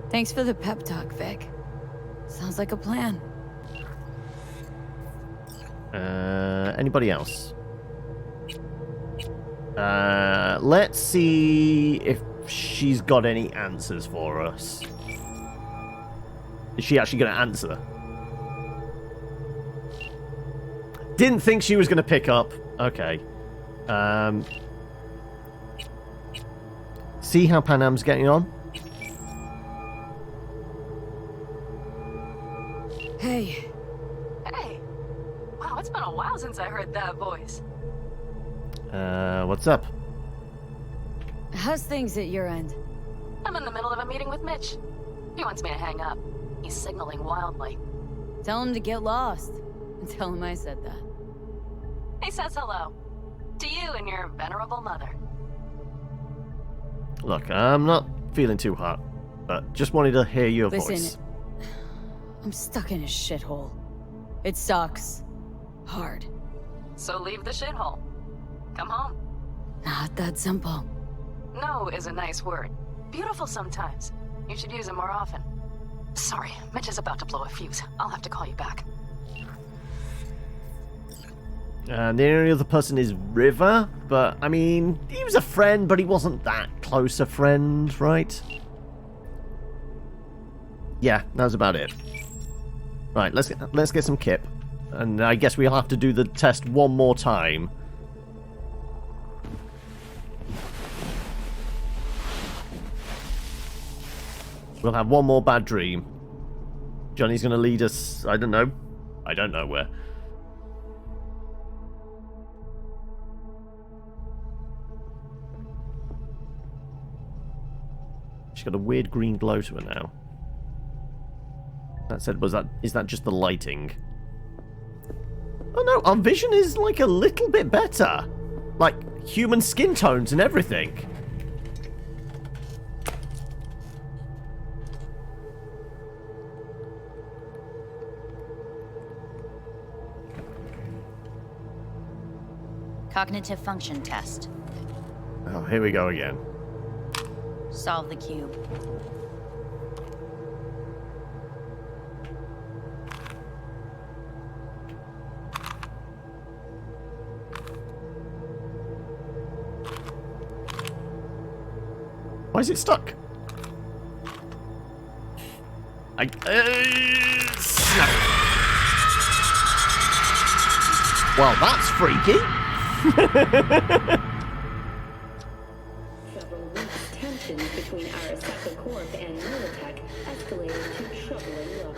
Thanks for the pep talk, Vic. Sounds like a plan. Anybody else? Let's see if she's got any answers for us. Is she actually going to answer? Didn't think she was going to pick up. Okay. See how Panam's getting on? Hey. Hey. Wow, it's been a while since I heard that voice. What's up? How's things at your end? I'm in the middle of a meeting with Mitch. He wants me to hang up. He's signaling wildly. Tell him to get lost. And tell him I said that. He says hello. To you and your venerable mother. Look, I'm not feeling too hot, but just wanted to hear your voice. Listen, I'm stuck in a shithole. It sucks. Hard. So leave the shithole. Come home. Not that simple. No is a nice word. Beautiful sometimes. You should use it more often. Sorry, Mitch is about to blow a fuse. I'll have to call you back. And the only other person is River, but I mean, he was a friend, but he wasn't that close a friend, right? Yeah, that was about it. Right, let's get some kip, and I guess we'll have to do the test one more time. We'll have one more bad dream. Johnny's gonna lead us. I don't know where. She's got a weird green glow to her now. That said, is that just the lighting? Oh no, our vision is like a little bit better. Like human skin tones and everything. Cognitive function test. Oh, here we go again. Solve the cube. Why is it stuck? Snap. Well, that's freaky. Several weeks, tensions between Arasaka Corp and Militech escalated to troubling levels.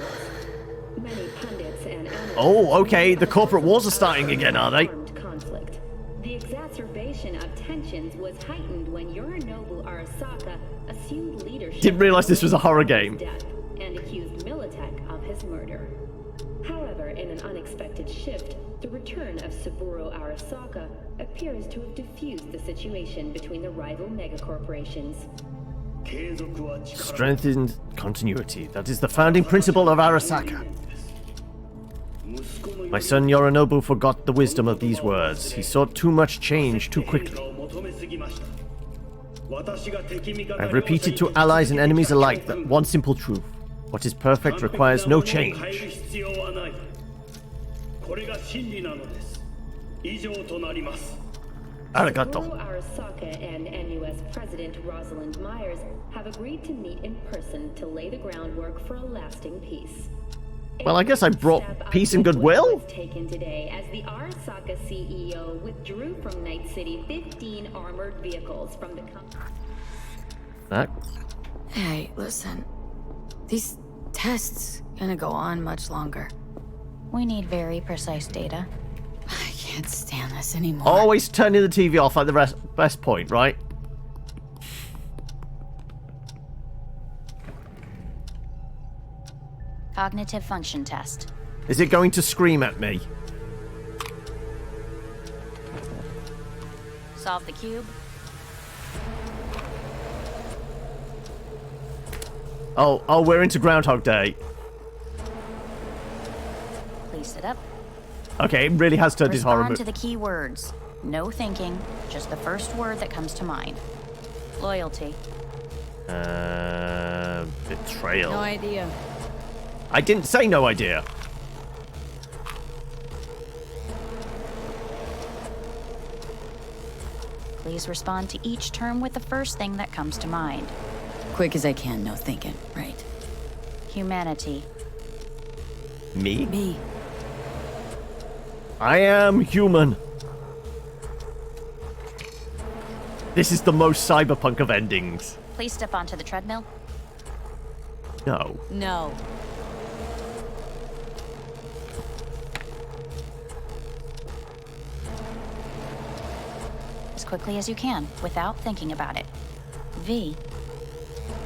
Many pundits and analysts... Oh, okay, the corporate wars are starting again, are they? Conflict. The exacerbation of tensions was heightened when Yorinobu Arasaka assumed leadership... Didn't realize this was a horror game. ...and accused Militech of his murder. However, in an unexpected shift, the return of Saburo Arasaka appears to have diffused the situation between the rival megacorporations. Strengthened continuity. That is the founding principle of Arasaka. My son Yorinobu forgot the wisdom of these words. He sought too much change too quickly. I've repeated to allies and enemies alike that one simple truth. What is perfect requires no change. Arigato. Saburo Arasaka and NUS President Rosalind Myers have agreed to meet in person to lay the groundwork for a lasting peace. Well, I guess I brought peace and goodwill. Taken today as the Arasaka CEO withdrew from Night City 15 armored vehicles from the company. That. Hey, listen. These tests gonna go on much longer. We need very precise data. I can't stand this anymore. Always turning the TV off at the best point, right? Cognitive function test. Is it going to scream at me? Solve the cube. Oh, we're into Groundhog Day. Please sit up. Okay, it really has turned into horror Respond movie. to the key words. No thinking, just the first word that comes to mind. Loyalty. Betrayal. No idea. I didn't say no idea. Please respond to each term with the first thing that comes to mind. Quick as I can, no thinking. Right. Humanity. Me? Me. I am human. This is the most cyberpunk of endings. Please step onto the treadmill. No. No. As quickly as you can, without thinking about it. V.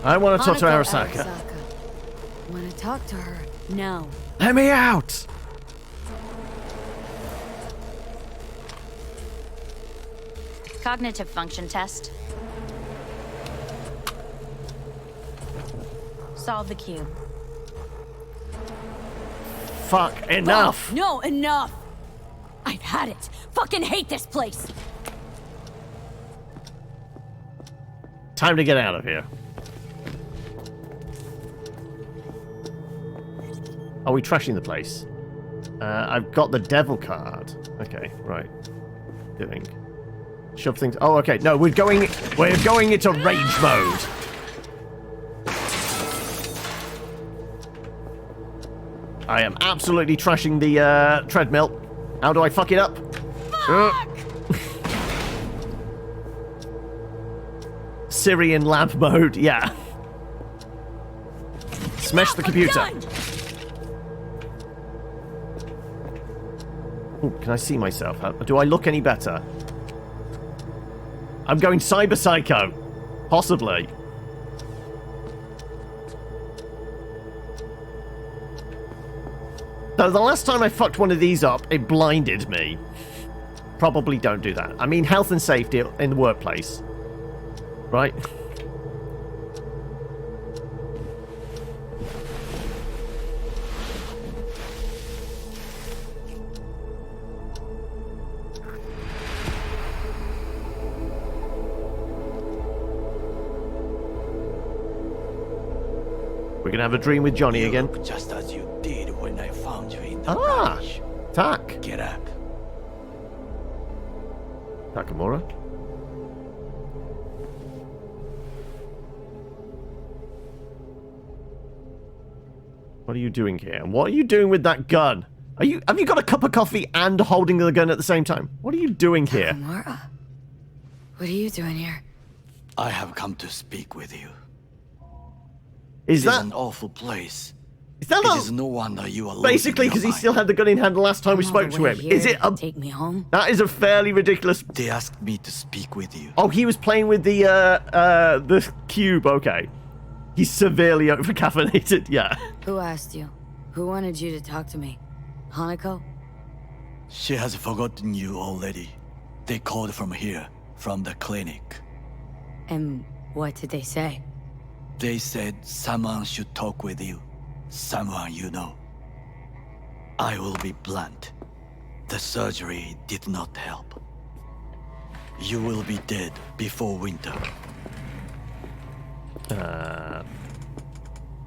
I want to talk to Hanako Arasaka. I want to talk to her. Now. Let me out! Cognitive function test. Solve the cube. Fuck, enough! Fuck, no, enough! I've had it. Fucking hate this place. Time to get out of here. Are we trashing the place? I've got the devil card. Okay, right. Doing. Shove things. Oh, okay. No, we're going into rage mode. I am absolutely trashing the treadmill. How do I fuck it up? Syrian lab mode, yeah. Smash the computer. Ooh, can I see myself? Do I look any better? I'm going cyber psycho. Possibly. So the last time I fucked one of these up, it blinded me. Probably don't do that. I mean, health and safety in the workplace. Right? We're gonna have a dream with Johnny again. Just as you did when I found you in the garage. Tak. Get up. Takamura. What are you doing here? What are you doing with that gun? Have you got a cup of coffee and holding the gun at the same time? What are you doing here? Takamura. What are you doing here? I have come to speak with you. Is that an awful place? Is that it is no wonder you are basically because he still had the gun in hand the last time we spoke to him? Is it a take me home? That is a fairly ridiculous. They asked me to speak with you. Oh, he was playing with the cube. Okay, he's severely overcaffeinated. Yeah. Who asked you? Who wanted you to talk to me? Hanako? She has forgotten you already. They called from here, from the clinic. And what did they say? They said someone should talk with you. Someone you know. I will be blunt. The surgery did not help. You will be dead before winter. But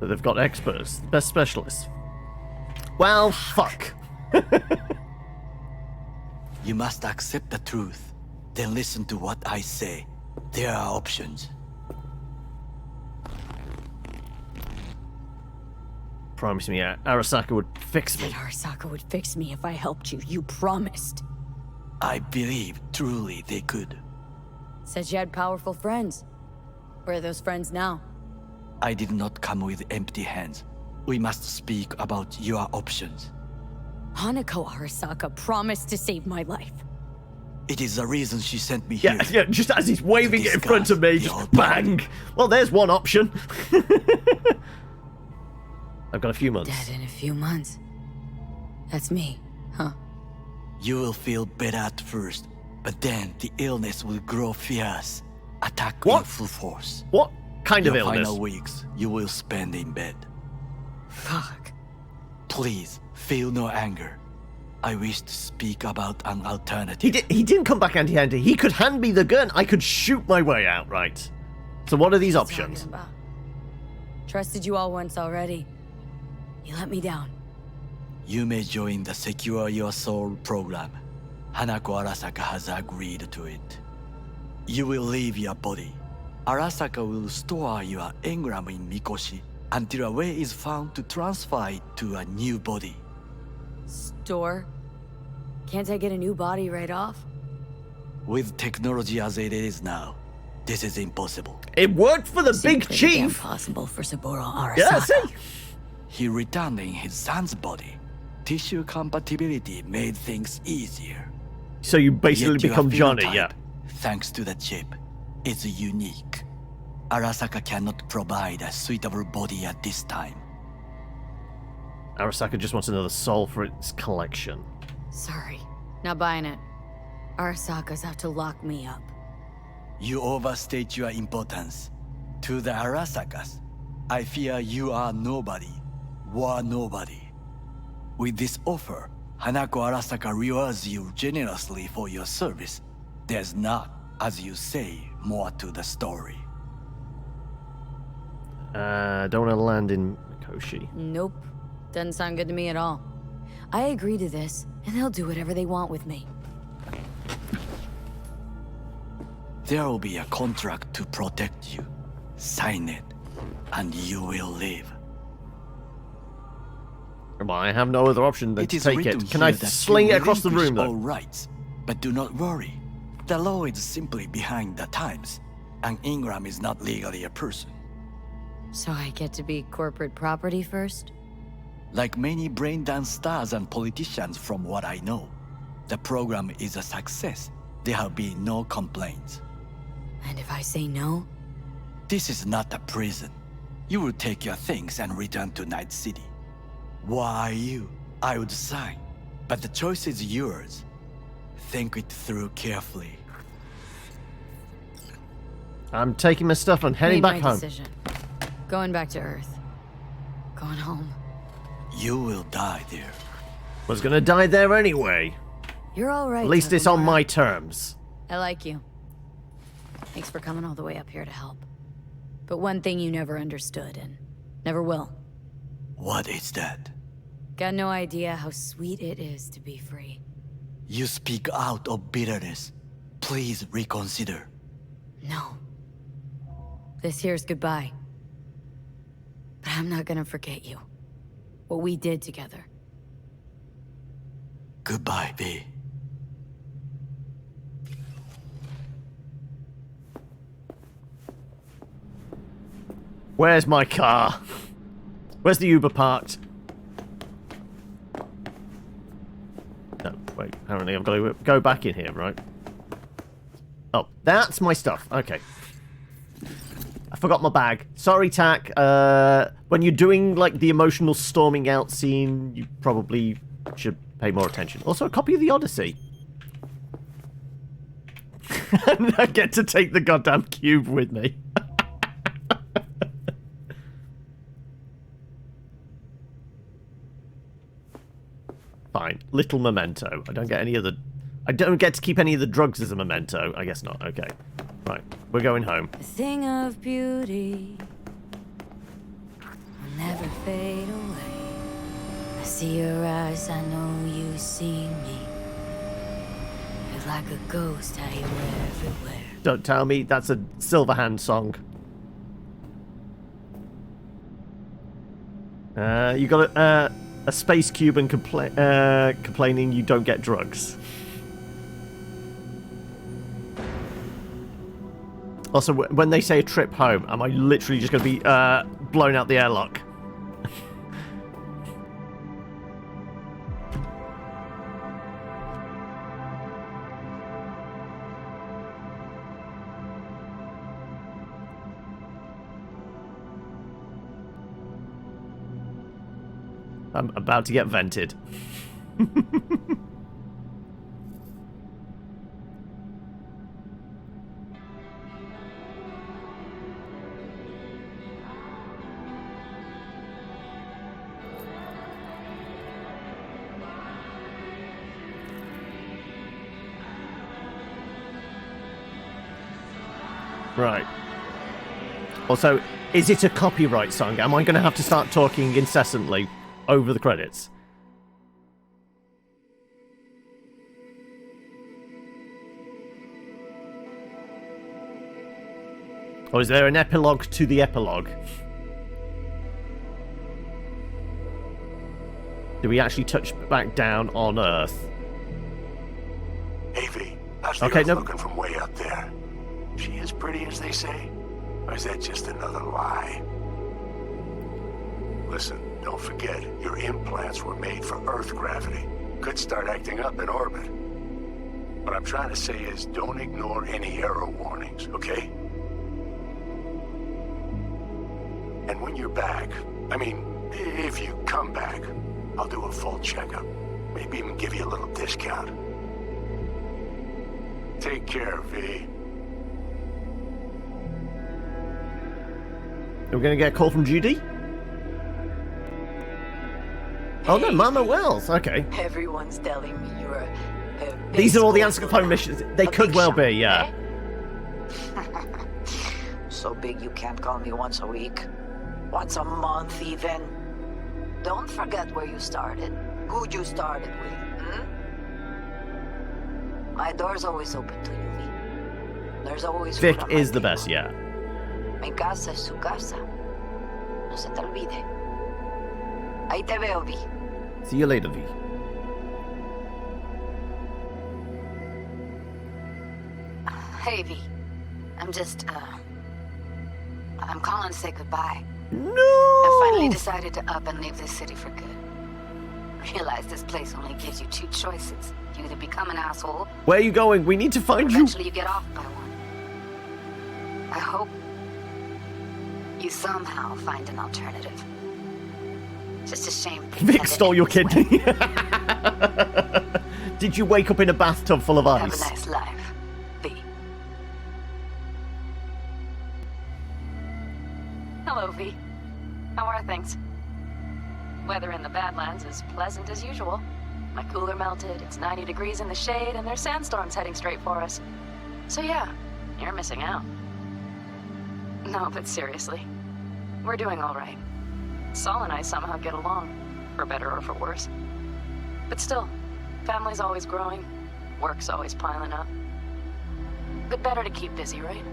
they've got experts, the best specialists. Well, fuck. You must accept the truth. Then listen to what I say. There are options. Promise me Arasaka would fix me. That Arasaka would fix me if I helped you. You promised. I believe truly they could. Said you had powerful friends. Where are those friends now? I did not come with empty hands. We must speak about your options. Hanako Arasaka promised to save my life. It is the reason she sent me here. Yeah, just as he's waving it in front of me, just bang. Well, there's one option. I've got a few months. Dead in a few months. That's me, huh? You will feel better at first, but then the illness will grow fierce. Attack in full force. What kind of illness? Your final weeks you will spend in bed. Fuck. Please, feel no anger. I wish to speak about an alternative. He didn't come back empty-handed. He could hand me the gun. I could shoot my way out, right? So what are these options? Trusted you all once already. You let me down. You may join the Secure Your Soul program. Hanako Arasaka has agreed to it. You will leave your body. Arasaka will store your engram in Mikoshi until a way is found to transfer it to a new body. Store? Can't I get a new body right off? With technology as it is now, this is impossible. It worked for the big chief. Impossible for Saburo Arasaka. Yeah, see? He returned in his son's body. Tissue compatibility made things easier. So you basically Yet your become Johnny, phenotype, yeah. Thanks to the chip, is unique. Arasaka cannot provide a suitable body at this time. Arasaka just wants another soul for its collection. Sorry, not buying it. Arasaka's have to lock me up. You overstate your importance. To the Arasakas, I fear you are nobody. Were nobody. With this offer, Hanako Arasaka rewards you generously for your service. There's not, as you say, more to the story. Don't want to land in Mikoshi. Nope. Doesn't sound good to me at all. I agree to this, and they'll do whatever they want with me. There will be a contract to protect you. Sign it, and you will live. Well, I have no other option than It to is take written it. Can I here that sling you it across the relinquish room, though? all rights, but do not worry. The law is simply behind the times. An engram is not legally a person. So I get to be corporate property first? Like many brain dance stars and politicians from what I know, the program is a success. There have been no complaints. And if I say no? This is not a prison. You will take your things and return to Night City. Why you? I would sign, but the choice is yours. Think it through carefully. I'm taking my stuff and heading Made back my home. decision. Going back to Earth. Going home. You will die there. Was gonna die there anyway. You're all right. At least it's on Takamura. my terms. I like you. Thanks for coming all the way up here to help. But one thing you never understood, and never will. What is that? Got no idea how sweet it is to be free. You speak out of bitterness. Please reconsider. No. This here's goodbye. But I'm not gonna forget you. What we did together. Goodbye, V. Where's my car? Where's the Uber parked? No, wait. Apparently I've got to go back in here, right? Oh, that's my stuff. Okay. I forgot my bag. Sorry, Tack. When you're doing, like, the emotional storming out scene, you probably should pay more attention. Also, a copy of the Odyssey. And I get to take the goddamn cube with me. Fine. Little memento. I don't get any of the... I don't get to keep any of the drugs as a memento. I guess not. Okay. Right. We're going home. A thing of beauty will never fade away. I see your eyes, I know you see me. You're like a ghost, how you were everywhere. Don't tell me that's a Silverhand song. You got a space cube and complaining you don't get drugs. Also, when they say a trip home, am I literally just going to be blown out the airlock? I'm about to get vented. Right. Also, is it a copyright song? Am I going to have to start talking incessantly over the credits? Or is there an epilogue to the epilogue? Do we actually touch back down on Earth? Hey, V, how's the Earth looking from way up there? She as pretty as they say? Or is that just another lie? Listen, don't forget, your implants were made for Earth gravity. Could start acting up in orbit. What I'm trying to say is, don't ignore any error warnings, okay? And when you're back, I mean, if you come back, I'll do a full checkup. Maybe even give you a little discount. Take care, V. We're going to get a call from Judy? Oh no, Mama Wells. Okay. Everyone's telling me you're a These are all the answer phone missions. They could well be, yeah. So big you can't call me once a week. Once a month, even. Don't forget where you started. Who you started with, My door's always open to you, V. There's always Vic food on is my the best, yeah. Mi casa es su casa. No se te olvide. Ahí te veo, V. See you later, V. Hey, V. I'm just, I'm calling to say goodbye. No! I finally decided to up and leave this city for good. Realize this place only gives you two choices. You either become an asshole... Where are you going? We need to find you. Eventually you get off by one. I hope you somehow find an alternative. Just a shame... Vic stole your kidney. Did you wake up in a bathtub full of ice? Have a nice life, V. Hello, V. How are things? Weather in the Badlands is pleasant as usual. My cooler melted, it's 90 degrees in the shade, and there's sandstorms heading straight for us. So yeah, you're missing out. No, but seriously, we're doing all right. Saul and I somehow get along, for better or for worse. But still, family's always growing, work's always piling up. But better to keep busy, right?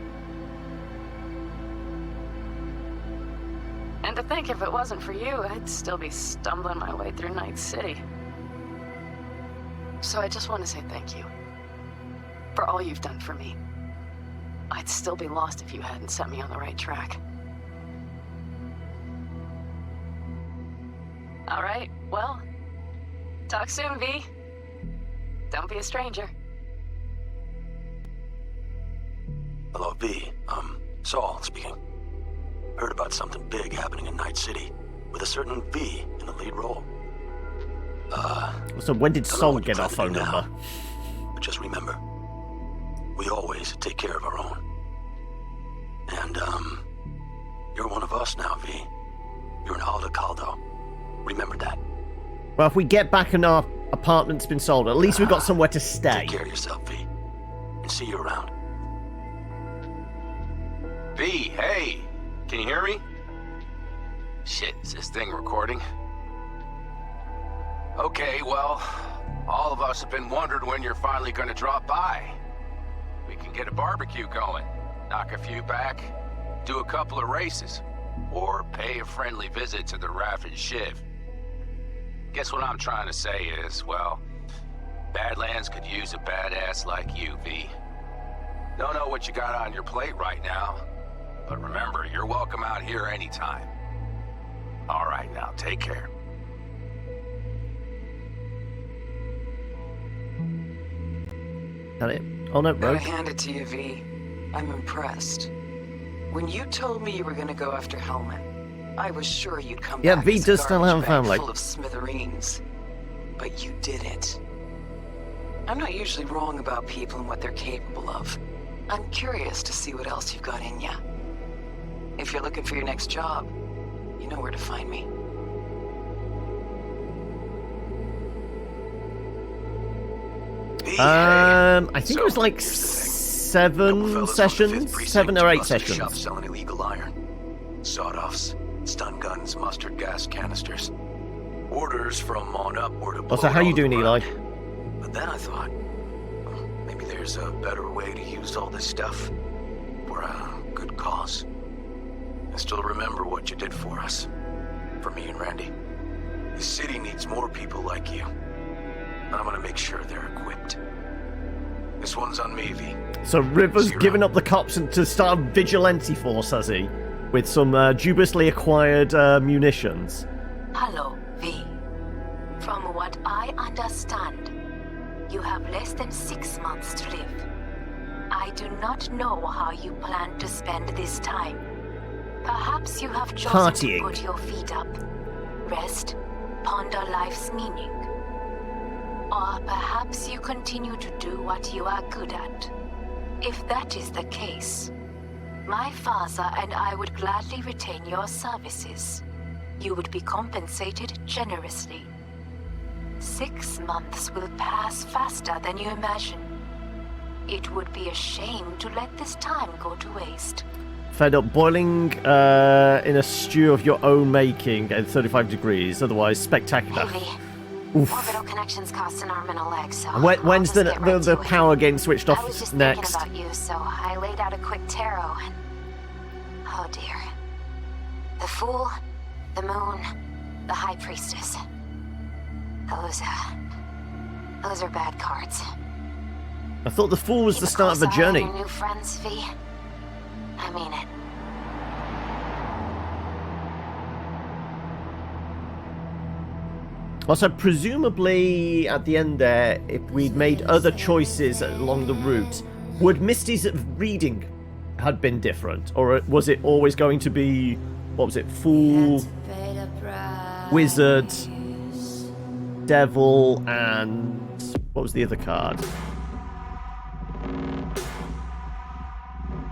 And to think if it wasn't for you, I'd still be stumbling my way through Night City. So I just want to say thank you. For all you've done for me. I'd still be lost if you hadn't set me on the right track. All right, well, talk soon, V. Don't be a stranger. Hello, V. Saul speaking. Heard about something big happening in Night City, with a certain V in the lead role. So when did Saul get our phone number? But just remember, we always take care of our own. And, you're one of us now, V. You're an Alda Caldo. Remember that. Well, if we get back and our apartment's been sold, at least we've got somewhere to stay. Take care of yourself, V. And see you around. V, hey! Can you hear me? Shit, is this thing recording? Okay, well, all of us have been wondering when you're finally gonna drop by. We can get a barbecue going, knock a few back, do a couple of races, or pay a friendly visit to the Raff and Shiv. Guess what I'm trying to say is, well, Badlands could use a badass like you, V. Don't know what you got on your plate right now, but remember, you're welcome out here anytime. All right, now, take care. That it? Oh no, Gotta Rogue. hand it to you, V. I'm impressed. When you told me you were gonna go after Hellman, I was sure you'd come Yeah, back V as a does still have a garbage bag family. full of smithereens. But you did it. I'm not usually wrong about people and what they're capable of. I'm curious to see what else you've got in ya. If you're looking for your next job, you know where to find me. I think it was like 7 sessions, 7 or 8 Shop sessions. selling illegal iron, sawed-offs, stun guns, mustard gas canisters. Orders from on up were to blow Also, how it you all doing, Eli? around. But then I thought, maybe there's a better way to use all this stuff for a good cause. I still remember what you did for us, for me and Randy. The city needs more people like you. I'm gonna make sure they're equipped. This one's on me, V. So River's given up the cops and to start a vigilante force, has he? With some dubiously acquired munitions. Hello, V. From what I understand, you have less than 6 months to live. I do not know how you plan to spend this time. Perhaps you have chosen Partying. to put your feet up, rest, ponder life's meaning. Or perhaps you continue to do what you are good at. If that is the case, my father and I would gladly retain your services. You would be compensated generously. 6 months will pass faster than you imagine. It would be a shame to let this time go to waste. Fed up boiling in a stew of your own making at 35 degrees, otherwise spectacular. Oof. Orbital connections cost an arm and a leg, so And when's I'll the, just get right the to it. power getting switched I off was just next? thinking about you, so I laid out a quick tarot and... Oh dear. The Fool, the Moon, the High Priestess. Those are bad cards. I thought the Fool was the start of the Close eye on journey. your new friends, V. I mean it. Also, presumably at the end there, if we'd made other choices along the route, would Misty's reading had been different? Or was it always going to be, what was it, Fool, Wizard, Devil, and what was the other card?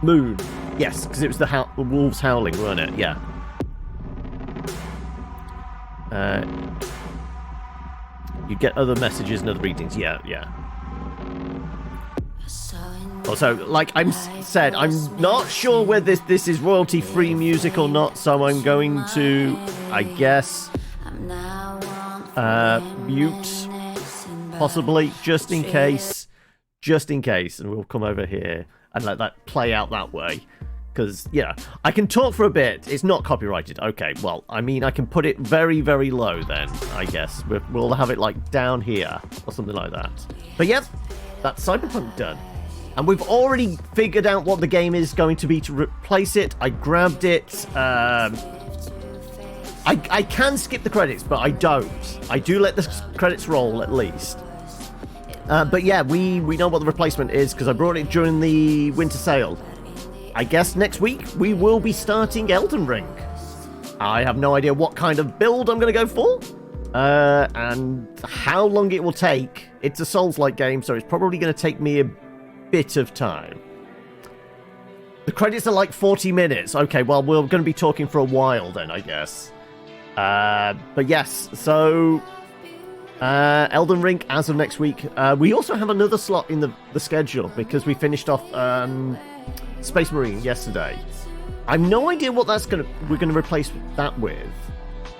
Moon. Yes, because it was the wolves howling, weren't it? Yeah. You get other messages and other readings. Yeah. Also, like I'm said, I'm not sure whether this is royalty-free music or not, so I'm going to, I guess, mute, possibly, just in case, and we'll come over here and let that play out that way. Because, yeah, I can talk for a bit. It's not copyrighted. Okay, well, I mean, I can put it very, very low then, I guess. We'll have it, like, down here or something like that. But, yep, that's Cyberpunk done. And we've already figured out what the game is going to be to replace it. I grabbed it. I can skip the credits, but I don't. I do let the credits roll, at least. But, yeah, we know what the replacement is, because I brought it during the winter sale. I guess next week we will be starting Elden Ring. I have no idea what kind of build I'm going to go for, and how long it will take. It's a Souls-like game, so it's probably going to take me a bit of time. The credits are like 40 minutes. Okay, well, we're going to be talking for a while then, I guess. But yes, so Elden Ring as of next week. We also have another slot in the schedule because we finished off Space Marine yesterday. I've no idea what we're gonna replace that with.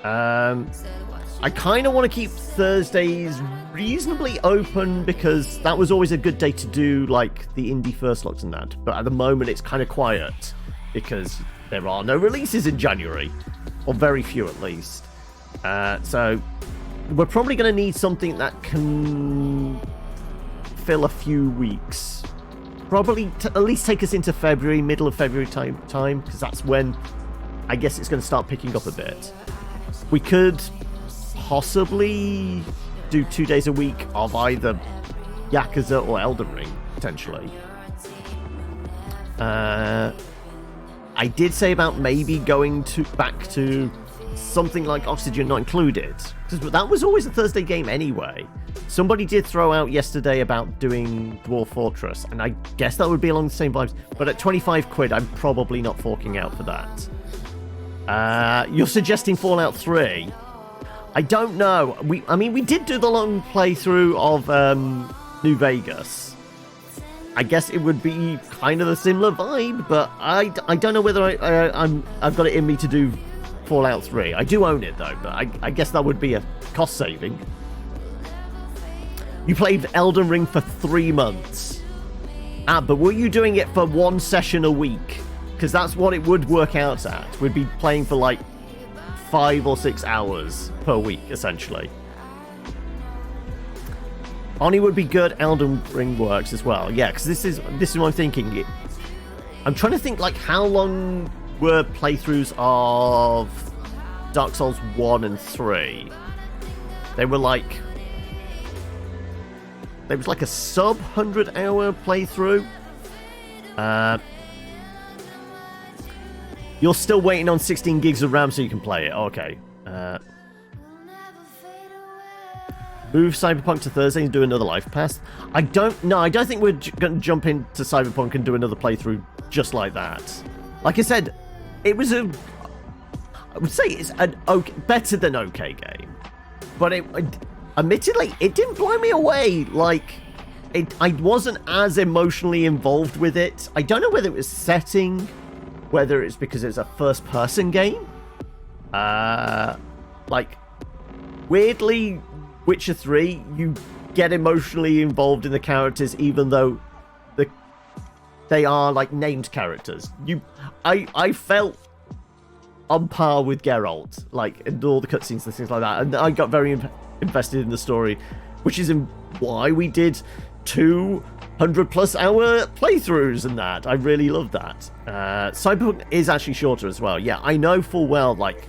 I kind of want to keep Thursdays reasonably open because that was always a good day to do like the indie first looks and that. But at the moment it's kind of quiet because there are no releases in January, or very few at least. So we're probably going to need something that can fill a few weeks. Probably at least take us into February, middle of February time, because that's when I guess it's going to start picking up a bit. We could possibly do 2 days a week of either Yakuza or Elden Ring, potentially. I did say about maybe going back to something like Oxygen Not Included, because that was always a Thursday game anyway. Somebody did throw out yesterday about doing Dwarf Fortress, and I guess that would be along the same vibes, but at 25 quid, I'm probably not forking out for that. You're suggesting Fallout 3? I don't know. We did do the long playthrough of New Vegas. I guess it would be kind of a similar vibe, but I don't know whether I've got it in me to do Fallout 3. I do own it though, but I guess that would be a cost saving. You played Elden Ring for 3 months. But were you doing it for 1 session a week? Because that's what it would work out at. We'd be playing for like 5 or 6 hours per week, essentially. Oni would be good. Elden Ring works as well. Yeah, because this is what I'm thinking. I'm trying to think, like, how long were playthroughs of Dark Souls 1 and 3? They were like... There was like a sub 100-hour playthrough. You're still waiting on 16 gigs of RAM so you can play it. Okay. Move Cyberpunk to Thursday and do another life pass. I don't think we're going to jump into Cyberpunk and do another playthrough just like that. Like I said, I would say it's an better than okay game. But admittedly, it didn't blow me away. Like, I wasn't as emotionally involved with it. I don't know whether it was setting, whether it's because it's a first-person game. Like, weirdly, Witcher 3, you get emotionally involved in the characters, even though they are like named characters. I felt on par with Geralt, like in all the cutscenes and things like that, and I got very invested in the story, which is why we did 200+ hour playthroughs and that. I really love that. Cyberpunk is actually shorter as well. Yeah, I know full well, like,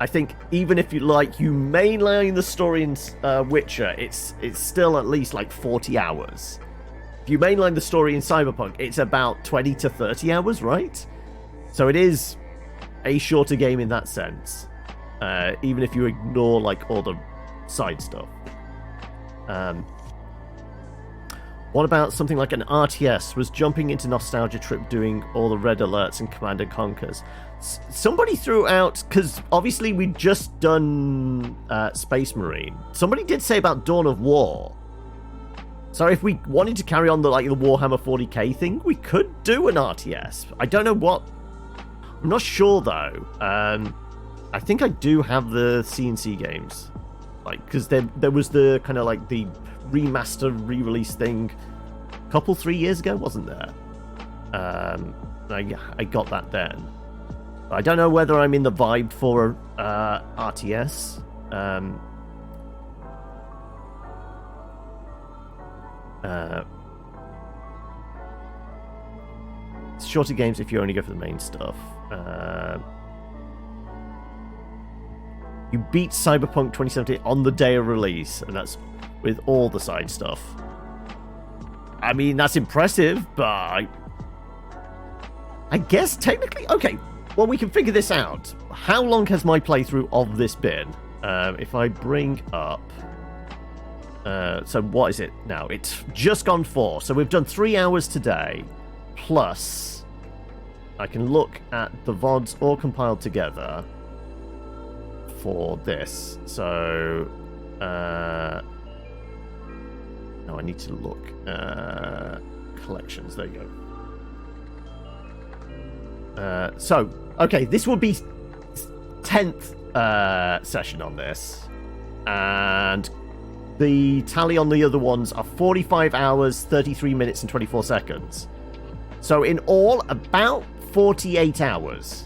I think even if you mainline the story in Witcher, it's still at least like 40 hours. If you mainline the story in Cyberpunk, it's about 20 to 30 hours, right? So it is a shorter game in that sense, even if you ignore like all the side stuff. What about something like an RTS? Was jumping into Nostalgia Trip doing all the red alerts and Command and Conquers? Somebody threw out, because obviously we'd just done Space Marine. Somebody did say about Dawn of War. So if we wanted to carry on the Warhammer 40k thing, we could do an RTS. I don't know what. I'm not sure though. I think I do have the CNC games, like, because there was the kind of like the remaster re-release thing a 3 years ago, wasn't there? I got that then. I don't know whether I'm in the vibe for RTS. Shorter games if you only go for the main stuff. You beat Cyberpunk 2017 on the day of release, and that's with all the side stuff. I mean, that's impressive, but I guess technically... Okay, well, we can figure this out. How long has my playthrough of this been? If I bring up... so what is it now? It's just gone 4. So we've done 3 hours today. Plus, I can look at the VODs all compiled together for this. So... no, I need to look. Collections. There you go. So, okay, this will be 10th session on this. And the tally on the other ones are 45 hours, 33 minutes, and 24 seconds. So, in all, about 48 hours.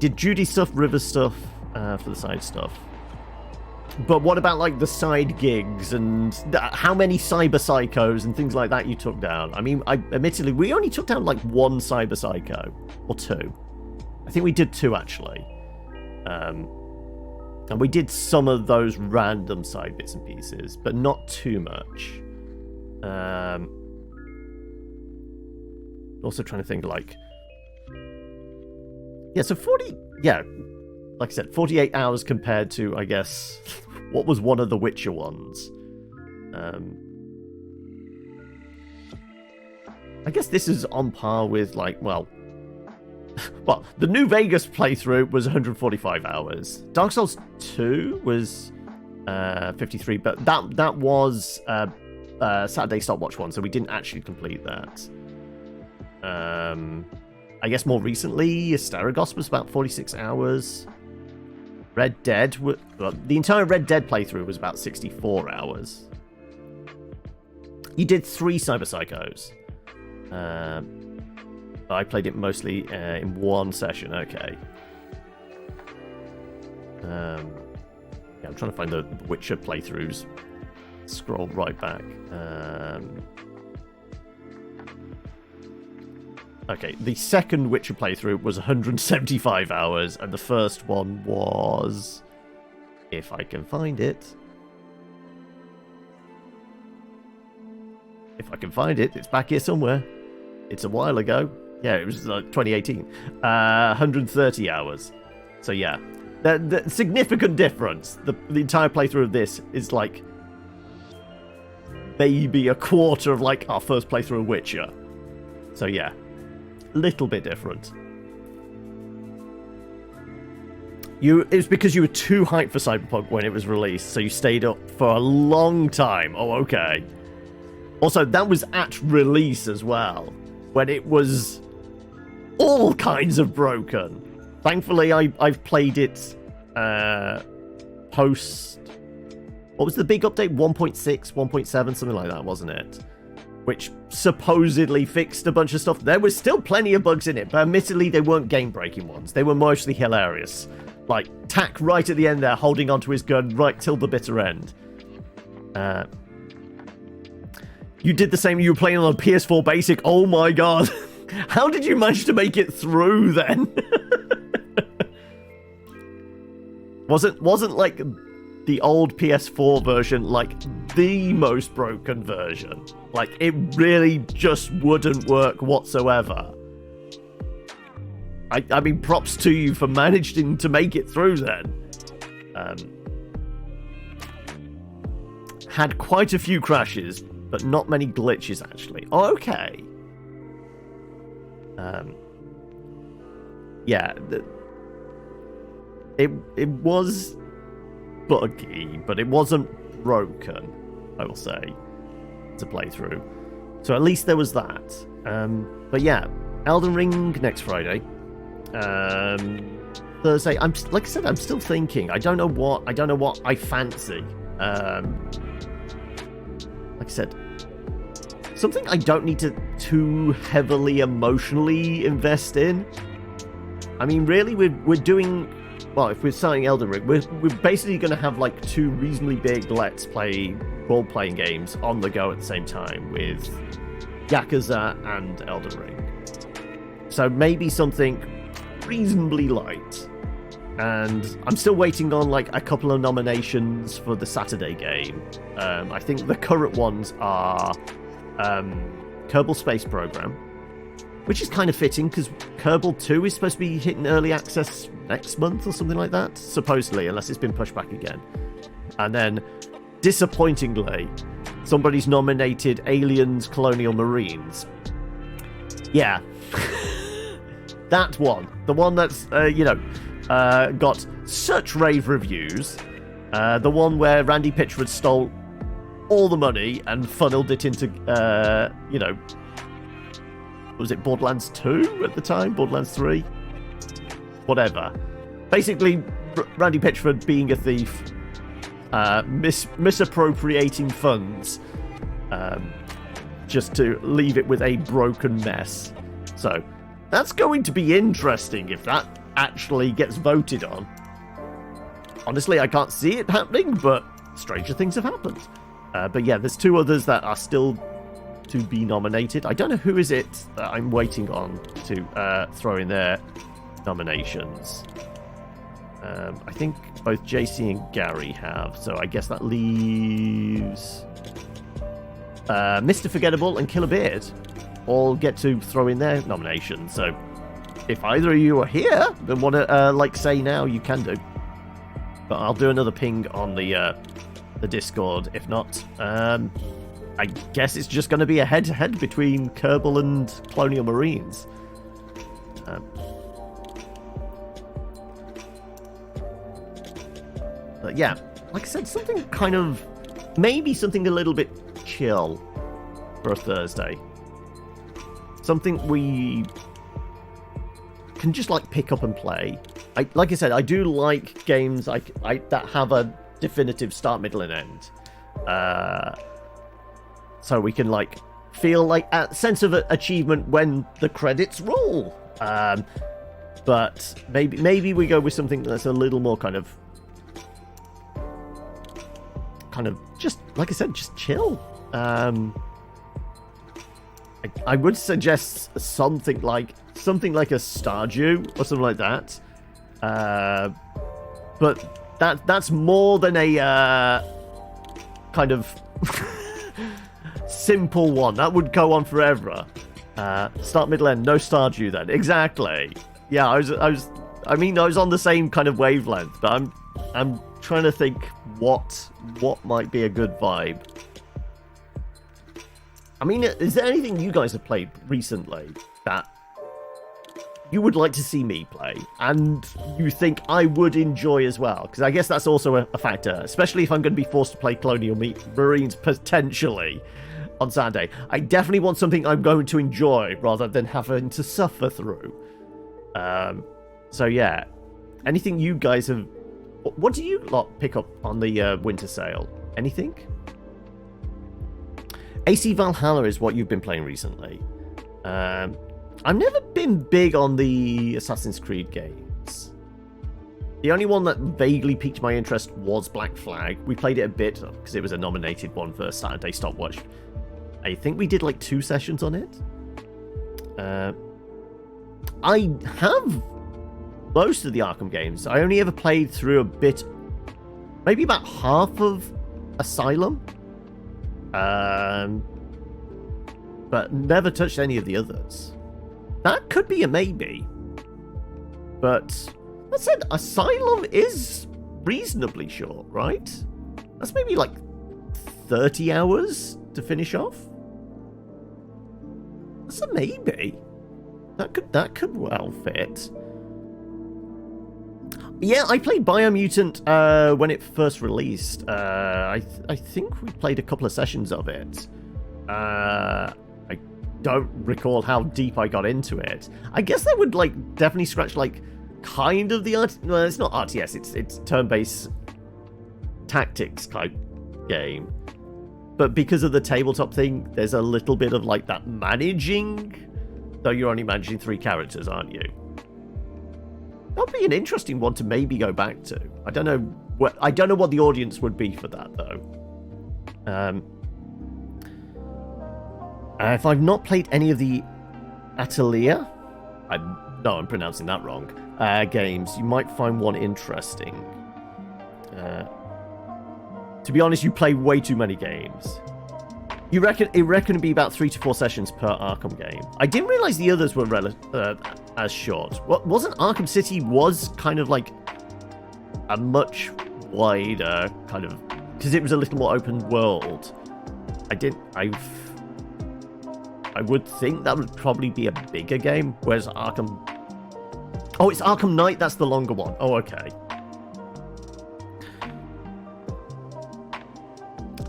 Did Judy stuff, River stuff for the side stuff? But what about like the side gigs and how many cyber psychos and things like that you took down? I mean, admittedly, we only took down like 1 cyber psycho or 2. I think we did 2 actually. And we did some of those random side bits and pieces, but not too much. also trying to think, like... Yeah, so 40... Yeah, like I said, 48 hours compared to, I guess, what was one of the Witcher ones. I guess this is on par with, like, well, the New Vegas playthrough was 145 hours. Dark Souls 2 was 53, but that was Saturday Stopwatch one, so we didn't actually complete that. I guess more recently, Asterigos was about 46 hours. Red Dead, the entire Red Dead playthrough was about 64 hours. You did 3 Cyber Psychos. I played it mostly in one session. Okay. Yeah, I'm trying to find the Witcher playthroughs. Scroll right back. Okay, the second Witcher playthrough was 175 hours, and the first one was... If I can find it... If I can find it, it's back here somewhere. It's a while ago. Yeah, it was like 2018. 130 hours. So yeah, the significant difference. The entire playthrough of this is like maybe a quarter of like our first playthrough of Witcher. So yeah, little bit different. It was because you were too hyped for Cyberpunk when it was released, so you stayed up for a long time. Oh, okay. Also, that was at release as well, when it was all kinds of broken. Thankfully, I've played it post... What was the big update? 1.6, 1.7, something like that, wasn't it? Which supposedly fixed a bunch of stuff. There was still plenty of bugs in it, but admittedly, they weren't game-breaking ones. They were mostly hilarious. Like, Tack right at the end there, holding onto his gun right till the bitter end. You did the same, you were playing on a PS4 Basic. Oh my god. How did you manage to make it through then? Wasn't like the old PS4 version like the most broken version? Like, it really just wouldn't work whatsoever. I mean, props to you for managing to make it through then. Had quite a few crashes, but not many glitches, actually. Oh, okay. Yeah. It was buggy, but it wasn't broken, I will say, to play through. So at least there was that. But yeah, Elden Ring next Friday. Thursday, like I said, I'm still thinking. I don't know what I fancy. Like I said, something I don't need to too heavily emotionally invest in. I mean, really, we're doing... Well, if we're starting Elden Ring, we're basically going to have like 2 reasonably big Let's Play role-playing games on the go at the same time with Yakuza and Elden Ring. So maybe something reasonably light. And I'm still waiting on like a couple of nominations for the Saturday game. I think the current ones are Kerbal Space Program, which is kind of fitting because Kerbal 2 is supposed to be hitting early access next month or something like that, supposedly, unless it's been pushed back again. And then, disappointingly, somebody's nominated Aliens Colonial Marines. Yeah. That one. The one that's, got such rave reviews. The one where Randy Pitchford stole all the money and funneled it into, was it Borderlands 2 at the time? Borderlands 3? Whatever. Basically, Randy Pitchford being a thief, misappropriating funds, just to leave it with a broken mess. So, that's going to be interesting if that actually gets voted on. Honestly, I can't see it happening, but stranger things have happened. But yeah, there's 2 others that are still to be nominated. I don't know who is it that I'm waiting on to throw in their nominations. I think both JC and Gary have, so I guess that leaves Mr. Forgettable and Killer Beard. all get to throw in their nominations. So if either of you are here and want to say now, you can do. But I'll do another ping on the Discord. If not, I guess it's just going to be a head-to-head between Kerbal and Colonial Marines. But yeah, like I said, something kind of, maybe something a little bit chill for a Thursday. Something we can just like pick up and play. Like I said, I do like games that have a definitive start, middle, and end. So we can like feel like a sense of achievement when the credits roll. But maybe we go with something that's a little more kind of just, like I said, just chill. I would suggest something like a Stardew or something like that. But that's more than a kind of simple one. That would go on forever. Start, middle, end. No Stardew then. Exactly. Yeah, I was on the same kind of wavelength, but I'm trying to think what might be a good vibe. I mean, is there anything you guys have played recently that you would like to see me play and you think I would enjoy as well? Because I guess that's also a factor, especially if I'm going to be forced to play Colonial Marines potentially on Saturday. I definitely want something I'm going to enjoy rather than having to suffer through. So yeah, anything you guys have... What do you lot pick up on the winter sale? Anything? AC Valhalla is what you've been playing recently. I've never been big on the Assassin's Creed games. The only one that vaguely piqued my interest was Black Flag. We played it a bit because it was a nominated one for Saturday Stopwatch. I think we did like 2 sessions on it. I have most of the Arkham games. I only ever played through a bit, maybe about half of Asylum. But never touched any of the others. That could be a maybe. But that said, Asylum is reasonably short, right? That's maybe like 30 hours to finish off. That's a maybe. That could well fit. Yeah, I played Biomutant when it first released. I think we played a couple of sessions of it. I don't recall how deep I got into it. I guess that would like definitely scratch like kind of the well, it's not RTS. It's turn-based tactics type game. But because of the tabletop thing, there's a little bit of like that managing. Though you're only managing 3 characters, aren't you? That'd be an interesting one to maybe go back to. I don't know what the audience would be for that though. If I've not played any of the Atelier, I'm pronouncing that wrong. Games, you might find one interesting. To be honest, you play way too many games. You reckon it'd be about 3 to 4 sessions per Arkham game? I didn't realize the others were as short. Wasn't Arkham City was kind of like a much wider kind of, because it was a little more open world. I would think that would probably be a bigger game, whereas Arkham... Oh, it's Arkham Knight, that's the longer one. Oh, okay.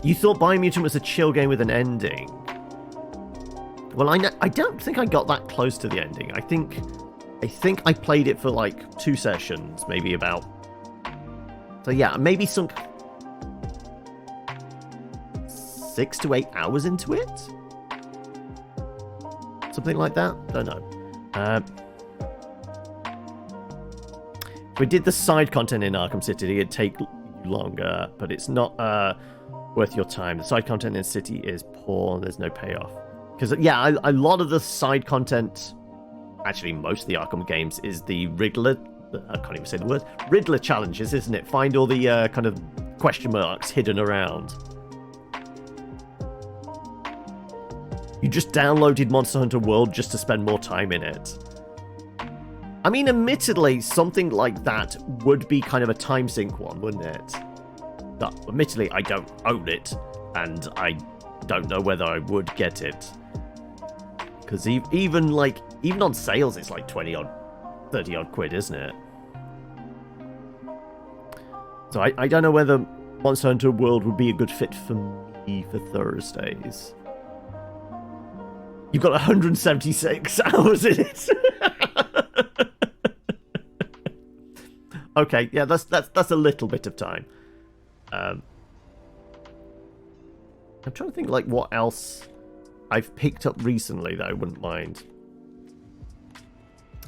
You thought Biomutant was a chill game with an ending. Well, I don't think I got that close to the ending. I think I played it for like 2 sessions, maybe about... So yeah, maybe some 6 to 8 hours into it? Something like that? Don't know. If we did the side content in Arkham City, it'd take longer, but it's not worth your time. The side content in City is poor, and there's no payoff. Because, yeah, a lot of the side content, actually most of the Arkham games, is the Riddler, I can't even say the word, Riddler challenges, isn't it? Find all the kind of question marks hidden around. You just downloaded Monster Hunter World just to spend more time in it. I mean, admittedly, something like that would be kind of a time sink one, wouldn't it? No, admittedly, I don't own it, and I don't know whether I would get it. Because even on sales, it's like 20 odd, 30 odd quid, isn't it? So I don't know whether Monster Hunter World would be a good fit for me for Thursdays. You've got 176 hours in it. Okay, yeah, that's a little bit of time. I'm trying to think like what else I've picked up recently that I wouldn't mind.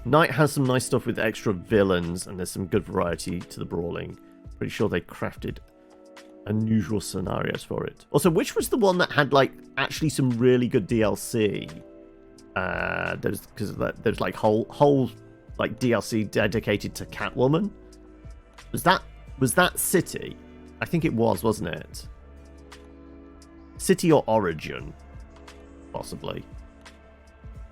Night has some nice stuff with extra villains, and there's some good variety to the brawling. Pretty sure they crafted unusual scenarios for it. Also, which was the one that had like actually some really good DLC? There's like whole like DLC dedicated to Catwoman. Was that City? I think it was, wasn't it? City or Origin, possibly.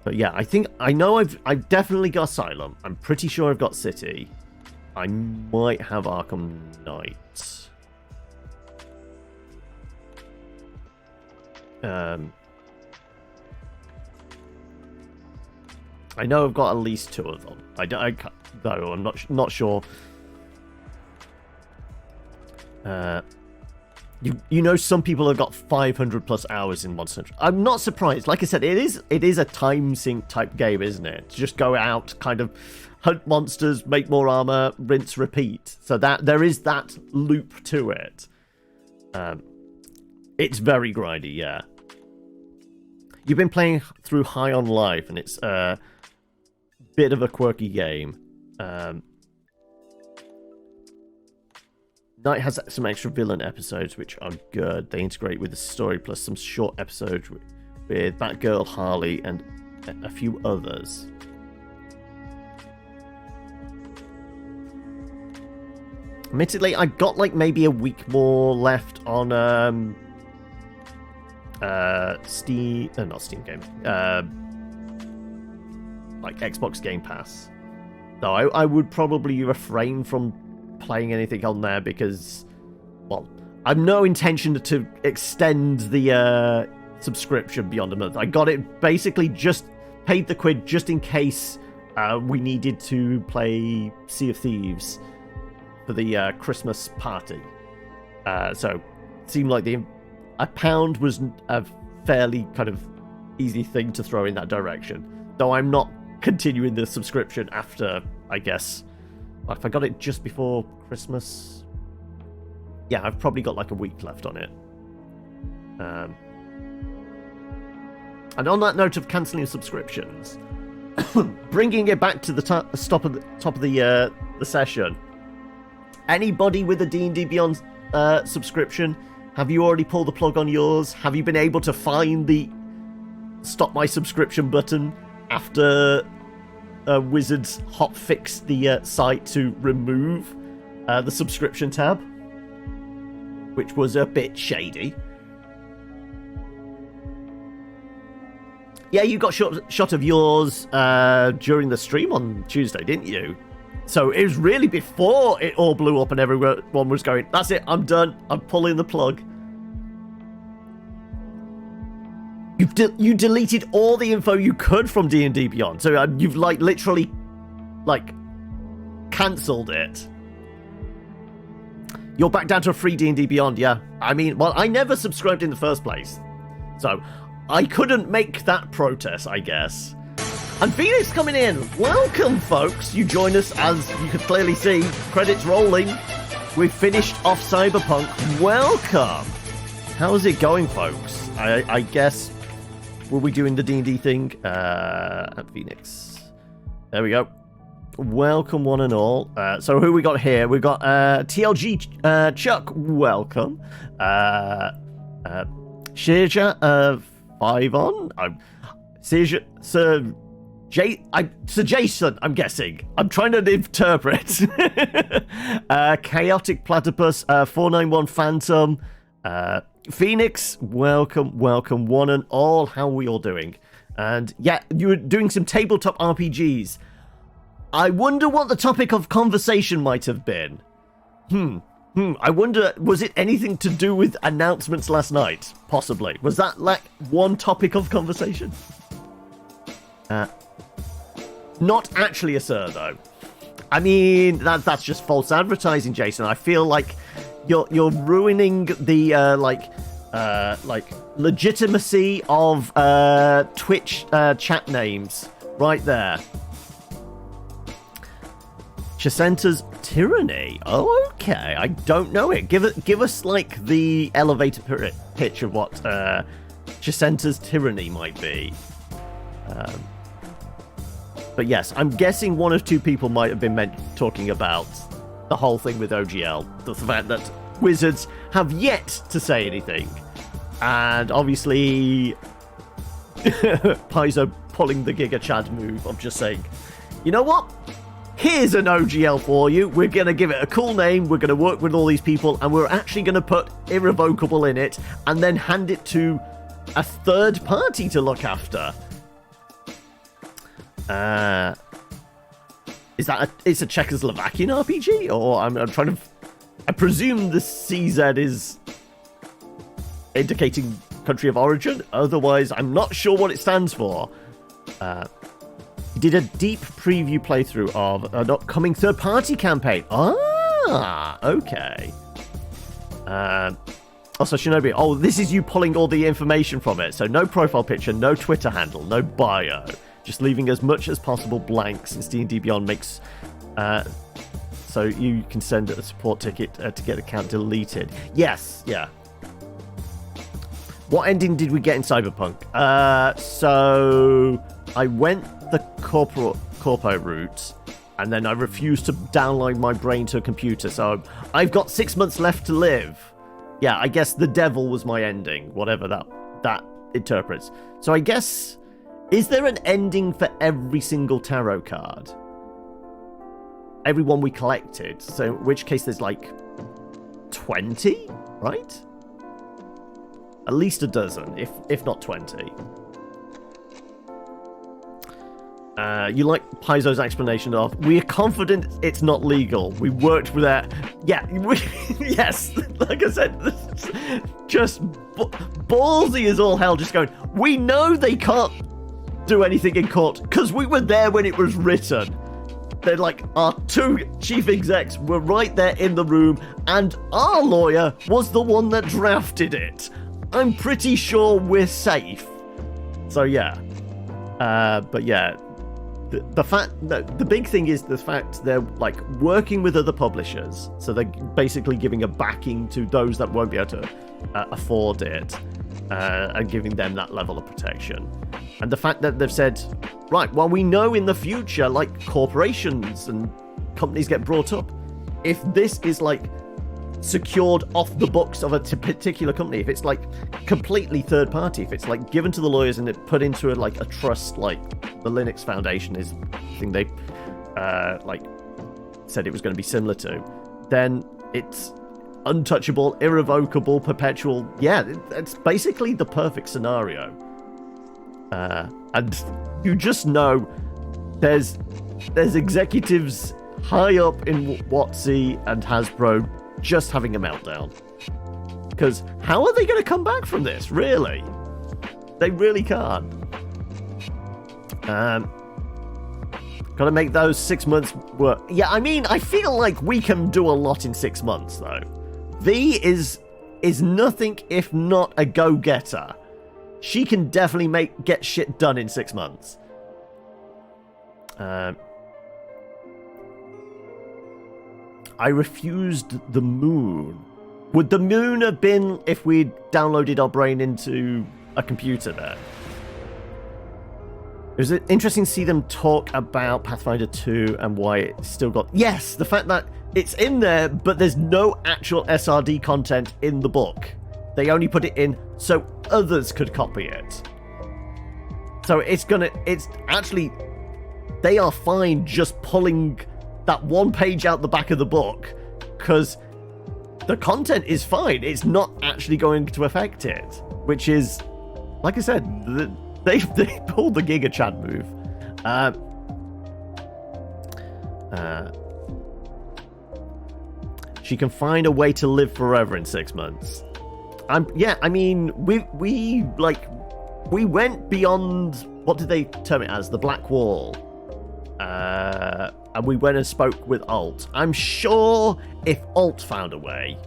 But yeah, I know I've definitely got Asylum. I'm pretty sure I've got City. I might have Arkham Knight. I know I've got at least 2 of them. Though I'm not sure. You know, some people have got 500 plus hours in Monster Hunter. I'm not surprised. Like I said, it is a time sink type game, isn't it? Just go out, kind of hunt monsters, make more armor, rinse, repeat. So that there is that loop to it. It's very grindy, yeah. You've been playing through High on Life, and it's a bit of a quirky game. Night has some extra villain episodes, which are good. They integrate with the story, plus some short episodes with Batgirl, Harley, and a few others. Admittedly, I've got like maybe a week more left on Steam, not Steam Game, like Xbox Game Pass. So I would probably refrain from playing anything on there because, well, I've no intention to extend the subscription beyond a month. I got it basically just paid the quid just in case we needed to play Sea of Thieves for the Christmas party. So it seemed like a pound was a fairly kind of easy thing to throw in that direction. Though I'm not continuing the subscription after, I guess, if I got it just before Christmas, yeah, I've probably got like a week left on it. And on that note of cancelling subscriptions, bringing it back to the top of the session. Anybody with a D&D Beyond subscription, have you already pulled the plug on yours? Have you been able to find the stop my subscription button after Wizards hotfixed the site to remove the subscription tab, which was a bit shady? Yeah, you got shot of yours during the stream on Tuesday, didn't you? So it was really before it all blew up and everyone was going, that's it, I'm done, I'm pulling the plug. You deleted all the info you could from D&D Beyond. So you've like literally like cancelled it. You're back down to a free D&D Beyond, yeah. I mean, well, I never subscribed in the first place. So I couldn't make that protest, I guess. And Phoenix coming in. Welcome, folks. You join us, as you can clearly see. Credits rolling. We've finished off Cyberpunk. Welcome. How's it going, folks? I guess... Were we doing the D&D thing? At Phoenix. There we go. Welcome, one and all. So who we got here? We've got TLG Chuck. Welcome. Shirja 5 on. Sir Jason, I'm guessing. I'm trying to interpret. Chaotic Platypus, 491 Phantom, Phoenix, welcome, one and all. How are we all doing? And yeah, you were doing some tabletop RPGs. I wonder what the topic of conversation might have been. I wonder, was it anything to do with announcements last night? Possibly. Was that like one topic of conversation? Not actually a sir, though. I mean, that's just false advertising, Jason. I feel like you're ruining the legitimacy of Twitch chat names right there. Chacenta's Tyranny. Oh, okay. I don't know it. Give us like the elevator pitch of what Chacenta's Tyranny might be. But yes, I'm guessing one of two people might have been talking about the whole thing with OGL. The fact that Wizards have yet to say anything. And obviously, Paizo pulling the Giga Chad move of just saying, you know what? Here's an OGL for you. We're going to give it a cool name. We're going to work with all these people. And we're actually going to put Irrevocable in it. And then hand it to a third party to look after. Is that it's a Czechoslovakian RPG? Or I'm trying to... I presume the CZ is indicating country of origin. Otherwise, I'm not sure what it stands for. He did a deep preview playthrough of an upcoming third-party campaign. Ah, okay. Also, Shinobi, oh, this is you pulling all the information from it. So no profile picture, no Twitter handle, no bio. Just leaving as much as possible blank since D&D Beyond makes... so you can send a support ticket to get the account deleted. Yes, yeah. What ending did we get in Cyberpunk? So I went the corpo route, and then I refused to download my brain to a computer. So I've got 6 months left to live. Yeah, I guess the devil was my ending, whatever that interprets. So I guess, is there an ending for every single tarot card? Everyone we collected. So in which case there's like 20, right? At least a dozen, if not 20. You like Paizo's explanation of, we are confident it's not legal. We worked with that. Yeah, yes, like I said, just ballsy as all hell, just going, we know they can't do anything in court because we were there when it was written. They're like, our two chief execs were right there in the room, and our lawyer was the one that drafted it. I'm pretty sure we're safe. So yeah. But yeah. The fact that the big thing is the fact they're like working with other publishers, so they're basically giving a backing to those that won't be able to afford it, and giving them that level of protection. And the fact that they've said, right, well, we know in the future, like corporations and companies get brought up, if this is like secured off the books of a particular company, if it's like completely third party, if it's like given to the lawyers and it put into a trust, like the Linux Foundation is the thing they like said it was going to be similar to, then it's untouchable, irrevocable, perpetual. Yeah, it's basically the perfect scenario. And you just know there's executives high up in WotC and Hasbro just having a meltdown. Because how are they going to come back from this, really? They really can't. Gotta make those 6 months work. Yeah, I mean, I feel like we can do a lot in 6 months, though. V is nothing if not a go-getter. She can definitely get shit done in 6 months. I refused the moon. Would the moon have been if we'd downloaded our brain into a computer there? It was interesting to see them talk about Pathfinder 2 and why it still got... Yes, the fact that it's in there, but there's no actual SRD content in the book. They only put it in so others could copy it. So it's actually... They are fine just pulling that one page out the back of the book, because the content is fine. It's not actually going to affect it, which is, like I said, they pulled the Giga Chad move. She can find a way to live forever in 6 months. I mean, we went beyond, what did they term it as? The Black Wall. And we went and spoke with Alt. I'm sure if Alt found a way,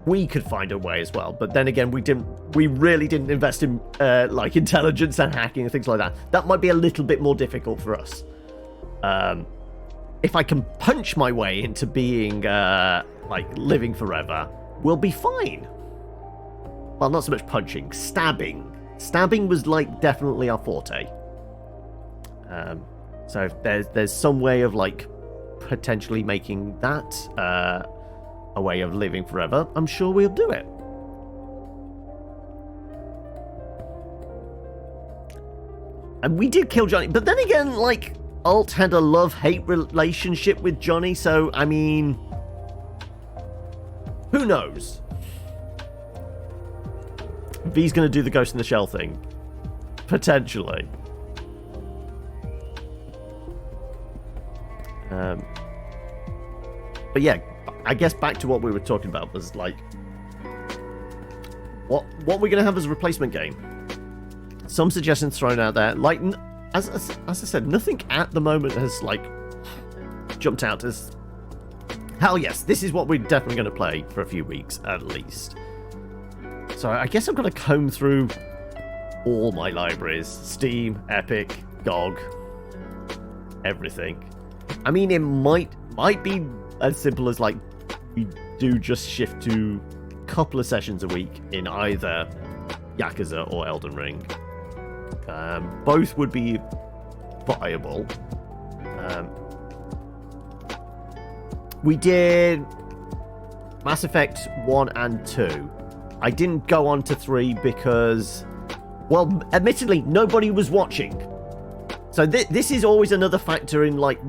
we could find a way as well. But then again, we really didn't invest in like intelligence and hacking and things like that. That might be a little bit more difficult for us. If I can punch my way into being like living forever, we'll be fine. Well, not so much punching, stabbing. Stabbing was like definitely our forte. So if there's some way of like potentially making that a way of living forever, I'm sure we'll do it. And we did kill Johnny, but then again, like, Alt had a love-hate relationship with Johnny, so, I mean, who knows? V's gonna do the Ghost in the Shell thing. Potentially. But yeah, I guess back to what we were talking about was like, what we're gonna have as a replacement game. Some suggestions thrown out there, like as I said, nothing at the moment has like jumped out as hell yes, this is what we're definitely going to play for a few weeks at least. So I guess I'm going to comb through all my libraries: Steam, Epic, GOG, everything. I mean, it might be as simple as like we do just shift to a couple of sessions a week in either Yakuza or Elden Ring. Both would be viable. We did Mass Effect 1 and 2. I didn't go on to 3 because, well, admittedly, nobody was watching. So this is always another factor in like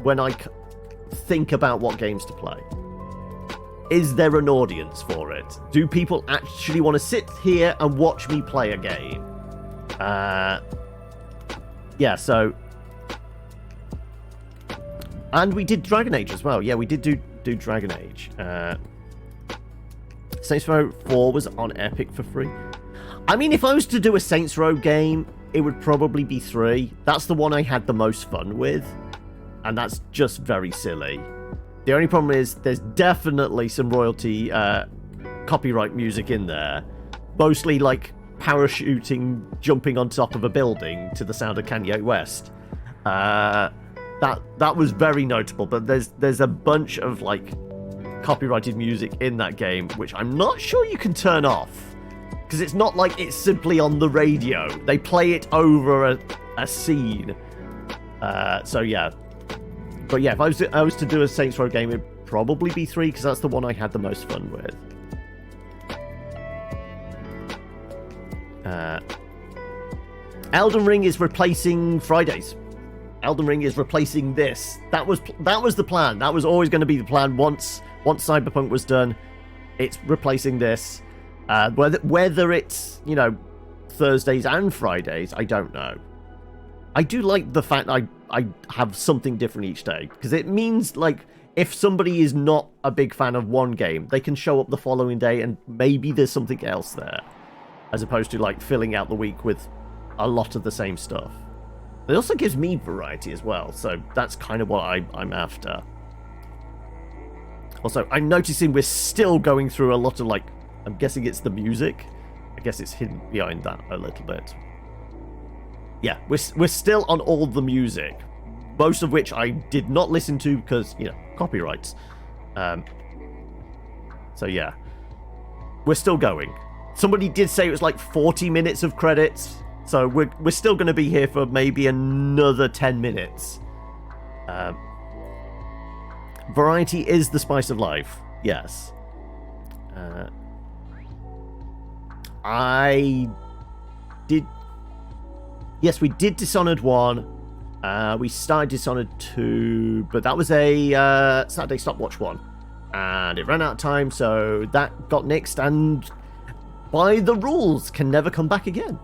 when I think about what games to play. Is there an audience for it? Do people actually want to sit here and watch me play a game? Yeah, so... And we did Dragon Age as well. Yeah, we did do Dragon Age. Saints Row 4 was on Epic for free. I mean, if I was to do a Saints Row game, it would probably be 3. That's the one I had the most fun with. And that's just very silly. The only problem is there's definitely some royalty copyright music in there. Mostly like parachuting, jumping on top of a building to the sound of Kanye West. That was very notable, but there's a bunch of like copyrighted music in that game which I'm not sure you can turn off, because it's not like it's simply on the radio. They play it over a scene. So yeah. But yeah, if I was to do a Saints Row game, it'd probably be 3, because that's the one I had the most fun with. Elden Ring is replacing Fridays. Elden Ring is replacing this. That was the plan. That was always going to be the plan. Once Cyberpunk was done, it's replacing this. Whether it's, you know, Thursdays and Fridays, I don't know. I do like the fact I have something different each day, because it means like if somebody is not a big fan of one game, they can show up the following day and maybe there's something else there, as opposed to like filling out the week with a lot of the same stuff. It also gives me variety as well, so that's kind of what I'm after. Also, I'm noticing we're still going through a lot of like, I'm guessing it's the music. I guess it's hidden behind that a little bit. Yeah, we're still on all the music, most of which I did not listen to because, you know, copyrights. So yeah, we're still going. Somebody did say it was like 40 minutes of credits, so we're still going to be here for maybe another 10 minutes. Variety is the spice of life. Yes. Yes, we did Dishonored 1. We started Dishonored 2, but that was a Saturday stopwatch one. and it ran out of time, so that got nixed, and by the rules can never come back again.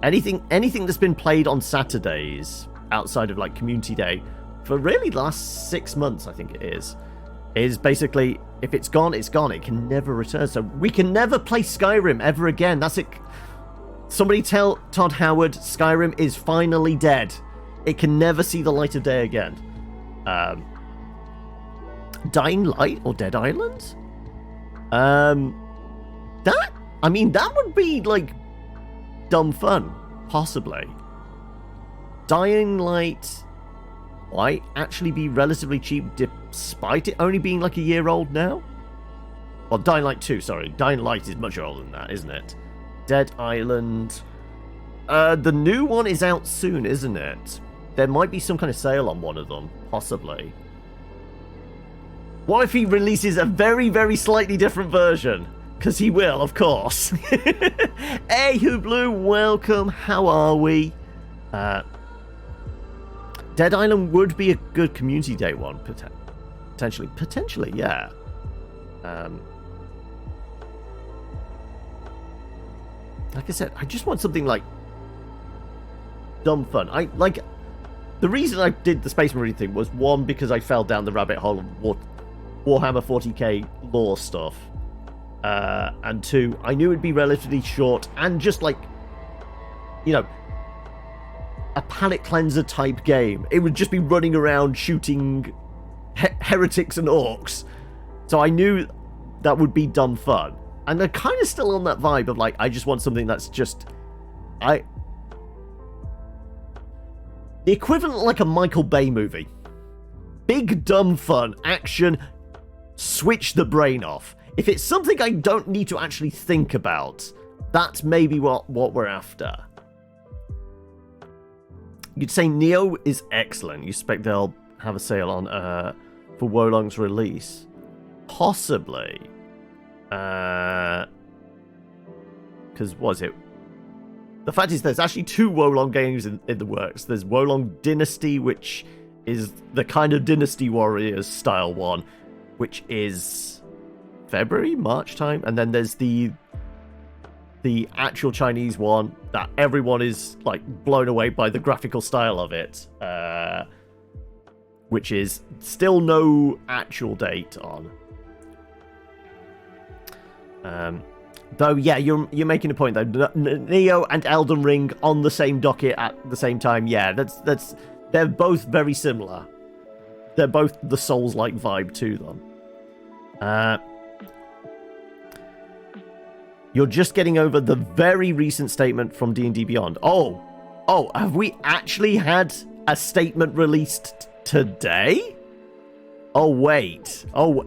Anything that's been played on Saturdays outside of like Community Day for really the last 6 months, I think it is basically, if it's gone, it's gone. It can never return. So we can never play Skyrim ever again. That's it. Somebody tell Todd Howard Skyrim is finally dead. It can never see the light of day again. Dying Light or Dead Island? That would be like dumb fun, possibly. Dying Light might actually be relatively cheap despite it only being like a year old now. Well, Dying Light 2, sorry. Dying Light is much older than that, isn't it? Dead Island. The new one is out soon, isn't it? There might be some kind of sale on one of them, possibly. What if he releases a very, very slightly different version? Because he will, of course. Hey, Hooblu, welcome. How are we? Dead Island would be a good Community Day one, potentially. Potentially, yeah. Like I said, I just want something like dumb fun. The reason I did the Space Marine thing was, one, because I fell down the rabbit hole of Warhammer 40k lore stuff, and two, I knew it'd be relatively short and just like, you know, a palate cleanser type game. It would just be running around shooting heretics and orcs. So I knew that would be dumb fun. And they're kind of still on that vibe of like, I just want something that's just... the equivalent like a Michael Bay movie. Big, dumb fun, action, switch the brain off. If it's something I don't need to actually think about, that's maybe what we're after. You'd say Neo is excellent. You suspect they'll have a sale on for Wolong's release. Possibly. Because was it? The fact is, there's actually 2 Wolong games in the works. There's Wolong Dynasty, which is the kind of Dynasty Warriors style one, which is February, March time, and then there's the actual Chinese one that everyone is like blown away by the graphical style of it, which is still no actual date on. Though, yeah, you're making a point though. Neo and Elden Ring on the same docket at the same time. Yeah, that's they're both very similar. They're both the Souls-like vibe to them. You're just getting over the very recent statement from D&D Beyond. Oh, have we actually had a statement released today? Oh, wait. Oh,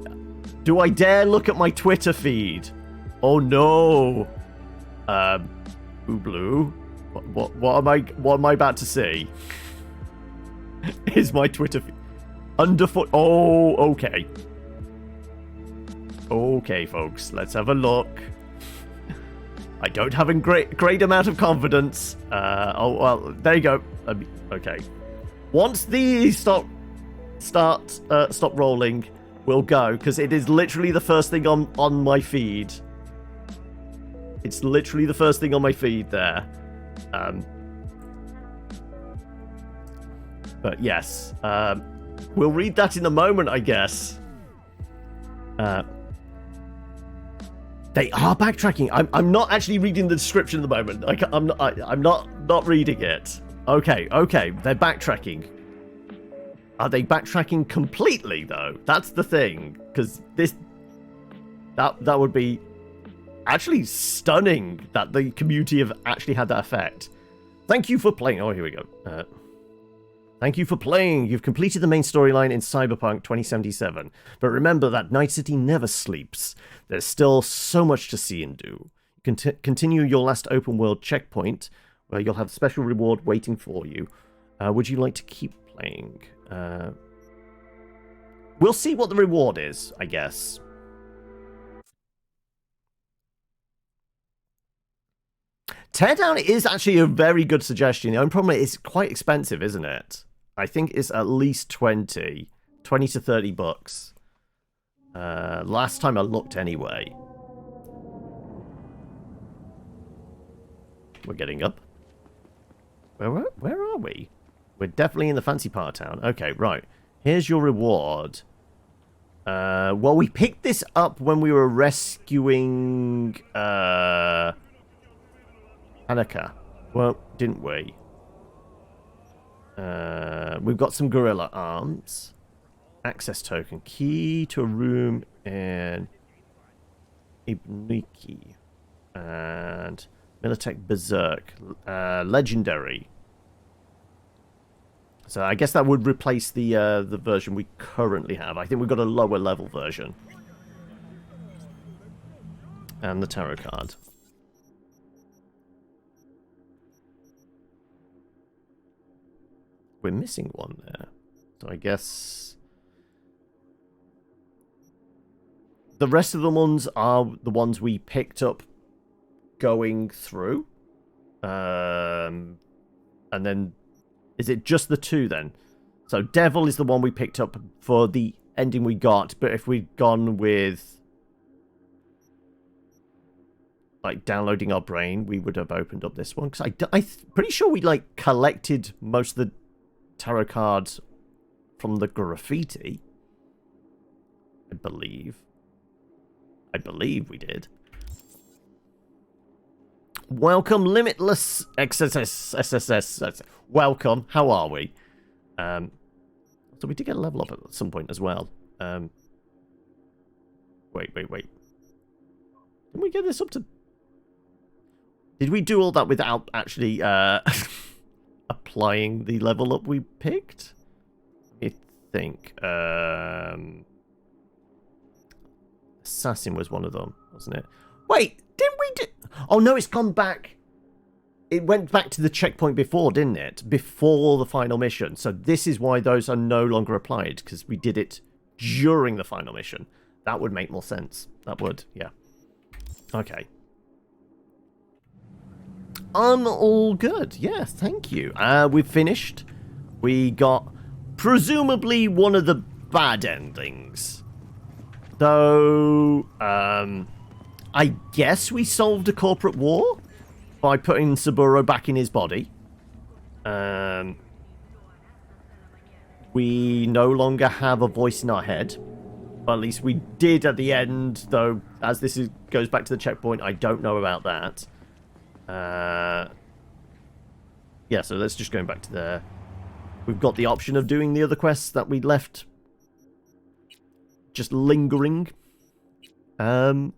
do I dare look at my Twitter feed? Oh no. Blue. What am I about to see? Is my Twitter feed underfoot? Oh, okay. Okay, folks, let's have a look. I don't have a great amount of confidence. Oh well, there you go. Okay. Once these stop rolling, we'll go, because it is literally the first thing on my feed. It's literally the first thing on my feed there. But yes, we'll read that in a moment, I guess. They are backtracking. I'm not actually reading the description at the moment. I'm not reading it. Okay, they're backtracking. Are they backtracking completely though? That's the thing, because that would be actually stunning that the community have actually had that effect. Thank you for playing. Oh, here we go. Thank you for playing. You've completed the main storyline in Cyberpunk 2077. But remember that Night City never sleeps. There's still so much to see and do. Continue your last open world checkpoint, where you'll have a special reward waiting for you. Would you like to keep playing? We'll see what the reward is, I guess. Teardown is actually a very good suggestion. The only problem is it's quite expensive, isn't it? I think it's at least 20 20 to 30 bucks. Last time I looked anyway. We're getting up. Where are we? We're definitely in the fancy part of town. Okay, right. Here's your reward. Well, we picked this up when we were rescuing Hanukkah. Well, didn't we? We've got some gorilla arms. Access token. Key to a room in Ibniki. And Militech Berserk. Legendary. So I guess that would replace the version we currently have. I think we've got a lower level version. And the tarot card. We're missing one there. So I guess the rest of the ones are the ones we picked up going through. And then is it just the two then? So Devil is the one we picked up for the ending we got, but if we'd gone with like downloading our brain, we would have opened up this one. Because I'm pretty sure we like collected most of the tarot cards from the graffiti. I believe we did. Welcome, Limitless XSS. Welcome. How are we? So we did get a level up at some point as well. Wait. Didn't we get this up to... Did we do all that without actually applying the level up we picked? I think. Assassin was one of them, wasn't it? Wait, didn't we do... Oh, no, it's gone back. It went back to the checkpoint before, didn't it? Before the final mission. So this is why those are no longer applied, because we did it during the final mission. That would make more sense. That would, yeah. Okay. I'm all good. Yeah, thank you. We've finished. We got presumably one of the bad endings. Though, I guess we solved a corporate war by putting Saburo back in his body. We no longer have a voice in our head. But at least we did at the end, though, as this goes back to the checkpoint, I don't know about that. Yeah, so let's just go back to there. We've got the option of doing the other quests that we left just lingering. But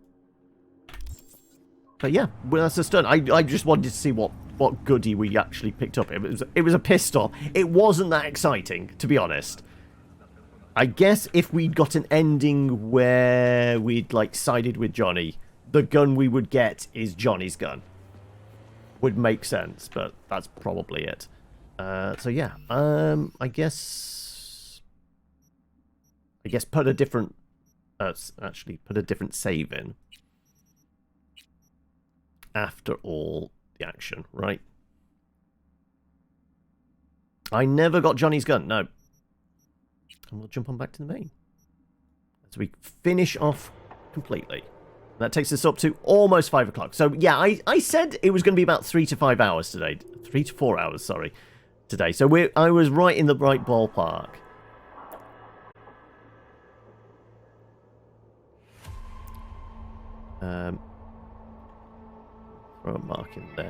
yeah, well, that's just done. I just wanted to see what goodie we actually picked up. It was a pistol. It wasn't that exciting, to be honest. I guess if we'd got an ending where we'd like sided with Johnny, the gun we would get is Johnny's gun. Would make sense, but that's probably it. So yeah, I guess put a different actually put a different save in after all the action, right? I never got Johnny's gun, no. And we'll jump on back to the main as we finish off completely. That takes us up to almost 5 o'clock. So yeah, I said it was going to be about 3 to 5 hours today. 3 to 4 hours, sorry, today. So I was right in the right ballpark. Throw a mark in there.